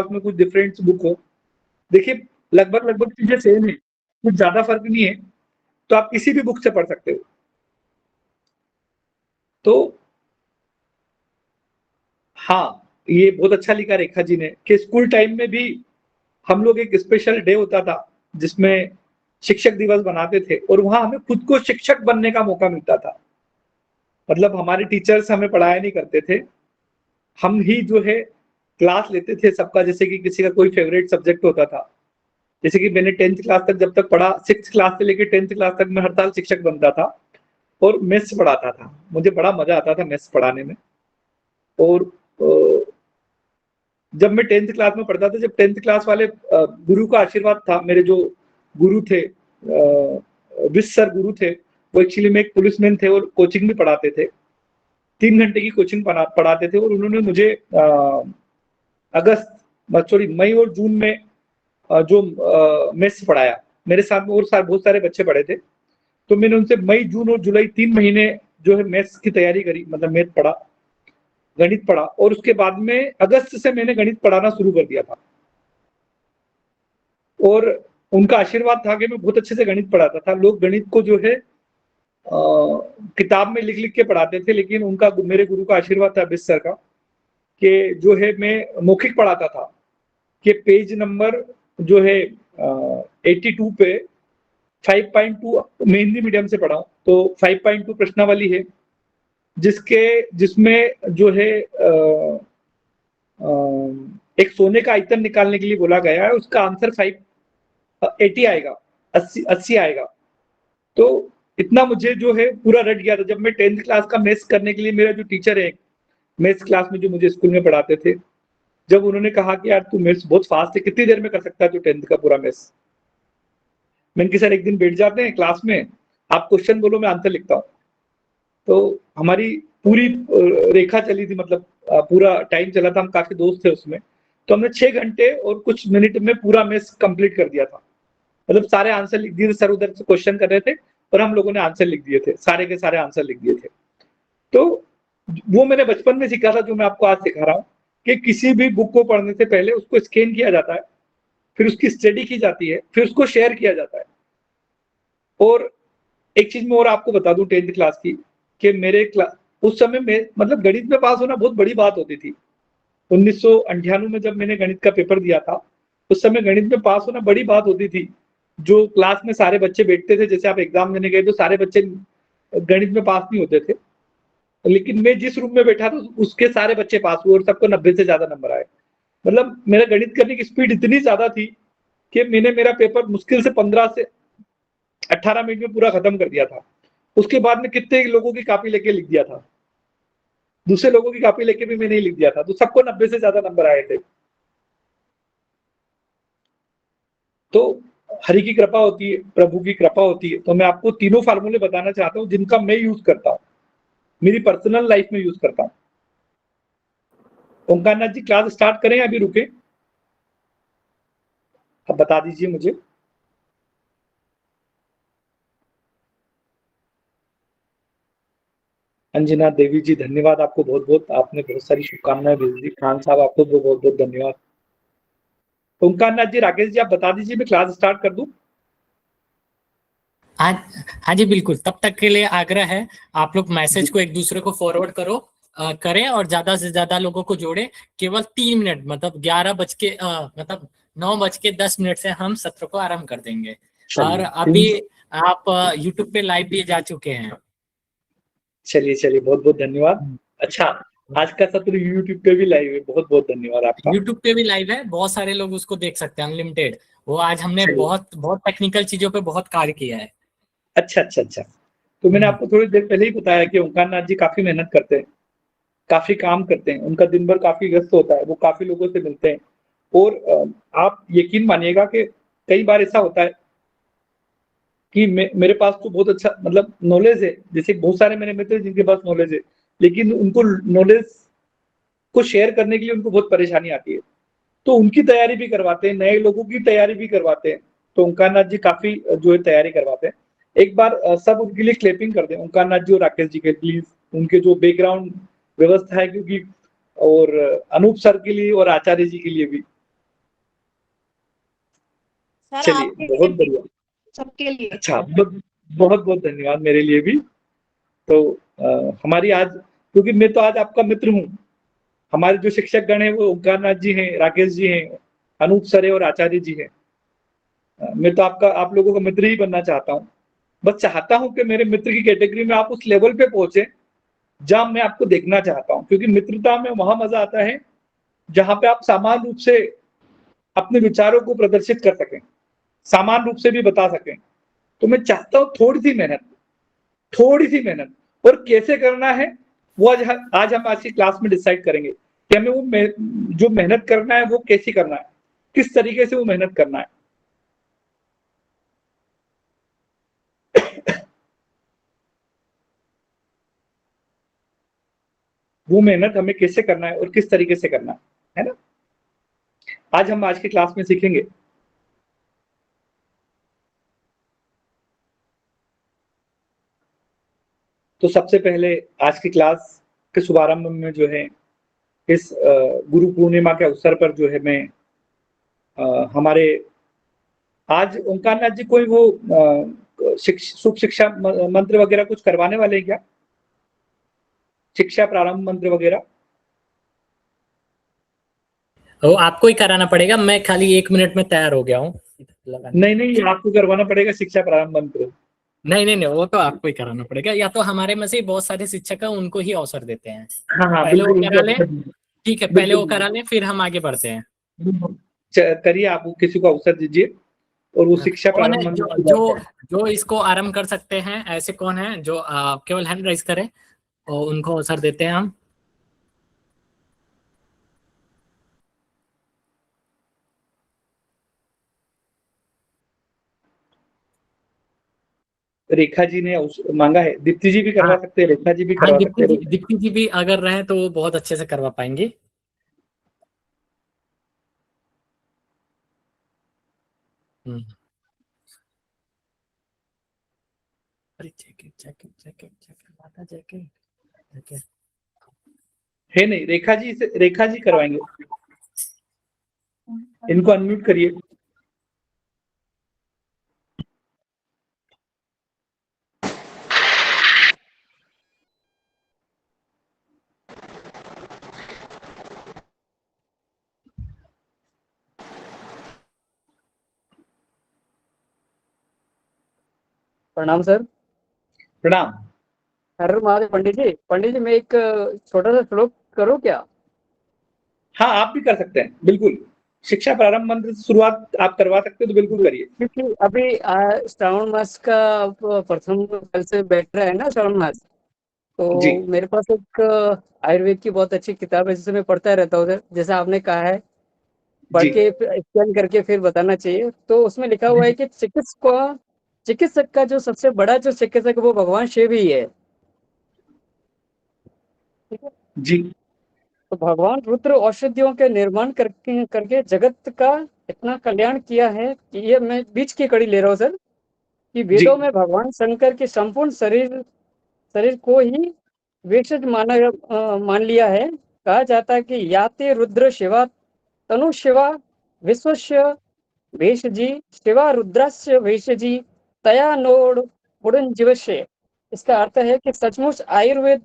पास में कुछ different book हो। देखिए लगभग लगभग चीजें सेम है, कुछ ज्यादा फर्क नहीं है, तो आप किसी भी बुक से पढ़ सकते हो। तो हाँ, ये बहुत अच्छा लिखा रेखा जी ने कि स्कूल टाइम में भी हम लोग एक स्पेशल डे होता था जिसमें शिक्षक दिवस बनाते थे और वहां हमें खुद को शिक्षक बनने का मौका मिलता था। मतलब हमारे टीचर्स हमें पढ़ाया नहीं करते थे, हम ही जो है क्लास लेते थे सबका, जैसे कि किसी का कोई फेवरेट सब्जेक्ट होता था। जैसे कि मैंने 10th क्लास तक जब तक पढ़ा, 6th क्लास से लेकर 10th क्लास तक मैं हर साल शिक्षक बनता था और मैथ्स पढ़ाता था। मुझे बड़ा मजा आता था मैथ्स पढ़ाने में। और जब मैं 10th क्लास में पढ़ता था, जब 10th क्लास वाले गुरु का आशीर्वाद था, मेरे जो गुरु थे विश सर गुरु थे, वो एक्चुअली में एक पुलिसमैन थे और कोचिंग भी पढ़ाते थे। 3 घंटे की कोचिंग पढ़ाते थे और उन्होंने मुझे अगस्त सॉरी मई और जून में जो मैथ्स पढ़ाया। मेरे साथ में और बहुत सारे बच्चे पढ़े थे, तो मैंने उनसे मई जून और जुलाई 3 महीने जो है मैथ्स की तैयारी करी, मतलब मैथ पढ़ा, गणित पढ़ा। और उसके बाद में अगस्त से मैंने गणित पढ़ाना शुरू कर दिया था और उनका आशीर्वाद था कि मैं बहुत अच्छे से गणित पढ़ाता था। लोग गणित को जो है किताब में लिख लिख के पढ़ाते थे, लेकिन उनका मेरे गुरु का आशीर्वाद था विश सर का कि जो है मैं मौखिक पढ़ाता था कि पेज नंबर जो है 82 पे 5.2 मैं हिंदी मीडियम से पढ़ा हूं, तो 5.2 प्रश्नावली है जिसमें जो है एक सोने का आयतन निकालने के लिए बोला गया है, उसका आंसर 580 आएगा, 80 आएगा। तो इतना मुझे जो है पूरा रट गया था। जब मैं 10th क्लास का मैथ्स करने के लिए, मेरा जो टीचर है मैथ्स क्लास में जो मुझे स्कूल में पढ़ाते थे, जब उन्होंने कहा कि यार तू मैथ्स बहुत फास्ट है, कितनी देर में कर सकता है तू 10th का पूरा मैथ्स। मैंने कहा सर एक दिन बैठ जाते हैं क्लास में, आप क्वेश्चन बोलो मैं आंसर लिखता हूँ। तो हमारी पूरी रेखा चली थी, मतलब पूरा टाइम चला था, हम काफी दोस्त थे उसमें। तो हमने 6 घंटे और कुछ मिनट में पूरा मैथ्स कंप्लीट कर दिया था। मतलब सारे आंसर लिख दिए थे, सर उधर से क्वेश्चन कर रहे थे और हम लोगों ने आंसर लिख दिए थे, सारे के सारे आंसर लिख दिए थे। तो वो मैंने बचपन में सीखा था, जो मैं आपको आज सिखा रहा हूँ कि किसी भी बुक को पढ़ने से पहले उसको स्कैन किया जाता है, फिर उसकी स्टडी की जाती है, फिर उसको शेयर किया जाता है। और एक चीज मैं और आपको बता दूं 10th क्लास की, कि मेरे उस समय में मतलब गणित में पास होना बहुत बड़ी बात होती थी। 1998 में जब मैंने गणित का पेपर दिया था, उस समय गणित में पास होना बड़ी बात होती थी। जो क्लास में सारे बच्चे बैठते थे, जैसे आप एग्जाम देने गए तो सारे बच्चे गणित में पास नहीं होते थे, लेकिन मैं जिस रूम में बैठा था उसके सारे बच्चे पास हुए और सबको 90 से ज्यादा नंबर आए। मतलब मेरा गणित करने की स्पीड इतनी ज्यादा थी कि मैंने मेरा पेपर मुश्किल से 15 से 18 मिनट में पूरा खत्म कर दिया था। उसके बाद में कितने लोगों की कॉपी लेके लिख दिया था, दूसरे लोगों की कॉपी लेके भी मैंने लिख दिया था, तो सबको 90 से ज्यादा नंबर आए थे। तो हरि की कृपा होती है, प्रभु की कृपा होती है। तो मैं आपको तीनों फार्मूले बताना चाहता हूँ जिनका मैं यूज करता हूँ, मेरी पर्सनल लाइफ में यूज करता हूँ। ओंकार नाथ जी क्लास स्टार्ट करें अभी रुके? अब बता दीजिए मुझे। अंजना देवी जी धन्यवाद आपको बहुत बहुत, आपने बहुत सारी शुभकामनाएं भेज दी। खान साहब आपको बहुत बहुत धन्यवाद। ओंकार नाथ जी, राकेश जी आप बता दीजिए, मैं क्लास स्टार्ट कर दूं? हाँ हाँ जी बिल्कुल। तब तक के लिए आग्रह है, आप लोग मैसेज को एक दूसरे को फॉरवर्ड करें और ज्यादा से ज्यादा लोगों को जोड़े। केवल 3 मिनट मतलब 11 बज के मतलब 9:10 से हम सत्र को आरंभ कर देंगे। और अभी आप यूट्यूब पे लाइव भी जा चुके हैं। चलिए चलिए, बहुत बहुत धन्यवाद। अच्छा, आज का सत्र यूट्यूब पे भी लाइव है, बहुत बहुत धन्यवाद आपका। यूट्यूब पे भी लाइव है, बहुत सारे लोग उसको देख सकते हैं, अनलिमिटेड। वो आज हमने बहुत बहुत टेक्निकल चीजों पे बहुत कार्य किया है। अच्छा अच्छा अच्छा। तो मैंने आपको थोड़ी देर पहले ही बताया कि ओंकार नाथ जी काफी मेहनत करते हैं, काफी काम करते हैं, उनका दिन भर काफी व्यस्त होता है, वो काफी लोगों से मिलते हैं। और आप यकीन मानिएगा कि कई बार ऐसा होता है कि मेरे पास तो बहुत अच्छा मतलब नॉलेज है, जैसे बहुत सारे मेरे मित्र हैं जिनके पास नॉलेज है, लेकिन उनको नॉलेज को शेयर करने के लिए उनको बहुत परेशानी आती है, तो उनकी तैयारी भी करवाते हैं, नए लोगों की तैयारी भी करवाते हैं। तो ओंकार नाथ जी काफी जो है तैयारी करवाते हैं। एक बार सब उनके लिए क्लैपिंग कर दें, ओंकार नाथ जी और राकेश जी के प्लीज, उनके जो बैकग्राउंड व्यवस्था है, क्योंकि और अनूप सर के लिए और आचार्य जी के लिए भी, सर चलिए, आपके बहुत लिए, बढ़िया। सबके लिए। अच्छा, बहुत बहुत धन्यवाद मेरे लिए भी। तो हमारी आज, क्योंकि मैं तो आज आपका मित्र हूँ, हमारे जो शिक्षक गण हैं वो ओंकार नाथ जी हैं, राकेश जी हैं, अनूप सर है और आचार्य जी हैं। मैं तो आप लोगों का मित्र ही बनना चाहता हूँ। बस चाहता हूँ कि मेरे मित्र की कैटेगरी में आप उस लेवल पे पहुंचे जहां मैं आपको देखना चाहता हूँ, क्योंकि मित्रता में वहां मजा आता है जहां पे आप समान रूप से अपने विचारों को प्रदर्शित कर सकें, समान रूप से भी बता सकें। तो मैं चाहता हूँ थोड़ी सी मेहनत, और कैसे करना है वो आज हम आज की क्लास में डिसाइड करेंगे कि हमें जो मेहनत करना है वो कैसे करना है, किस तरीके से वो मेहनत करना है। वो मेहनत हमें कैसे करना है और किस तरीके से करना है ना, आज हम आज की क्लास में सीखेंगे। तो सबसे पहले आज की क्लास के शुभारंभ में जो है, इस गुरु पूर्णिमा के अवसर पर जो है मैं हमारे आज ओंकार नाथ जी कोई वो शुभ शिक्षा मंत्र वगैरह कुछ करवाने वाले हैं क्या, शिक्षा प्रारंभ मंत्र वगैरह? वो आपको ही कराना पड़ेगा, मैं खाली 1 मिनट में तैयार हो गया हूँ। नहीं, आपको करवाना पड़ेगा शिक्षा प्रारंभ मंत्र। नहीं, वो तो आपको ही कराना पड़ेगा, या तो हमारे में से बहुत सारे शिक्षक हैं उनको ही अवसर देते हैं। हाँ, पहले वो बिल्कुल करा लें, उनको, ठीक है, पहले वो बिल्कुल करा लें, फिर हम आगे बढ़ते हैं। करिए, आप किसी को अवसर दीजिए और वो शिक्षा कौन प्रारंभ है मंत्र जो की बात जो करें। जो इसको आरंभ कर सकते हैं? ऐसे कौन है जो केवल हैंड राइज करें और उनको अवसर देते हैं हम। रेखा जी ने मांगा है, दीप्ति जी भी करवा हाँ सकते हैं, रेखा जी भी हाँ, करवा सकते हैं। दीप्ति जी भी अगर रहे तो वो बहुत अच्छे से करवा पाएंगे। हम्म। अरे जैकेट है नहीं, रेखा जी करवाएंगे। इनको अनम्यूट करिए। प्रणाम सर। प्रणाम। हर महादेव। पंडित जी मैं एक छोटा सा श्लोक करूं क्या? हाँ, आप भी कर सकते हैं, बिल्कुल। शिक्षा प्रारंभ मंत्र से शुरुआत आप करवा सकते हैं तो बिल्कुल करिए। क्योंकि अभी श्रावण मास का प्रथम कल से बैठ रहा है ना श्रावण मास, जी तो मेरे पास एक आयुर्वेद की बहुत अच्छी किताब है जिसे मैं पढ़ता रहता हूँ सर। जैसा आपने कहा है पढ़ जी के स्कैन करके फिर बताना चाहिए, तो उसमें लिखा हुआ है कि चिकित्सक का जो सबसे बड़ा जो चिकित्सक है वो भगवान शिव ही है। ठीक है। जी तो भगवान रुद्र औषधियों के निर्माण करके करके जगत का इतना कल्याण किया है कि ये मैं बीच की कड़ी ले रहा हूँ सर, कि जी वेदों में भगवान शंकर के संपूर्ण शरीर शरीर को ही भेषज मान लिया है। कहा जाता है कि याते रुद्र शिवा तनु शिवा विश्वस्य भेषजी शिवा रुद्रस्य भेषजी तया नोड उड़न जीवस्य। इसका अर्थ है कि सचमुच आयुर्वेद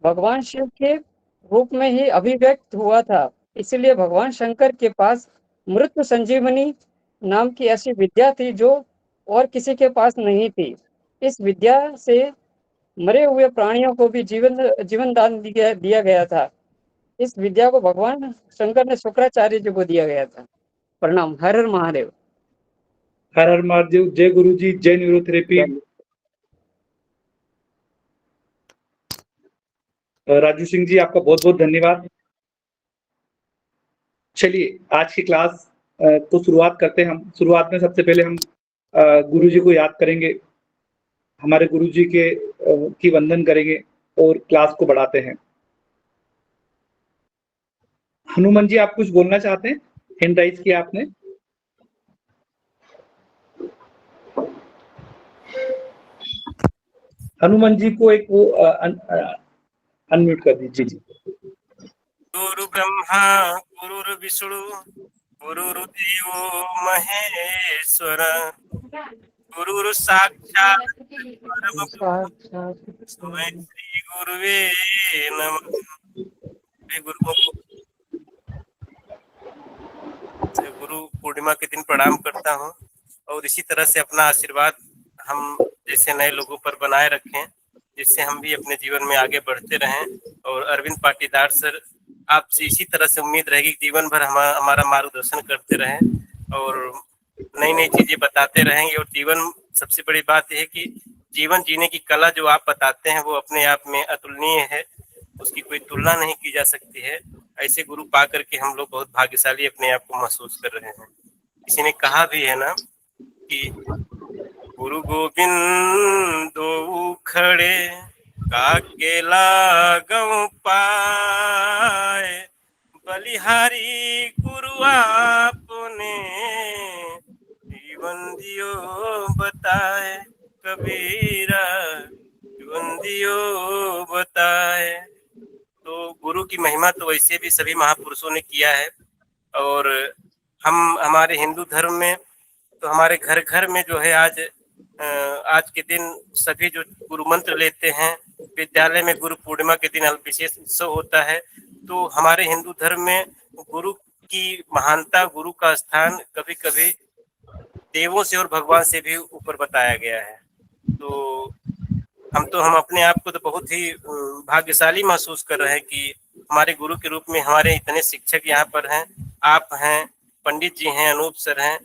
भगवान शिव के रूप में ही अभिव्यक्त हुआ था। इसलिए भगवान शंकर के पास मृत्यु संजीवनी नाम की ऐसी विद्या थी जो और किसी के पास नहीं थी। इस विद्या से मरे हुए प्राणियों को भी जीवन दान दिया गया था। इस विद्या को भगवान शंकर ने शुक्राचार्य जी को दिया गया था। प्रणाम। हर हर महादेव। हर हर महादेव। जय गुरु जी, जय न्यूरोथेरेपी। राजू सिंह जी, आपका बहुत बहुत धन्यवाद। चलिए, आज की क्लास तो शुरुआत करते हैं हम। शुरुआत में सबसे पहले हम गुरु जी को याद करेंगे, हमारे गुरु जी के की वंदन करेंगे और क्लास को बढ़ाते हैं। हनुमान जी, आप कुछ बोलना चाहते हैं? हैंड राइज किया आपने। हनुमान जी को एक वो अनम्यूट कर दीजिए जी। गुरु ब्रह्मा गुरुर्विष्णु गुरुर्देवो महेश्वर गुरुर् साक्षात् परब्रह्म तस्मै श्री गुरुवे नमः। मैं गुरुओं को गुरु पूर्णिमा के दिन प्रणाम करता हूँ और इसी तरह से अपना आशीर्वाद हम जैसे नए लोगों पर बनाए रखें, जिससे हम भी अपने जीवन में आगे बढ़ते रहें। और अरविंद पाटीदार सर, आपसे इसी तरह से उम्मीद रहेगी कि जीवन भर हमारा मार्गदर्शन करते रहें और नई नई चीजें बताते रहेंगे। और जीवन, सबसे बड़ी बात यह है कि जीवन जीने की कला जो आप बताते हैं वो अपने आप में अतुलनीय है, उसकी कोई तुलना नहीं की जा सकती है। ऐसे गुरु पा करके हम लोग बहुत भाग्यशाली अपने आप को महसूस कर रहे हैं। किसी ने कहा भी है ना कि गुरु गोविंद दो खड़े काकेला गौ पाए, बलिहारी गुरु आपने जीवन दियो बताए, कबीरा जीवन दियो बताए। तो गुरु की महिमा तो वैसे भी सभी महापुरुषों ने किया है। और हम हमारे हिंदू धर्म में तो हमारे घर घर में जो है आज के दिन सभी जो गुरु मंत्र लेते हैं, विद्यालय में गुरु पूर्णिमा के दिन विशेष उत्सव होता है। तो हमारे हिंदू धर्म में गुरु की महानता, गुरु का स्थान कभी कभी देवों से और भगवान से भी ऊपर बताया गया है। तो हम अपने आप को तो बहुत ही भाग्यशाली महसूस कर रहे हैं कि हमारे गुरु के रूप में हमारे इतने शिक्षक यहाँ पर हैं। आप हैं, पंडित जी हैं, अनूप सर हैं,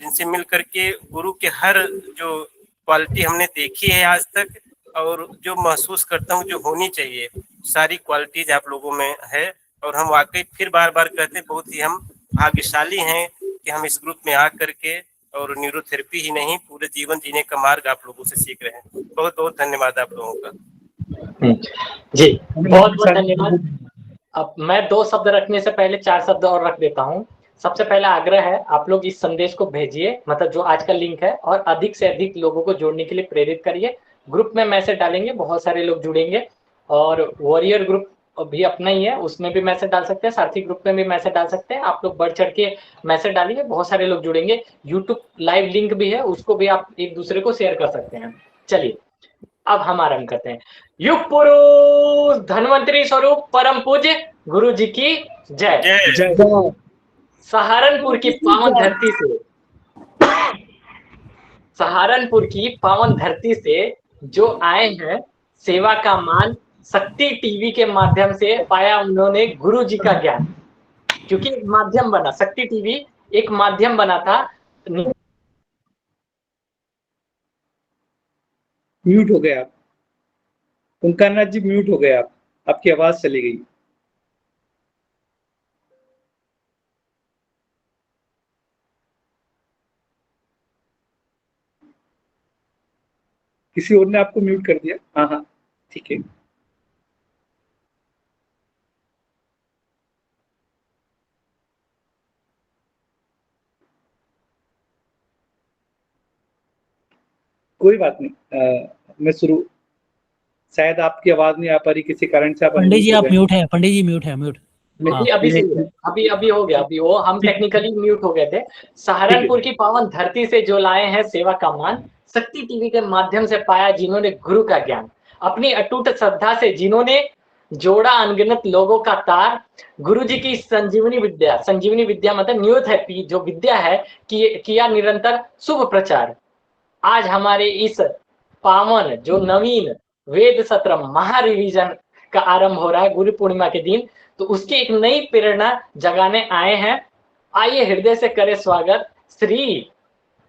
जिनसे मिल करके गुरु के हर जो क्वालिटी हमने देखी है आज तक और जो महसूस करता हूँ जो होनी चाहिए, सारी क्वालिटीज आप लोगों में है। और हम वाकई फिर बार बार कहते हैं, बहुत ही हम भाग्यशाली हैं कि हम इस ग्रुप में आ करके और न्यूरोथेरेपी ही नहीं, पूरे जीवन जीने का मार्ग आप लोगों से सीख रहे हैं। बहुत बहुत धन्यवाद आप लोगों का। जी बहुत बहुत धन्यवाद। अब मैं 2 शब्द रखने से पहले 4 शब्द और रख देता हूँ। सबसे पहला आग्रह है, आप लोग इस संदेश को भेजिए, मतलब जो आज का लिंक है, और अधिक से अधिक लोगों को जोड़ने के लिए प्रेरित करिए। ग्रुप में मैसेज डालेंगे, बहुत सारे लोग जुड़ेंगे। और वॉरियर ग्रुप भी अपना ही है, उसमें भी मैसेज डाल सकते हैं, सारथी ग्रुप में भी मैसेज डाल सकते हैं। आप लोग बढ़ चढ़ के मैसेज डालिए, बहुत सारे लोग जुड़ेंगे। यूट्यूब लाइव लिंक भी है, उसको भी आप एक दूसरे को शेयर कर सकते हैं। चलिए अब हम आरंभ करते हैं। युग पुरुष धन्वंतरी स्वरूप परम पूज्य गुरु जी की जय। जय। सहारनपुर की पावन धरती से, सहारनपुर की पावन धरती से जो आए हैं, सेवा का मान शक्ति टीवी के माध्यम से पाया उन्होंने गुरु जी का ज्ञान। क्योंकि एक माध्यम बना, शक्ति टीवी एक माध्यम बना था। म्यूट हो गए आप, ओंकारनाथ जी, म्यूट हो गए आप, आपकी आवाज चली गई। किसी और ने आपको म्यूट कर दिया? हाँ हाँ ठीक है। कोई बात नहीं, मैं शुरू, शायद आपकी आवाज नहीं आ पा रही किसी कारण से। आप पंडित जी आप म्यूट है, पंडित जी म्यूट है, म्यूट। अभी हो गया, अभी वो हम टेक्निकली म्यूट हो गए थे। सहारनपुर की पावन धरती से जो लाए हैं सेवा का मान, शक्ति टीवी के माध्यम से पाया जिन्होंने गुरु का ज्ञान। अपनी अटूट श्रद्धा से जिन्होंने जोड़ा अनगिनत लोगों का तार, गुरु जी की संजीवनी विद्या मतलब न्यूरोथेरेपी जो विद्या है, किया निरंतर शुभ प्रचार। आज हमारे इस पावन जो नवीन वेद सत्र महारिविजन का आरंभ हो रहा है गुरु पूर्णिमा के दिन, तो उसकी एक नई प्रेरणा जगाने आए हैं। आइए हृदय से करें स्वागत श्री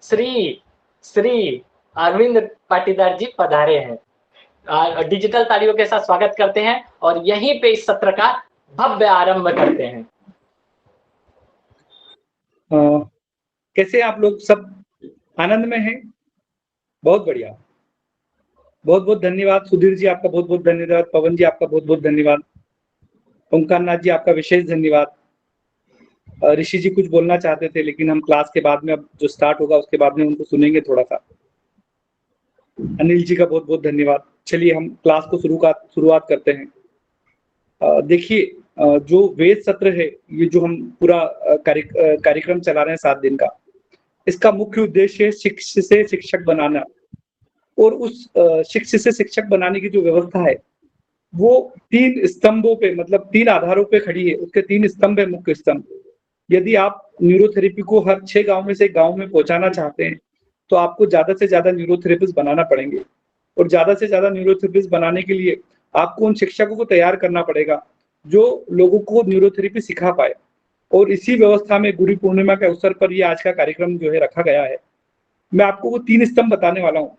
श्री श्री अरविंद पाटीदार जी पधारे हैं। डिजिटल तालियों के साथ स्वागत करते हैं और यहीं पे इस सत्र का भव्य आरंभ करते हैं। कैसे आप लोग सब आनंद में हैं? बहुत बढ़िया, बहुत बहुत धन्यवाद। सुधीर जी आपका बहुत बहुत धन्यवाद। पवन जी आपका बहुत बहुत धन्यवाद। ओंकारनाथ जी आपका विशेष धन्यवाद। ऋषि जी कुछ बोलना चाहते थे, लेकिन हम क्लास के बाद में, अब जो स्टार्ट होगा उसके बाद में उनको सुनेंगे थोड़ा सा। अनिल जी का बहुत बहुत धन्यवाद। चलिए हम क्लास को शुरुआत करते हैं। देखिए, जो वेद सत्र है, ये जो हम पूरा कार्यक्रम चला रहे हैं 7 दिन का, इसका मुख्य उद्देश्य है शिक्षक से शिक्षक बनाना। और उस शिक्षक से शिक्षक बनाने की जो व्यवस्था है वो 3 स्तंभों पे, मतलब 3 आधारों पे खड़ी है। उसके 3 स्तंभ है, मुख्य स्तंभ। यदि आप न्यूरोथेरेपी को हर 6 गांव में से एक गांव में पहुंचाना चाहते हैं तो आपको ज्यादा से ज्यादा न्यूरोथेरेपिस्ट बनाना पड़ेंगे। और ज्यादा से ज्यादा न्यूरोथेरेपिस्ट बनाने के लिए आपको उन शिक्षकों को तैयार करना पड़ेगा जो लोगों को न्यूरोथेरेपी सिखा पाए। और इसी व्यवस्था में गुरु पूर्णिमा के अवसर पर ये आज का कार्यक्रम जो है रखा गया है। मैं आपको वो 3 स्तंभ बताने वाला हूँ।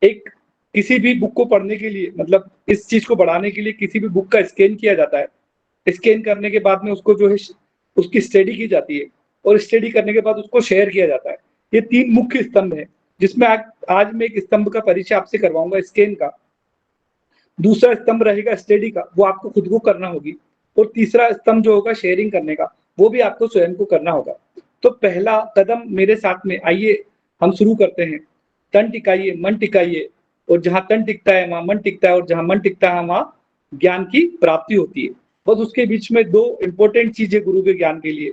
एक, किसी भी बुक को पढ़ने के लिए, मतलब इस चीज को बढ़ाने के लिए किसी भी बुक का स्कैन किया जाता है। स्कैन करने के बाद में उसको जो है उसकी स्टडी की जाती है और स्टडी करने के बाद उसको शेयर किया जाता है। ये 3 मुख्य स्तंभ है, जिसमें आज मैं एक स्तंभ का परिचय आपसे करवाऊंगा, स्कैन का। दूसरा स्तंभ रहेगा स्टडी का, वो आपको खुद को करना होगी। और तीसरा स्तंभ जो होगा शेयरिंग करने का, वो भी आपको स्वयं को करना होगा। तो पहला कदम मेरे साथ में आइए हम शुरू करते हैं। तन टिकाइए, मन टिकाइए, और जहां तन टिकता है वहां मन टिकता है, और जहां मन टिकता है वहां ज्ञान की प्राप्ति होती है। बस उसके बीच में 2 इंपॉर्टेंट चीजें गुरु के ज्ञान के लिए,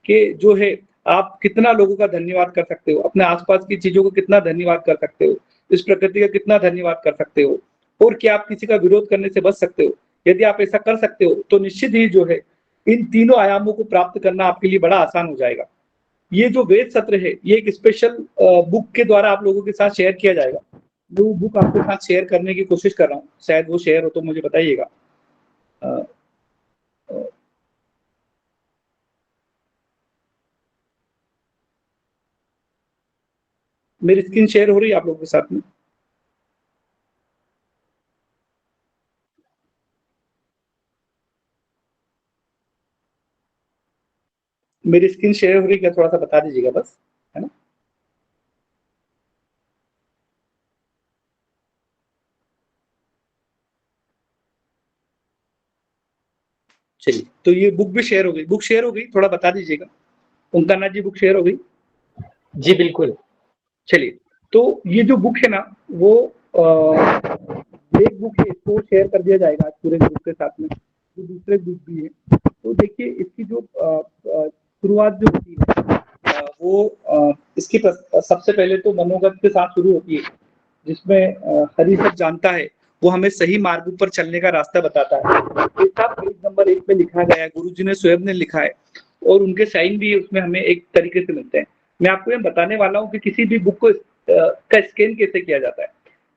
कि जो है आप कितना लोगों का धन्यवाद कर सकते हो, अपने आसपास की चीजों को कितना धन्यवाद कर सकते हो, इस प्रकृति का कितना धन्यवाद कर सकते हो, और क्या आप किसी का विरोध करने से बच सकते हो। यदि आप ऐसा कर सकते हो तो निश्चित ही जो है इन तीनों आयामों को प्राप्त करना आपके लिए बड़ा आसान हो जाएगा। ये जो वेद सत्र है, ये एक स्पेशल बुक के द्वारा आप लोगों के साथ शेयर किया जाएगा। जो बुक आपके साथ शेयर करने की कोशिश कर रहा हूँ, शायद वो शेयर हो तो मुझे बताइएगा। मेरी स्क्रीन शेयर हो रही है आप लोगों के साथ में? मेरी स्क्रीन शेयर हो रही है क्या? थोड़ा सा बता दीजिएगा बस, है ना। चलिए, तो ये बुक भी शेयर हो गई। बुक शेयर हो गई, थोड़ा बता दीजिएगा। ओंकारनाथ जी, बुक शेयर हो गई? जी बिल्कुल। चलिए, तो ये जो बुक है ना, वो एक बुक है, इसको शेयर कर दिया जाएगा आज पूरे ग्रुप के साथ में। जो दूसरे बुक भी है, तो देखिए इसकी जो शुरुआत जो होती है वो इसकी सबसे पहले तो मनोगत के साथ शुरू होती है, जिसमें हरि सब जानता है वो हमें सही मार्ग पर चलने का रास्ता बताता है। पेज नंबर 1 पे लिखा गया है, गुरुजी ने स्वयं ने लिखा है, और उनके साइन भी उसमें हमें एक तरीके से मिलते हैं। मैं आपको ये बताने वाला हूँ कि किसी भी बुक को का स्कैन कैसे किया जाता है।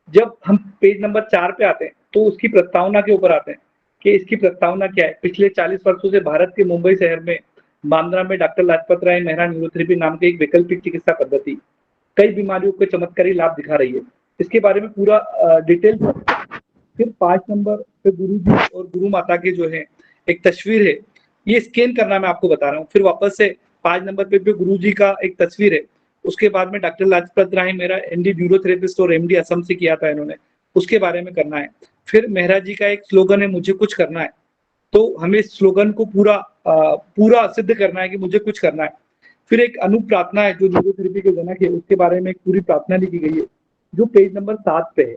जब हम पेज नंबर 4 पे आते हैं तो उसकी प्रस्तावना के ऊपर आते हैं कि इसकी प्रस्तावना क्या है। पिछले 40 वर्षों से भारत के मुंबई शहर में बांद्रा में डॉक्टर लाजपत राय मेहरा न्यूरोथेरेपी नाम की एक वैकल्पिक चिकित्सा पद्धति कई बीमारियों के चमत्कारी लाभ दिखा रही है। इसके बारे में पूरा डिटेल। फिर 5 नंबर पे गुरु जी और गुरु माता के जो है एक तस्वीर है, ये स्कैन करना मैं आपको बता रहा हूँ। फिर वापस से 5 नंबर पे गुरु जी का एक तस्वीर है। उसके बाद में doctor Lajpat Rai Mehra ND neurotherapist और एमडी असम से किया था इन्होंने, उसके बारे में करना है। फिर मेहरा जी का एक स्लोगन है, मुझे कुछ करना है। तो हमें इस स्लोगन को पूरा सिद्ध करना है कि मुझे कुछ करना है। फिर एक अनु प्रार्थना है जो न्यूरोथेरेपी के जनक है, उसके बारे में एक पूरी प्रार्थना लिखी गई है जो पेज नंबर 7 पे है।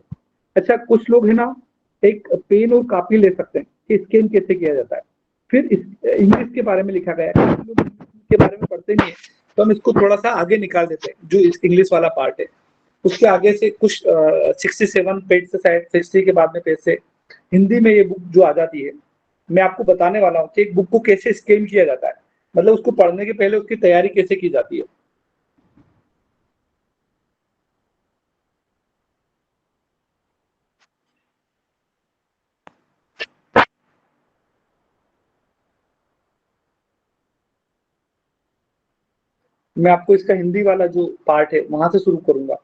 अच्छा, कुछ लोग है ना एक पेन और कॉपी ले सकते हैं कि स्कैन कैसे किया जाता है। फिर इंग्लिश के बारे में लिखा गया है, लोग के बारे में पढ़ते नहीं है, तो हम इसको थोड़ा सा आगे निकाल देते हैं। जो इंग्लिश वाला पार्ट है उसके आगे से कुछ 67 पेज से, शायद 60 के बाद में पेज से हिंदी में ये बुक जो आ जाती है। मैं आपको बताने वाला हूँ कि एक बुक को कैसे स्कैन किया जाता है, मतलब उसको पढ़ने के पहले उसकी तैयारी कैसे की जाती है। मैं आपको इसका हिंदी वाला जो पार्ट है वहां से शुरू करूंगा।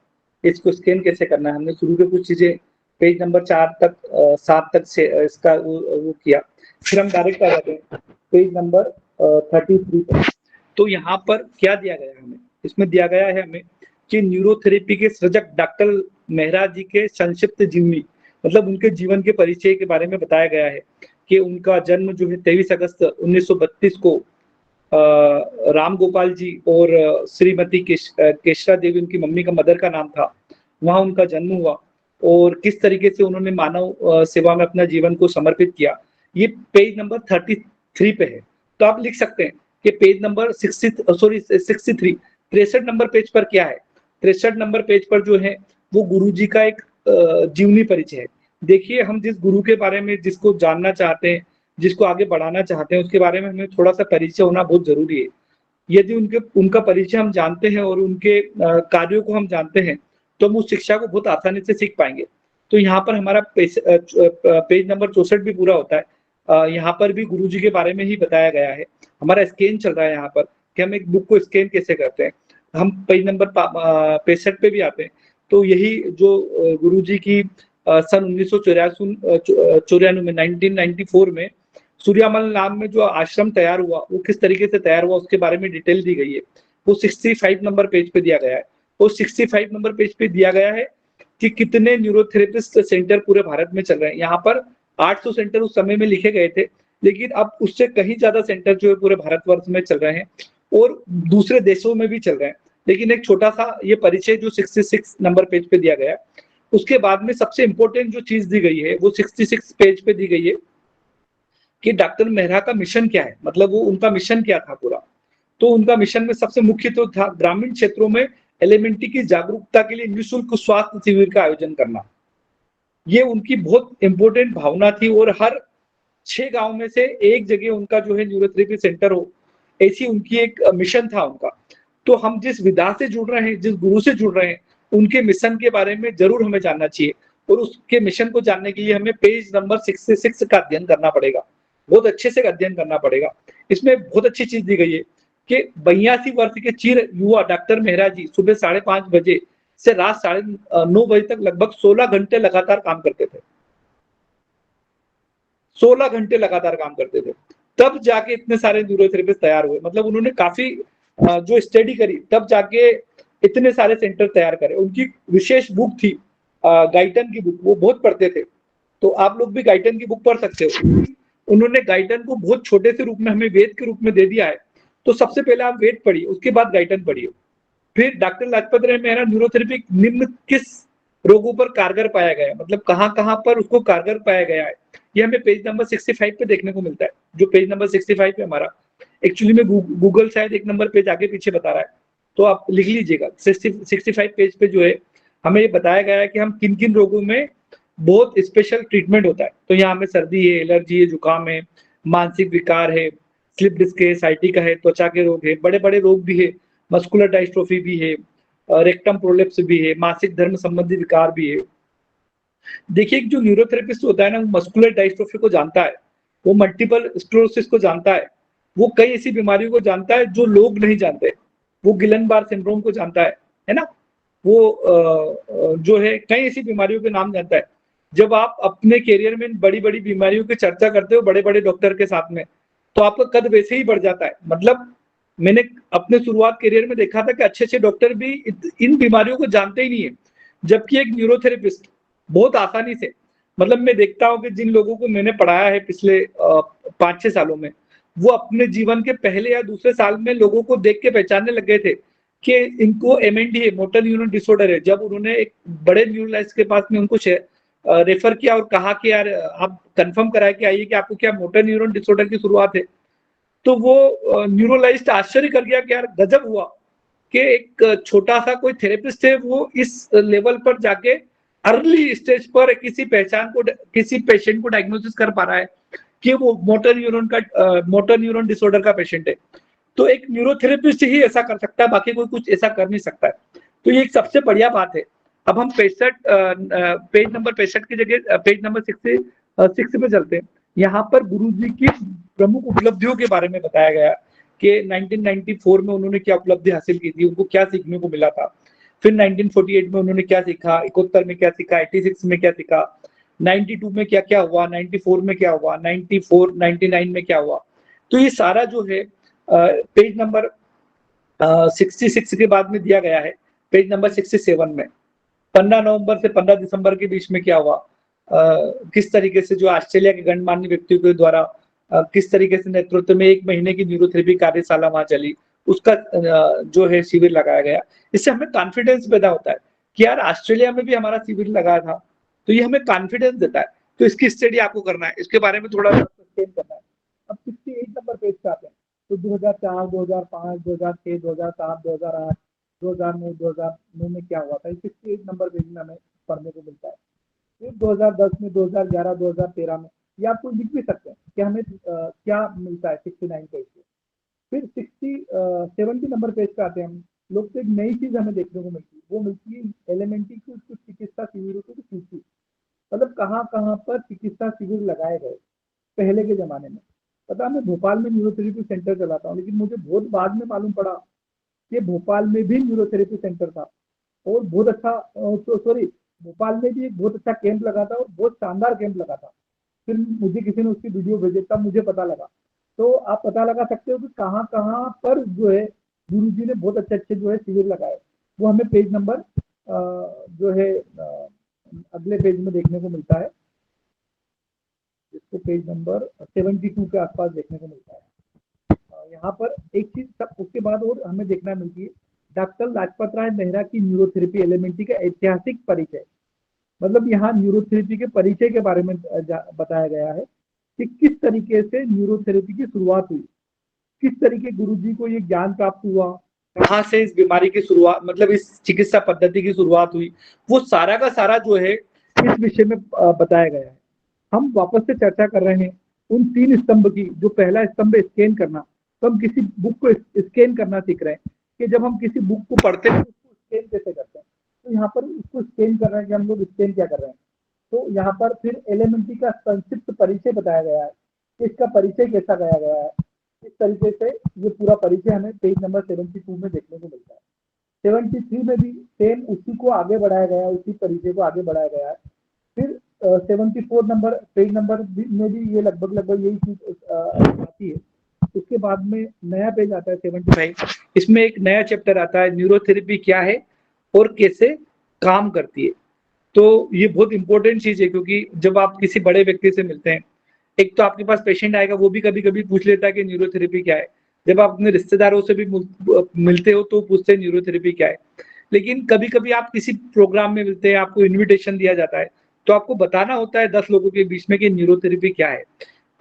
इसको स्कैन कैसे करना है, हमने शुरू के कुछ चीजें पेज नंबर 4 तक 7 तक से इसका वो किया। फिर हम डायरेक्ट आ जाते हैं पेज नंबर 33 पर। तो यहाँ पर क्या दिया गया है हमें, इसमें दिया गया है हमें कि न्यूरोथेरेपी के सृजक डॉक्टर मेहरा जी के संक्षिप्त जीवनी, मतलब उनके जीवन के परिचय के बारे में बताया गया है कि उनका जन्म जो है 23 अगस्त 1932 को राम गोपाल जी और श्रीमती केशरा देवी, उनकी मम्मी का मदर का नाम था, वहां उनका जन्म हुआ और किस तरीके से उन्होंने मानव सेवा में अपना जीवन को समर्पित किया। ये पेज नंबर 3 पे है। तो आप लिख सकते हैं कि पेज नंबर 63 नंबर पेज पर क्या है। 63 नंबर पेज पर जो है वो गुरुजी का एक जीवनी परिचय है। देखिए, हम जिस गुरु के बारे में जिसको जानना चाहते हैं, जिसको आगे बढ़ाना चाहते हैं, उसके बारे में हमें थोड़ा सा परिचय होना बहुत जरूरी है। यदि उनका परिचय हम जानते हैं और उनके कार्यों को हम जानते हैं, तो हम उस शिक्षा को बहुत आसानी से सीख पाएंगे। तो यहाँ पर हमारा पेज नंबर 64 भी पूरा होता है। यहाँ पर भी गुरुजी के बारे में ही बताया गया है। हमारा स्कैन चल रहा है यहाँ पर कि हम एक बुक को स्कैन कैसे करते हैं। हम पेज नंबर 65 पे भी आते हैं। तो यही जो गुरुजी की सन 1994 में 1994 में सूर्यामल नाम में जो आश्रम तैयार हुआ, वो किस तरीके से तैयार हुआ उसके बारे में डिटेल दी गई है। वो 65 नंबर पेज पे दिया गया है। वो 65 नंबर पेज पे दिया गया है कि कितने न्यूरोथेरेपिस्ट सेंटर पूरे भारत में चल रहे हैं। यहाँ पर 800 सेंटर उस समय में लिखे गए थे, लेकिन अब उससे कहीं ज्यादा सेंटर जो है पूरे भारतवर्ष में चल रहे हैं और दूसरे देशों में भी चल रहे हैं। लेकिन एक छोटा सा ये परिचय जो 66 नंबर पेज पे दिया गया है, उसके बाद में सबसे इंपॉर्टेंट जो चीज दी गई है वो 66 पेज पे दी गई है कि डॉक्टर मेहरा का मिशन क्या है। मतलब वो उनका मिशन क्या था पूरा। तो उनका मिशन में सबसे मुख्य तो था ग्रामीण क्षेत्रों में एलिमेंट्री की जागरूकता के लिए निःशुल्क स्वास्थ्य शिविर का आयोजन करना। ये उनकी बहुत इंपॉर्टेंट भावना थी और हर 6 गांव में से एक जगह उनका जो है न्यूरोथेरेपी सेंटर हो, ऐसी उनकी एक मिशन था उनका। तो हम जिस विधा से जुड़ रहे हैं, जिस गुरु से जुड़ रहे हैं, उनके मिशन के बारे में जरूर हमें जानना चाहिए और उसके मिशन को जानने के लिए हमें पेज नंबर 66 का अध्ययन करना पड़ेगा। बहुत अच्छे से अध्ययन करना पड़ेगा। इसमें बहुत अच्छी चीज दी गई है कि 82 वर्ष के चिर युवा डॉक्टर मेहरा जी सुबह 5:30 बजे से रात 9:30 बजे तक लगभग 16 घंटे लगातार काम करते थे। 16 घंटे लगातार काम करते थे, तब जाके इतने सारे न्यूरोथेरेपिस्ट तैयार हुए। मतलब उन्होंने काफी जो स्टडी करी, तब जाके इतने सारे सेंटर तैयार करे। उनकी विशेष बुक थी गाइटन की बुक, वो बहुत पढ़ते थे। तो आप लोग भी गाइटन की बुक पढ़ सकते हो। उन्होंने गाइटन को बहुत छोटे से रूप में हमें वेद के रूप में दे दिया है। तो सबसे पहले आप वेद पढ़िए, उसके बाद गाइटन पढ़िए। फिर डॉक्टर लाजपत राय मेहरा न्यूरोथेरेपी निम्न किस रोगों पर कारगर पाया गया है, मतलब कहाँ कहाँ पर उसको कारगर पाया गया है, ये हमें पेज नंबर 65 पे देखने को मिलता है। जो पेज नंबर 65 है हमारा, एक्चुअली में गूगल शायद एक नंबर पेज आगे पीछे बता रहा है, तो आप लिख लीजिएगा। 65 पेज पे जो है हमें ये बताया गया है कि हम किन किन रोगों में बहुत स्पेशल ट्रीटमेंट होता है। तो यहाँ हमें सर्दी है, एलर्जी है, जुकाम है, मानसिक विकार है, स्लिप डिस्क है, साइटिका है, त्वचा के रोग है, बड़े बड़े रोग भी है, मस्कुलर डायस्ट्रोफी भी है, रेक्टम प्रोलेप्स भी है, मासिक धर्म संबंधी विकार भी है। देखिए, जो न्यूरोथेरेपिस्ट होता है ना, वो मस्कुलर डायस्ट्रोफी को जानता है, वो मल्टीपल स्क्लेरोसिस को जानता है, वो कई ऐसी बीमारियों को जानता है जो लोग नहीं जानते। वो गिलन-बार सिंड्रोम को जानता है ना, वो जो है कई ऐसी बीमारियों के नाम जानता है। जब आप अपने करियर में बड़ी बड़ी बीमारियों की चर्चा करते हो बड़े बड़े डॉक्टर के साथ में, तो आपका कद वैसे ही बढ़ जाता है। मतलब मैंने अपने शुरुआत करियर में देखा था कि अच्छे अच्छे डॉक्टर भी इन बीमारियों को जानते ही नहीं है, जबकि एक न्यूरोथेरेपिस्ट बहुत आसानी से, मतलब मैं देखता हूँ कि जिन लोगों को मैंने पढ़ाया है पिछले 5-6 सालों में, वो अपने जीवन के पहले या दूसरे साल में लोगों को देख के पहचानने लग गए थे कि इनको MND है, मोटर न्यूरॉन डिसऑर्डर है। जब उन्होंने एक बड़े न्यूरोलॉजिस्ट के पास में उनको रेफर किया और कहा कि यार आप कंफर्म करा के आइए कि आपको क्या मोटर न्यूरॉन डिसऑर्डर की शुरुआत है, तो वो न्यूरोलॉजिस्ट आश्चर्य कर गया कि यार गजब हुआ कि एक छोटा सा कोई थेरेपिस्ट है, वो इस लेवल पर जाके अर्ली स्टेज पर किसी पेशेंट को डायग्नोसिस कर पा रहा है कि वो मोटर न्यूरॉन डिसऑर्डर का पेशेंट है। तो एक न्यूरोथेरेपिस्ट ही ऐसा कर सकता है, बाकी कोई कुछ ऐसा कर नहीं सकता है। तो ये एक सबसे बढ़िया बात है। अब हम पेज नंबर 65 की जगह पेज नंबर 66 पे चलते हैं। यहाँ पर गुरुजी की प्रमुख उपलब्धियों के बारे में बताया गया कि 1994 में उन्होंने क्या उपलब्धि हासिल की थी, उनको क्या सीखने को मिला था। फिर 1948 में उन्होंने क्या सीखा, 71 में क्या सीखा, 86 में क्या सीखा, 92 में क्या क्या हुआ, 94 में क्या हुआ, 99 में क्या हुआ। तो ये सारा जो है पेज नंबर 66 के बाद में दिया गया है। पेज नंबर 67 में 15 नवंबर से 15 दिसंबर के बीच में क्या हुआ, किस तरीके से जो ऑस्ट्रेलिया के गणमान्य व्यक्तियों के द्वारा किस तरीके से नेतृत्व में 1 महीने की न्यूरोथेरेपी कार्यशाला वहां चली, उसका जो है शिविर लगाया गया। इससे हमें कॉन्फिडेंस पैदा होता है कि यार ऑस्ट्रेलिया में भी हमारा शिविर लगा था, तो ये हमें कॉन्फिडेंस देता है। तो इसकी स्टडी आपको करना है, इसके बारे में थोड़ा सा करना है। अब 68 नंबर पेज पे आते हैं तो 2004, 2005, 2006, 2007, 2008, 2009, 2009 में क्या हुआ था, 68 नंबर पेज में हमें पढ़ने को मिलता है। फिर 2010 में, 2011, 2013 में, ये आपको लिख भी सकते हैं कि हमें क्या मिलता है 69 पेज पे। फिर 70 नंबर पेज पे आते हैं हम लोग, तो एक नई चीज हमें देखने को मिलती है, वो मिलती है एलिमेंट्री की कुछ चिकित्सा शिविरों की सूची, मतलब कहाँ कहाँ पर चिकित्सा शिविर लगाए गए पहले के जमाने में। पता मैं भोपाल में न्यूरोथेरेपी सेंटर चलाता हूँ, लेकिन मुझे बहुत बाद में मालूम पड़ा कि भोपाल में भी न्यूरोथेरेपी सेंटर था और बहुत अच्छा, सॉरी, भोपाल में भी एक बहुत अच्छा कैंप लगा था और बहुत शानदार कैंप लगा था। फिर मुझे किसी ने उसकी वीडियो भेजी, तब मुझे पता लगा। तो आप पता लगा सकते हो कि कहाँ कहाँ पर जो है गुरु जी ने बहुत अच्छे अच्छे जो है शिविर लगाए। वो हमें पेज नंबर जो है अगले पेज में देखने को मिलता है, जिसको पेज नंबर 72 के आसपास देखने को मिलता है। यहाँ पर एक चीज सब उसके बाद और हमें देखना मिलती है, डॉक्टर लाजपत राय मेहरा की न्यूरोथेरेपी एलिमेंट्री का ऐतिहासिक परिचय। मतलब यहाँ न्यूरोथेरेपी के परिचय के बारे में बताया गया है कि किस तरीके से न्यूरोथेरेपी की शुरुआत हुई, किस तरीके गुरुजी को ये ज्ञान प्राप्त हुआ, कहाँ से इस बीमारी की शुरुआत, मतलब इस चिकित्सा पद्धति की शुरुआत हुई, वो सारा का सारा जो है इस विषय में बताया गया है। हम वापस से चर्चा कर रहे हैं उन 3 स्तंभ की। जो पहला स्तंभ है स्कैन करना, तो हम किसी बुक को स्कैन करना सीख रहे हैं कि जब हम किसी बुक को पढ़ते हैं उसको स्कैन कैसे करते हैं। तो यहाँ पर उसको स्कैन कर रहे हैं कि हम लोग स्कैन क्या कर रहे हैं। तो यहाँ पर फिर एलिमेंट्री का संक्षिप्त परिचय बताया गया है, इसका परिचय कैसा गया गया है। इस तरीके से ये पूरा परिचय हमें पेज नंबर 72 में देखने को मिलता है। 73 में भी सेम उसी को आगे बढ़ाया गया है, उसी परिचय को आगे बढ़ाया गया है। फिर 74 नंबर पेज नंबर में भी ये लगभग यही चीज आती है। उसके बाद में नया पेज आता है 75, इसमें एक नया चैप्टर आता है, न्यूरोथेरेपी क्या है और कैसे काम करती है। तो ये बहुत इंपॉर्टेंट चीज है, क्योंकि जब आप किसी बड़े व्यक्ति से मिलते हैं, एक तो आपके पास पेशेंट आएगा, वो भी कभी कभी पूछ लेता है कि न्यूरोथेरेपी क्या है। जब आप अपने रिश्तेदारों से भी मिलते हो तो पूछते हैं न्यूरोथेरेपी क्या है। लेकिन कभी कभी आप किसी प्रोग्राम में मिलते हैं, आपको इन्विटेशन दिया जाता है, तो आपको बताना होता है 10 लोगों के बीच में कि न्यूरोथेरेपी क्या है।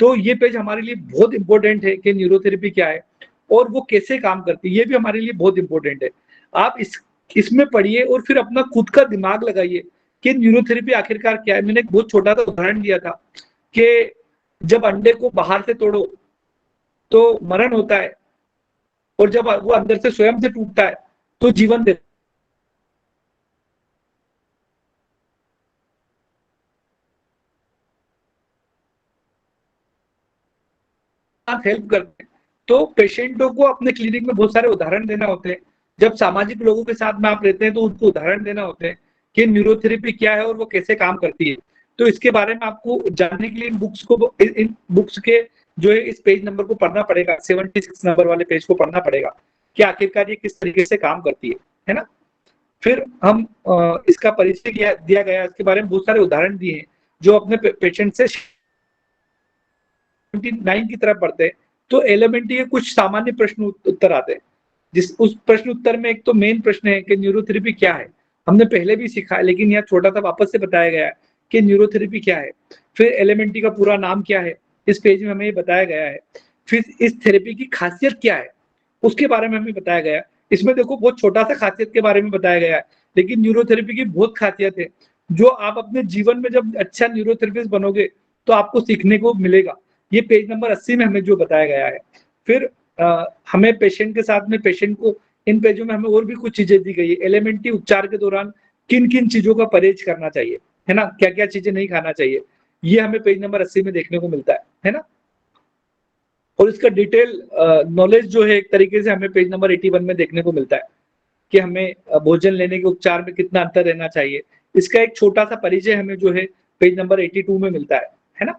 तो ये पेज हमारे लिए बहुत इंपॉर्टेंट है कि न्यूरोथेरेपी क्या है और वो कैसे काम करती है, ये भी हमारे लिए बहुत इंपॉर्टेंट है। आप इसमें पढ़िए और फिर अपना खुद का दिमाग लगाइए कि न्यूरोथेरेपी आखिरकार क्या है। मैंने एक बहुत छोटा सा उदाहरण दिया था कि जब अंडे को बाहर से तोड़ो तो मरण होता है, और जब वो अंदर से स्वयं से टूटता है तो जीवन देता है, हेल्प करते हैं। तो पेशेंटों को अपने क्लिनिक में बहुत सारे उदाहरण देना होते हैं। जब सामाजिक लोगों के साथ में आप रहते हैं तो उनको उदाहरण देना होते हैं कि न्यूरोथेरेपी क्या है और वो कैसे काम करती है। तो इसके बारे में आपको जानने के लिए इन बुक्स के जो है इस पेज नंबर को पढ़ना पड़ेगा, 76 नंबर वाले पेज को पढ़ना पड़ेगा कि आखिरकार ये किस तरीके से काम करती है ना। फिर हम इसका परिचय दिया गया, इसके बारे में बहुत सारे उदाहरण दिए हैं। जो अपने पेशेंट से 79 की तरफ पढ़ते हैं तो एलिमेंट्री के कुछ सामान्य प्रश्न उत्तर आते हैं। उस प्रश्न उत्तर में एक तो मेन प्रश्न है कि न्यूरोथेरेपी क्या है। हमने पहले भी सीखा है, लेकिन यहाँ छोटा सा वापस से बताया गया है कि न्यूरोथेरेपी क्या है। फिर एलिमेंट्री का पूरा नाम क्या है, इस पेज में हमें ये बताया गया है। फिर इस थेरेपी की खासियत क्या है, उसके बारे में हमें बताया गया है। इसमें देखो बहुत छोटा सा खासियत के बारे में बताया गया है, लेकिन न्यूरोथेरेपी की बहुत खासियत है जो आप अपने जीवन में जब अच्छा न्यूरोथेरेपिस्ट बनोगे तो आपको सीखने को मिलेगा। ये पेज नंबर 80 में हमें जो बताया गया है। फिर हमें पेशेंट के साथ में पेशेंट को इन पेजों में हमें और भी कुछ चीजें दी गई है। एलिमेंट्री उपचार के दौरान किन किन चीजों का परहेज करना चाहिए, है ना, क्या क्या चीजें नहीं खाना चाहिए, ये हमें पेज नंबर 80 में देखने को मिलता है ना। और इसका डिटेल नॉलेज जो है एक तरीके से हमें पेज नंबर 81 में देखने को मिलता है कि हमें भोजन लेने के उपचार में कितना अंतर रहना चाहिए। इसका एक छोटा सा परिचय हमें जो है पेज नंबर 82 में मिलता है ना।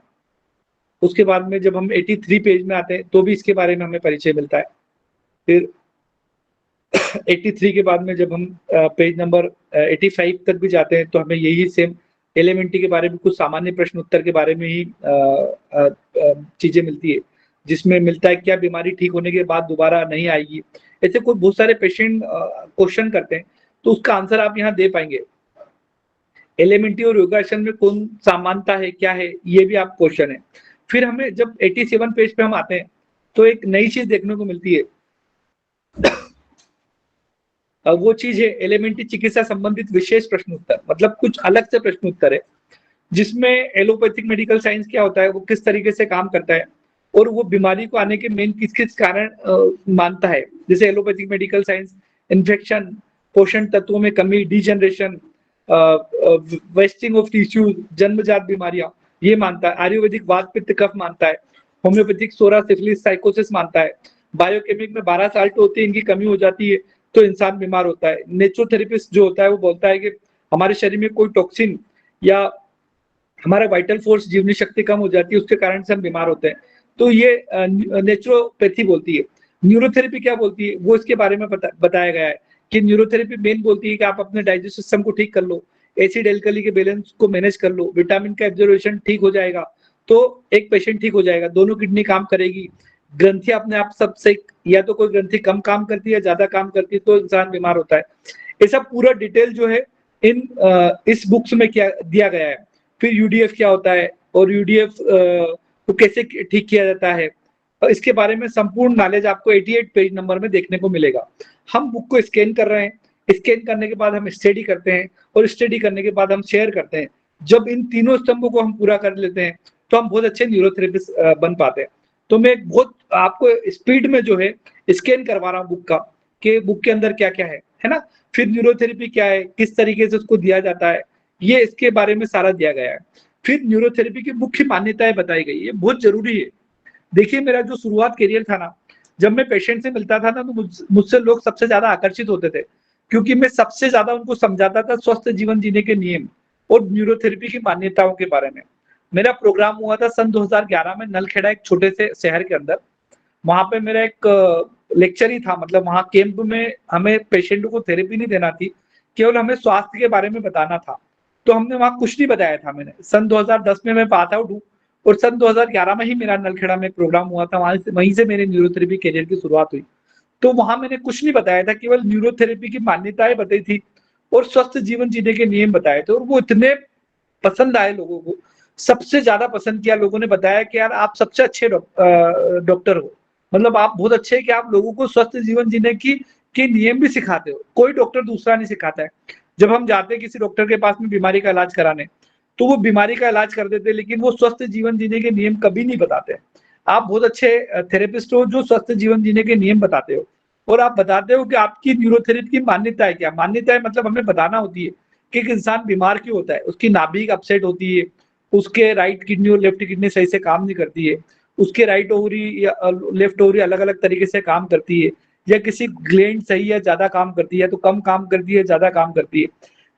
उसके बाद में जब हम 83 पेज में आते हैं तो भी इसके बारे में हमें परिचय मिलता है। फिर 83 के बाद में जब हम पेज नंबर 85 तक भी जाते हैं तो हमें यही सेम एलिमेंट्री के बारे में कुछ सामान्य प्रश्न उत्तर के बारे में ही चीजें मिलती है, जिसमें मिलता है क्या बीमारी ठीक होने के बाद दोबारा नहीं आएगी। ऐसे कोई बहुत सारे पेशेंट क्वेश्चन करते हैं, तो उसका आंसर आप यहाँ दे पाएंगे। एलिमेंट्री और योगासन में कौन समानता है, क्या है, ये भी आप क्वेश्चन है। फिर हमें जब 87 पेज पे हम आते हैं तो एक नई चीज देखने को मिलती है। वो चीज है एलिमेंट्री चिकित्सा संबंधित विशेष प्रश्न उत्तर, मतलब कुछ अलग से प्रश्न उत्तर है जिसमें एलोपैथिक मेडिकल साइंस क्या होता है, वो किस तरीके से काम करता है और वो बीमारी को आने के मेन किस किस कारण मानता है। जैसे एलोपैथिक मेडिकल साइंस इन्फेक्शन, पोषण तत्वों में कमी, डिजनरेशन, वेस्टिंग ऑफ टिश्यू, जन्मजात बीमारियां ये मानता है। आयुर्वेदिक वात पित्त कफ मानता है। होम्योपैथिक सोरा सिफिलिस साइकोसिस मानता है। बायोकेमिक में 12 साल तो होती है, इनकी कमी हो जाती है तो इंसान बीमार होता है। नेचुरोथेरेपिस्ट जो होता है वो बोलता है कि हमारे शरीर में कोई टॉक्सिन या हमारा वाइटल फोर्स, जीवनी शक्ति कम हो जाती है, उसके कारण से हम बीमार होते हैं। तो ये नेचुरोपैथी बोलती है। न्यूरोथेरेपी क्या बोलती है, वो इसके बारे में बताया गया है कि न्यूरोथेरेपी मेन बोलती है कि आप अपने डाइजेस्टिव सिस्टम को ठीक कर लो, एसिड एल्कली के बैलेंस को मैनेज कर लो, विटामिन का एब्जॉर्प्शन ठीक हो जाएगा तो एक पेशेंट ठीक हो जाएगा, दोनों किडनी काम करेगी, ग्रंथि अपने आप सबसे, या तो कोई ग्रंथि कम काम करती है, ज्यादा काम करती है तो इंसान बीमार होता है। ये सब पूरा डिटेल जो है इस बुक्स में क्या दिया गया है। फिर यूडीएफ क्या होता है और यूडीएफ को कैसे ठीक किया जाता है, और इसके बारे में संपूर्ण नॉलेज आपको 88 पेज नंबर में देखने को मिलेगा। हम बुक को स्कैन कर रहे हैं, स्कैन करने के बाद हम स्टडी करते हैं और स्टडी करने के बाद हम शेयर करते हैं। जब इन तीनों स्तंभों को हम पूरा कर लेते हैं तो हम बहुत अच्छे न्यूरोथेरेपिस्ट बन पाते हैं। तो मैं बहुत आपको स्पीड में जो है स्कैन करवा रहा हूँ बुक का, कि बुक के अंदर क्या क्या है ना। फिर न्यूरोथेरेपी क्या है, किस तरीके से उसको दिया जाता है, ये इसके बारे में सारा दिया गया है। फिर न्यूरोथेरेपी की मुख्य मान्यताएं बताई गई है, बहुत जरूरी है। देखिए मेरा जो शुरुआत करियर था ना, जब मैं पेशेंट से मिलता था ना तो मुझसे लोग सबसे ज्यादा आकर्षित होते थे, क्योंकि मैं सबसे ज्यादा उनको समझाता था स्वस्थ जीवन जीने के नियम और न्यूरोथेरेपी की मान्यताओं के बारे में। मेरा प्रोग्राम हुआ था सन 2011 में नलखेड़ा, एक छोटे से शहर के अंदर। वहां पे मेरा एक लेक्चर ही था, मतलब वहां कैंप में हमें पेशेंट को थेरेपी नहीं देना थी, केवल हमें स्वास्थ्य के बारे में बताना था। तो हमने वहां कुछ नहीं बताया था। मैंने सन 2010 में मैं पास आउट हूँ और सन 2011 में ही मेरा नलखेड़ा में प्रोग्राम हुआ था, वहीं से मेरे न्यूरोथेरेपी करियर की शुरुआत हुई। तो वहां मैंने कुछ नहीं बताया था, केवल न्यूरोथेरेपी की मान्यताएं बताई थी और स्वस्थ जीवन जीने के नियम बताए थे, और वो इतने पसंद आए लोगों को। सबसे ज्यादा पसंद किया लोगों ने, बताया कि यार आप सबसे अच्छे डॉक्टर हो, मतलब आप बहुत अच्छे हैं कि आप लोगों को स्वस्थ जीवन जीने के नियम भी सिखाते हो, कोई डॉक्टर दूसरा नहीं सिखाता है। जब हम जाते हैं किसी डॉक्टर के पास में बीमारी का इलाज कराने, तो वो बीमारी का इलाज कर देते, लेकिन वो स्वस्थ जीवन जीने के नियम कभी नहीं बताते। आप बहुत अच्छे थेरेपिस्ट हो जो स्वस्थ जीवन जीने के नियम बताते हो, और आप बताते हो कि आपकी न्यूरोथेरेपी की मान्यता है क्या। मान्यता है मतलब हमें बताना होती है कि एक इंसान बीमार क्यों होता है, उसकी नाभिक अपसेट होती है, उसके राइट किडनी और लेफ्ट किडनी सही से काम नहीं करती है, उसके राइट ओवरी या लेफ्ट ओवरी अलग अलग तरीके से काम करती है, या किसी ग्लैंड सही है ज्यादा काम करती है, तो कम काम करती है, ज्यादा काम करती है।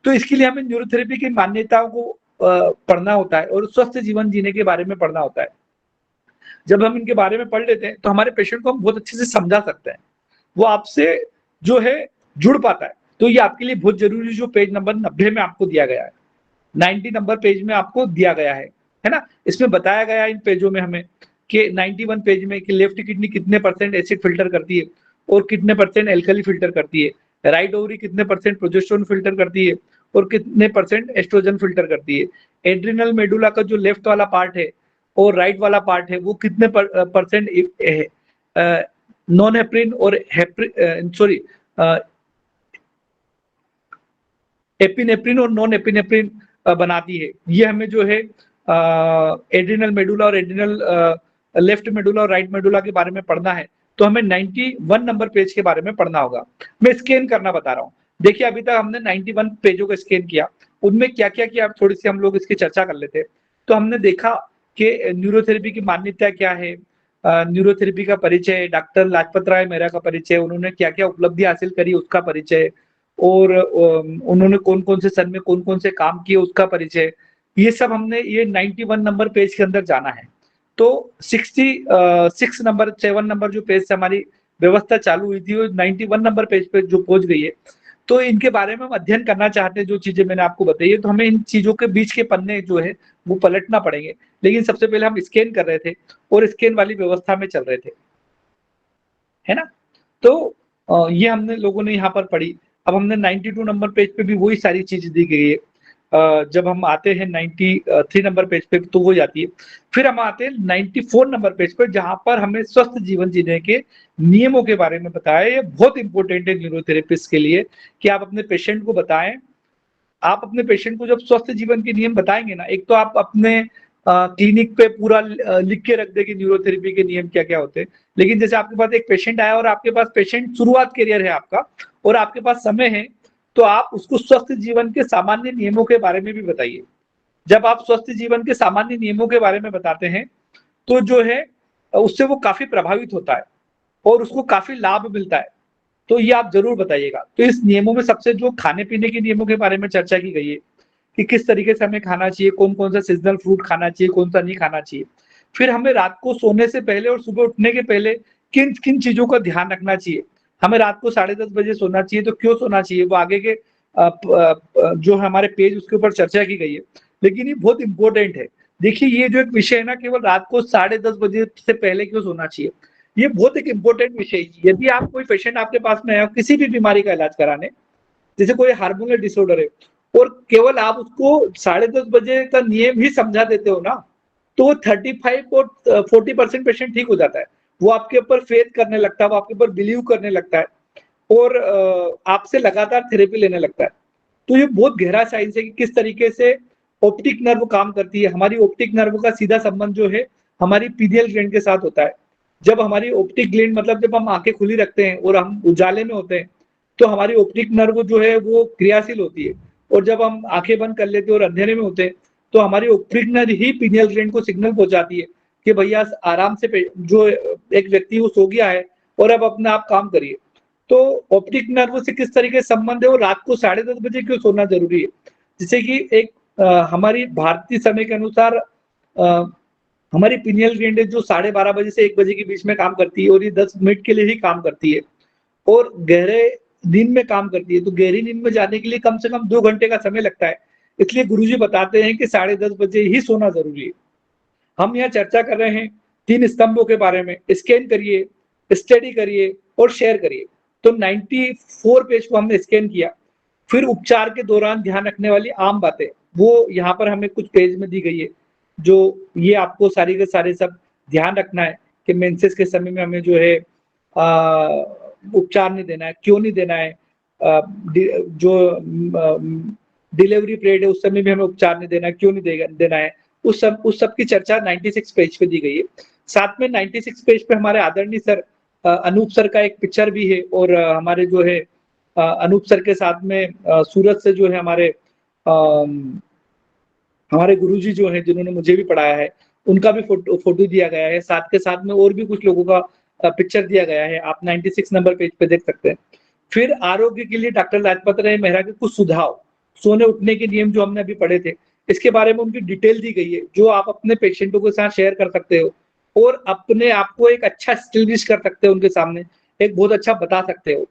तो इसके लिए हमें न्यूरोथेरेपी की मान्यताओं को पढ़ना होता है और स्वस्थ जीवन जीने के बारे में पढ़ना होता है। जब हम इनके बारे में पढ़ लेते हैं तो हमारे पेशेंट को हम बहुत अच्छे से समझा सकते हैं, वो आपसे जो है जुड़ पाता है। तो ये आपके लिए बहुत जरूरी, जो पेज नंबर 90 में आपको दिया गया है, 90 नंबर पेज में आपको दिया गया है ना। इसमें बताया गया है इन पेजों में हमें कि 91 पेज में कि लेफ्ट किडनी कितने % एसिड फिल्टर करती है और कितने % एल्कली फिल्टर करती है, राइट ओवरी कितने % प्रोजेस्टेरोन फिल्टर करती है और कितने % एस्ट्रोजन फिल्टर करती है। एड्रिनल मेडुला का जो लेफ्ट वाला पार्ट है और राइट वाला पार्ट है वो कितने % नॉन हेपरिन और एपिनेफ्रिन और नॉन एपिनेफ्रिन बनाती है। ये हमें जो है एड्रिनल मेडुला और एड्रिनल लेफ्ट मेडुला और राइट मेडुला के बारे में पढ़ना है, तो हमें 91 नंबर पेज के बारे में पढ़ना होगा। मैं स्कैन करना बता रहा हूँ। देखिए अभी तक हमने 91 पेजों को स्कैन किया, उनमें क्या क्या किया थोड़ी सी हम लोग इसकी चर्चा कर लेते हैं। तो हमने देखा कि न्यूरोथेरेपी की मान्यता क्या है, न्यूरोथेरेपी का परिचय, डॉक्टर लाजपत राय मेहरा का परिचय, उन्होंने क्या क्या उपलब्धि हासिल करी उसका परिचय, और उन्होंने कौन कौन से सन में कौन कौन से काम किए उसका परिचय, ये सब हमने ये 91 नंबर पेज के अंदर जाना है। तो 66 नंबर 7 नंबर जो पेज से हमारी व्यवस्था चालू हुई थी वो 91 नंबर पेज पे जो पहुंच गई है। तो इनके बारे में हम अध्ययन करना चाहते हैं, जो चीजें मैंने आपको बताई है, तो हमें इन चीजों के बीच के पन्ने जो है वो पलटना पड़ेंगे। लेकिन सबसे पहले हम स्कैन कर रहे थे और स्कैन वाली व्यवस्था में चल रहे थे, है ना। तो ये हमने लोगों ने यहाँ पर पढ़ी। अब हमने 92 नंबर पेज पे भी वही सारी चीज दी गई है। जब हम आते हैं 93 नंबर पेज पे तो वो जाती है। फिर हम आते हैं 94 नंबर पेज पे, जहाँ पर हमें स्वस्थ जीवन जीने के नियमों के बारे में बताया। ये बहुत इंपॉर्टेंट है न्यूरोथेरेपिस्ट के लिए कि आप अपने पेशेंट को बताएं। आप अपने पेशेंट को जब स्वस्थ जीवन के नियम बताएंगे ना, एक तो आप अपने क्लिनिक पे पूरा लिख के रख दे कि न्यूरोथेरेपी के नियम क्या क्या होते हैं। लेकिन जैसे आपके पास एक पेशेंट आया और आपके पास पेशेंट शुरुआत करियर है आपका और आपके पास समय है, तो आप उसको स्वस्थ जीवन के सामान्य नियमों के बारे में भी बताइए। जब आप स्वस्थ जीवन के सामान्य नियमों के बारे में बताते हैं तो जो है उससे वो काफी प्रभावित होता है और उसको काफी लाभ मिलता है। तो ये आप जरूर बताइएगा। तो इस नियमों में सबसे जो खाने पीने के नियमों के बारे में चर्चा की गई है कि किस तरीके से हमें खाना चाहिए, कौन कौन सा सीजनल फ्रूट खाना चाहिए, कौन सा नहीं खाना चाहिए। फिर हमें रात को सोने से पहले और सुबह उठने के पहले किन किन चीजों का ध्यान रखना चाहिए। हमें रात को 10:30 बजे सोना चाहिए, तो क्यों सोना चाहिए, वो आगे के जो हमारे पेज उसके ऊपर चर्चा की गई है। लेकिन ये बहुत इंपॉर्टेंट है। देखिए, ये जो एक विषय है ना, केवल रात को 10:30 बजे से पहले क्यों सोना चाहिए, ये बहुत एक इंपॉर्टेंट विषय है। यदि आप कोई पेशेंट आपके पास में आया किसी भी बीमारी का इलाज कराने, जैसे कोई हार्मोनल डिसऑर्डर है, और केवल आप उसको 10:30 बजे का नियम ही समझा देते हो ना, तो वो 35 और 40% पेशेंट ठीक हो जाता है। वो आपके ऊपर फेथ करने लगता है, वो आपके ऊपर बिलीव करने लगता है और आपसे लगातार थेरेपी लेने लगता है। तो ये बहुत गहरा साइंस है कि किस तरीके से ऑप्टिक नर्व काम करती है। हमारी ऑप्टिक नर्व का सीधा संबंध जो है हमारी पीनियल ग्लैंड के साथ होता है। जब हमारी ऑप्टिक ग्लैंड, मतलब जब हम आंखें खुली रखते हैं और हम उजाले में होते हैं, तो हमारी ऑप्टिक नर्व जो है वो क्रियाशील होती है, और जब हम आंखें बंद कर लेते हैं और अंधेरे में होते हैं, तो हमारी ऑप्टिक नर्व ही पीनियल ग्लैंड को सिग्नल पहुंचाती है कि भैया आराम से जो एक व्यक्ति वो सो गया है और अब अपने आप काम करिए। तो ऑप्टिक नर्व से किस तरीके से संबंध है, और रात को 10:30 बजे क्यों सोना जरूरी है। जैसे कि एक हमारी भारतीय समय के अनुसार हमारी पीनियल ग्लैंड जो 12:30 बजे से 1 बजे के बीच में काम करती है, और ये 10 मिनट के लिए ही काम करती है और गहरे नींद में काम करती है। तो गहरी नींद में जाने के लिए कम से कम 2 घंटे का समय लगता है। इसलिए गुरुजी बताते हैं कि 10:30 बजे ही सोना जरूरी है। हम यहाँ चर्चा कर रहे हैं 3 स्तंभों के बारे में। स्कैन करिए, स्टडी करिए और शेयर करिए। तो 94 पेज को हमने स्कैन किया। फिर उपचार के दौरान ध्यान रखने वाली आम बातें, वो यहाँ पर हमें कुछ पेज में दी गई है, जो ये आपको सारी के सारे सब ध्यान रखना है कि मेंसेस के समय में हमें जो है उपचार नहीं देना है, क्यों नहीं देना है, जो डिलीवरी पीरियड है उस समय भी हमें उपचार नहीं देना है, क्यों नहीं देना है, उस सब की चर्चा 96 पेज पे दी गई है। साथ में 96 पेज पे हमारे आदरणीय सर अनूप सर का एक पिक्चर भी है, और हमारे जो है अनूप सर के साथ में सूरत से जो है हमारे गुरुजी जो है जिन्होंने मुझे भी पढ़ाया है, उनका भी फोटो दिया गया है। साथ के साथ में और भी कुछ लोगों का पिक्चर दिया गया है, आप 96 नंबर पेज पे देख सकते हैं। फिर आरोग्य के लिए डॉक्टर लाजपत राय मेहरा के कुछ सुझाव, सोने उठने के नियम जो हमने अभी पढ़े थे, इसके बारे में उनकी डिटेल दी गई है, जो आप अपने पेशेंटों के साथ शेयर कर सकते हो और अपने आप को एक अच्छा स्टिलिश कर सकते हो, उनके सामने एक बहुत अच्छा बता सकते हो।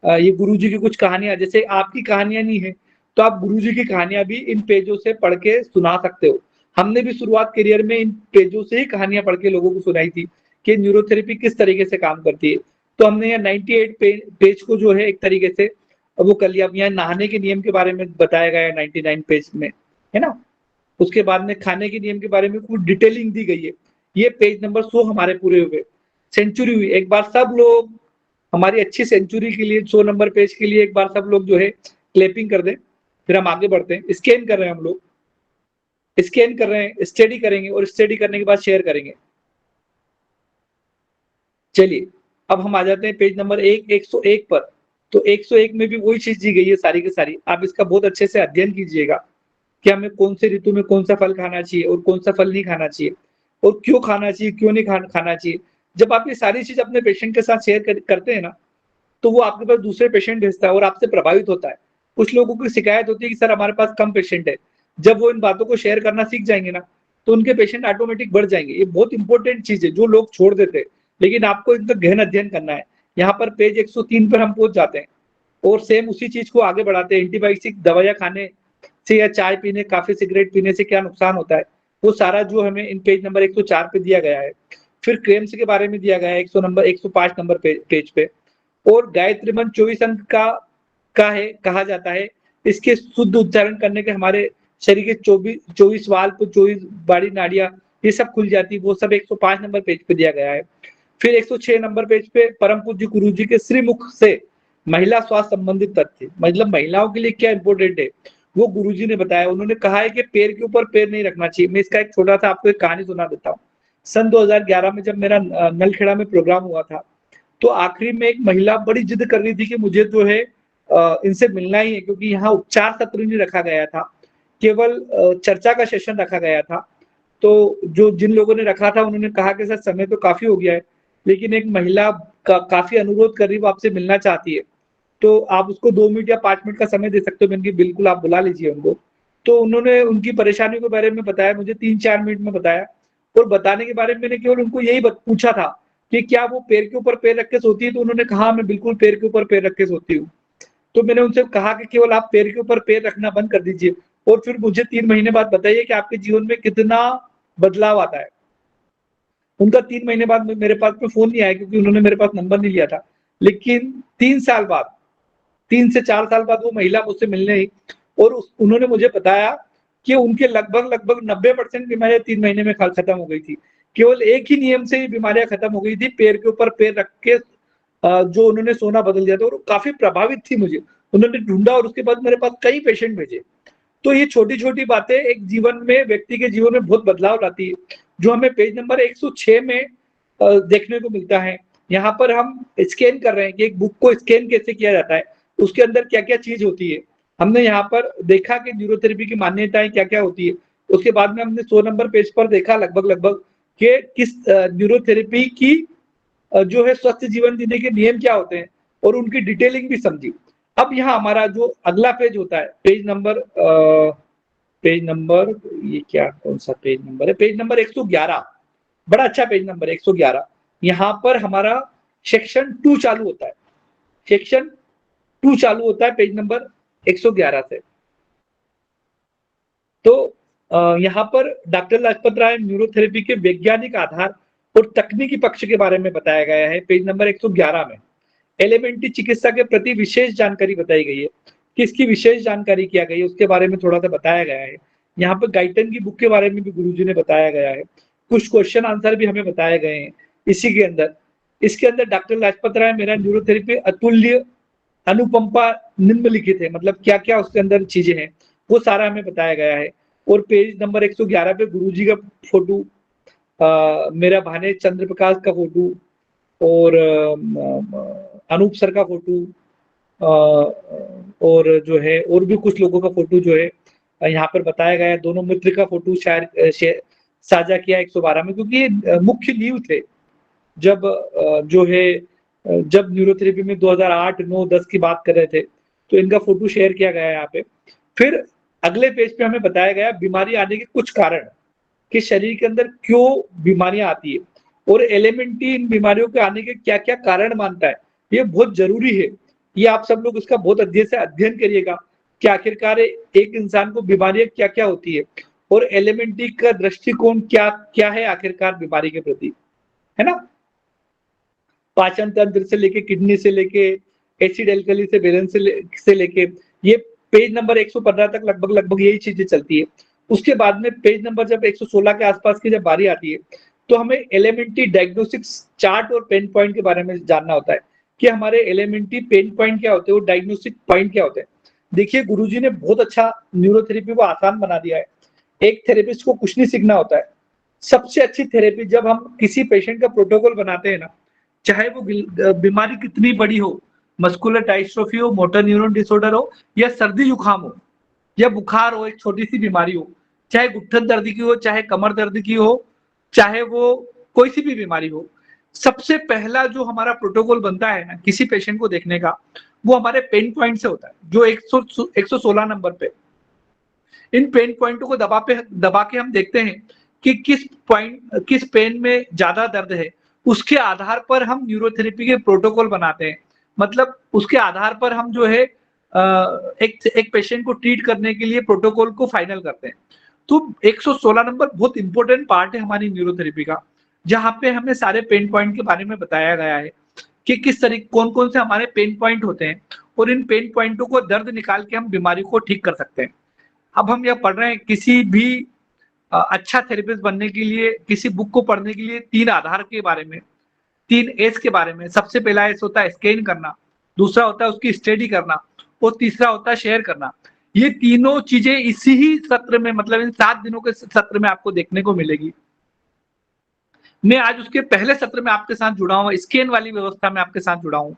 ये गुरुजी की कुछ कहानियां, जैसे आपकी कहानियां नहीं है तो आप गुरुजी की कहानियां भी इन पेजों से पढ़ के सुना सकते हो। हमने भी शुरुआत करियर में इन पेजों से ही कहानियां पढ़ के लोगों को सुनाई थी कि न्यूरोथेरेपी किस तरीके से काम करती है। तो हमने यहाँ 98 पेज को जो है एक तरीके से वो कर लिया। अब यहाँ नहाने के नियम के बारे में बताया गया है 99 पेज में, है ना। उसके बाद में खाने के नियम के बारे में कुछ डिटेलिंग दी गई है। ये पेज नंबर 100 हमारे पूरे हुए। सेंचुरी हुई, एक बार सब लोग हमारी अच्छी सेंचुरी के लिए 100 नंबर पेज के लिए एक बार सब लोग जो है क्लैपिंग कर दें। फिर हम आगे बढ़ते हैं। स्कैन कर रहे हैं, हम लोग स्कैन कर रहे हैं, स्टडी करेंगे और स्टडी करने के बाद शेयर करेंगे। चलिए अब हम आ जाते हैं पेज नंबर 101 पर। तो 101 में भी वही चीज दी गई है सारी की सारी। आप इसका बहुत अच्छे से अध्ययन कीजिएगा कि हमें कौन से ऋतु में कौन सा फल खाना चाहिए और कौन सा फल नहीं खाना चाहिए, और क्यों खाना चाहिए, क्यों नहीं खाना चाहिए। जब आप ये सारी चीज अपने पेशेंट के साथ शेयर करते हैं ना, तो वो आपके पास दूसरे पेशेंट भेजता है और आपसे प्रभावित होता है। कुछ लोगों की शिकायत होती है कि सर हमारे पास कम पेशेंट है। जब वो इन बातों को शेयर करना सीख जाएंगे ना, तो उनके पेशेंट ऑटोमेटिक बढ़ जाएंगे। ये बहुत इंपॉर्टेंट चीज है जो लोग छोड़ देते हैं, लेकिन आपको इनका गहन अध्ययन करना है। यहाँ पर पेज 103 पर हम पहुंच जाते हैं और सेम उसी चीज को आगे बढ़ाते हैं। एंटीबायोटिक दवाइयां खाने से या चाय पीने, काफी सिगरेट पीने से क्या नुकसान होता है, वो सारा जो हमें इन पेज नंबर 104 पे दिया गया है। फिर क्रेम्स के बारे में दिया गया है 105 नंबर पेज पे। और गायत्री मंत्र 24 अंक का है, कहा जाता है। इसके शुद्ध उच्चारण करने के हमारे शरीर के 24 वाल्व, 24 बड़ी नाड़ियां, ये सब खुल जाती, वो सब 105 नंबर पेज पे दिया गया है। फिर 106 नंबर पेज पे परम पूज्य गुरु जी के श्रीमुख से महिला स्वास्थ्य संबंधित तथ्य, मतलब महिलाओं के लिए क्या इंपॉर्टेंट है वो गुरुजी ने बताया। उन्होंने कहा है कि पैर के ऊपर पैर नहीं रखना चाहिए। मैं इसका एक छोटा सा आपको एक कहानी सुना देता हूँ। सन 2011 में जब मेरा नलखेड़ा में प्रोग्राम हुआ था, तो आखिरी में एक महिला बड़ी जिद कर रही थी कि मुझे जो है इनसे मिलना ही है, क्योंकि यहाँ उपचार सत्र नहीं रखा गया था, केवल चर्चा का सेशन रखा गया था। तो जो जिन लोगों ने रखा था उन्होंने कहा कि सर समय तो काफी हो गया है, लेकिन एक महिला काफी अनुरोध कर रही, वो आपसे मिलना चाहती है, तो आप उसको 2 मिनट या 5 मिनट का समय दे सकते हो। मैंने बिल्कुल, आप बुला लीजिए उनको। तो उन्होंने उनकी परेशानी के बारे में बताया, मुझे 3-4 मिनट में बताया, और बताने के बारे में मैंने केवल उनको यही पूछा था कि क्या वो पैर के ऊपर पैर रख के सोती है, तो उन्होंने कहा मैं बिल्कुल पैर के ऊपर पैर रख के सोती हूँ। तो मैंने उनसे कहा कि केवल आप पैर के ऊपर पैर रखना बंद कर दीजिए, और फिर मुझे 3 महीने बाद बताइए कि आपके जीवन में कितना बदलाव आता है। उनका 3 महीने बाद मेरे पास में फोन नहीं आया, क्योंकि उन्होंने मेरे पास नंबर नहीं लिया था। लेकिन 3 साल बाद, 3 से 4 साल बाद वो महिला मुझसे मिलने आई, और उन्होंने मुझे बताया कि उनके लगभग 90% बीमारियां 3 महीने में खत्म हो गई थी। केवल एक ही नियम से ये बीमारियां खत्म हो गई थी, पैर के ऊपर पैर रख के जो उन्होंने सोना बदल दिया था, और काफी प्रभावित थी मुझे। उन्होंने ढूंढा और उसके बाद मेरे पास कई पेशेंट भेजे। तो ये छोटी छोटी बातें एक जीवन में, व्यक्ति के जीवन में बहुत बदलाव लाती है, जो हमें पेज नंबर 106 में देखने को मिलता है। यहाँ पर हम स्कैन कर रहे हैं कि एक बुक को स्कैन कैसे किया जाता है, उसके अंदर क्या क्या चीज होती है। हमने यहाँ पर देखा कि न्यूरोथेरेपी की मान्यताएं क्या क्या होती है। उसके बाद में हमने 100 नंबर पेज पर देखा लगभग कि किस न्यूरोथेरेपी की जो है स्वस्थ जीवन जीने के नियम क्या होते हैं, और उनकी डिटेलिंग भी समझी। अब यहाँ हमारा जो अगला पेज होता है, पेज नंबर ये क्या, कौन सा पेज नंबर है, पेज नंबर 111, बड़ा अच्छा पेज नंबर 111। यहाँ पर हमारा सेक्शन 2 चालू होता है, सेक्शन 2 चालू होता है पेज नंबर 111 से। तो यहाँ पर डॉक्टर लाजपत राय न्यूरोथेरेपी के वैज्ञानिक आधार और तकनीकी पक्ष के बारे में बताया गया है। पेज नंबर 111 में एलिमेंट्री चिकित्सा के प्रति विशेष जानकारी बताई गई है। किसकी विशेष जानकारी किया गई है उसके बारे में थोड़ा सा बताया गया है। यहाँ पर गाइटन की बुक के बारे में भी गुरुजी ने बताया गया है। कुछ क्वेश्चन आंसर भी हमें बताए गए हैं इसी के अंदर। इसके अंदर डॉक्टर लाजपत राय मेरा न्यूरोथेरेपी अतुल्य अनुकंपा निम्नलिखित है, मतलब क्या क्या उसके अंदर चीजें हैं वो सारा हमें बताया गया है। और पेज नंबर 111 पे गुरुजी का फोटो, मेरा भाने चंद्र प्रकाश का फोटो, और अनूप सर का फोटो, और जो है और भी कुछ लोगों का फोटो जो है यहाँ पर बताया गया है। दोनों मित्र का फोटो साझा किया 112 में, क्योंकि ये मुख्य नींव थे जब जो है जब न्यूरोथेरेपी में 2008, 9, 10 की बात कर रहे थे, तो इनका फोटो शेयर किया गया है यहाँ पे। फिर अगले पेज पे हमें बताया गया बीमारी आने के कुछ कारण, कि शरीर के अंदर क्यों बीमारियां आती है, और एलिमेंट्री इन बीमारियों के आने के क्या क्या कारण मानता है। ये बहुत जरूरी है, ये आप सब लोग इसका बहुत अध्ययन करिएगा कि आखिरकार एक इंसान को बीमारियां क्या क्या होती है, और एलिमेंट्री का दृष्टिकोण क्या क्या है आखिरकार बीमारी के प्रति, है ना। पाचन तंत्र से लेके, किडनी से लेके, एसिड एल्कली से बैलेंस से लेके, ये पेज नंबर 115 तक लगभग यही चीजें चलती है। उसके बाद में पेज नंबर जब 116 के आसपास की जब बारी आती है, तो हमें एलिमेंट्री डायग्नोस्टिक्स चार्ट और पेन पॉइंट के बारे में जानना होता है कि हमारे एलिमेंट्री पेन पॉइंट क्या होते हैं और डायग्नोस्टिक पॉइंट क्या होते हैं। देखिए गुरुजी ने बहुत अच्छा न्यूरोथेरेपी को आसान बना दिया है। एक थेरेपिस्ट को कुछ नहीं सीखना होता है। सबसे अच्छी थेरेपी जब हम किसी पेशेंट का प्रोटोकॉल बनाते हैं ना, चाहे वो बीमारी कितनी बड़ी हो, मस्कुलर डायस्ट्रोफी हो, मोटर न्यूरॉन डिसऑर्डर हो, या सर्दी जुकाम हो, या बुखार हो, एक छोटी सी बीमारी हो, चाहे गुट्ठन दर्द की हो, चाहे कमर दर्द की हो, चाहे वो कोई सी भी बीमारी हो, सबसे पहला जो हमारा प्रोटोकॉल बनता है ना किसी पेशेंट को देखने का, वो हमारे पेन पॉइंट से होता है, जो 116 नंबर पे। इन पेन पॉइंटों को दबा के हम देखते हैं कि किस पेन में ज्यादा दर्द है। उसके आधार पर हम न्यूरोथेरेपी के प्रोटोकॉल बनाते हैं। मतलब उसके आधार पर हम जो है एक पेशेंट को ट्रीट करने के लिए प्रोटोकॉल को फाइनल करते हैं। तो 116 नंबर बहुत इंपॉर्टेंट पार्ट है हमारी न्यूरोथेरेपी का, जहां पे हमें सारे पेन पॉइंट के बारे में बताया गया है कि किस तरीके कौन कौन से हमारे पेन पॉइंट होते हैं, और इन पेन पॉइंटों को दर्द निकाल के हम बीमारी को ठीक कर सकते हैं। अब हम यह पढ़ रहे हैं किसी भी अच्छा थेरेपिस्ट बनने के लिए, किसी बुक को पढ़ने के लिए 3 आधार के बारे में, 3 एस के बारे में। सबसे पहला एस होता है स्कैन करना, दूसरा होता है उसकी स्टडी करना और तीसरा होता है शेयर करना। ये तीनों चीजें इसी ही सत्र में, मतलब इन 7 दिनों के सत्र में आपको देखने को मिलेगी। मैं आज उसके पहले सत्र में आपके साथ जुड़ा हूँ, स्कैन वाली व्यवस्था में आपके साथ जुड़ा हूँ।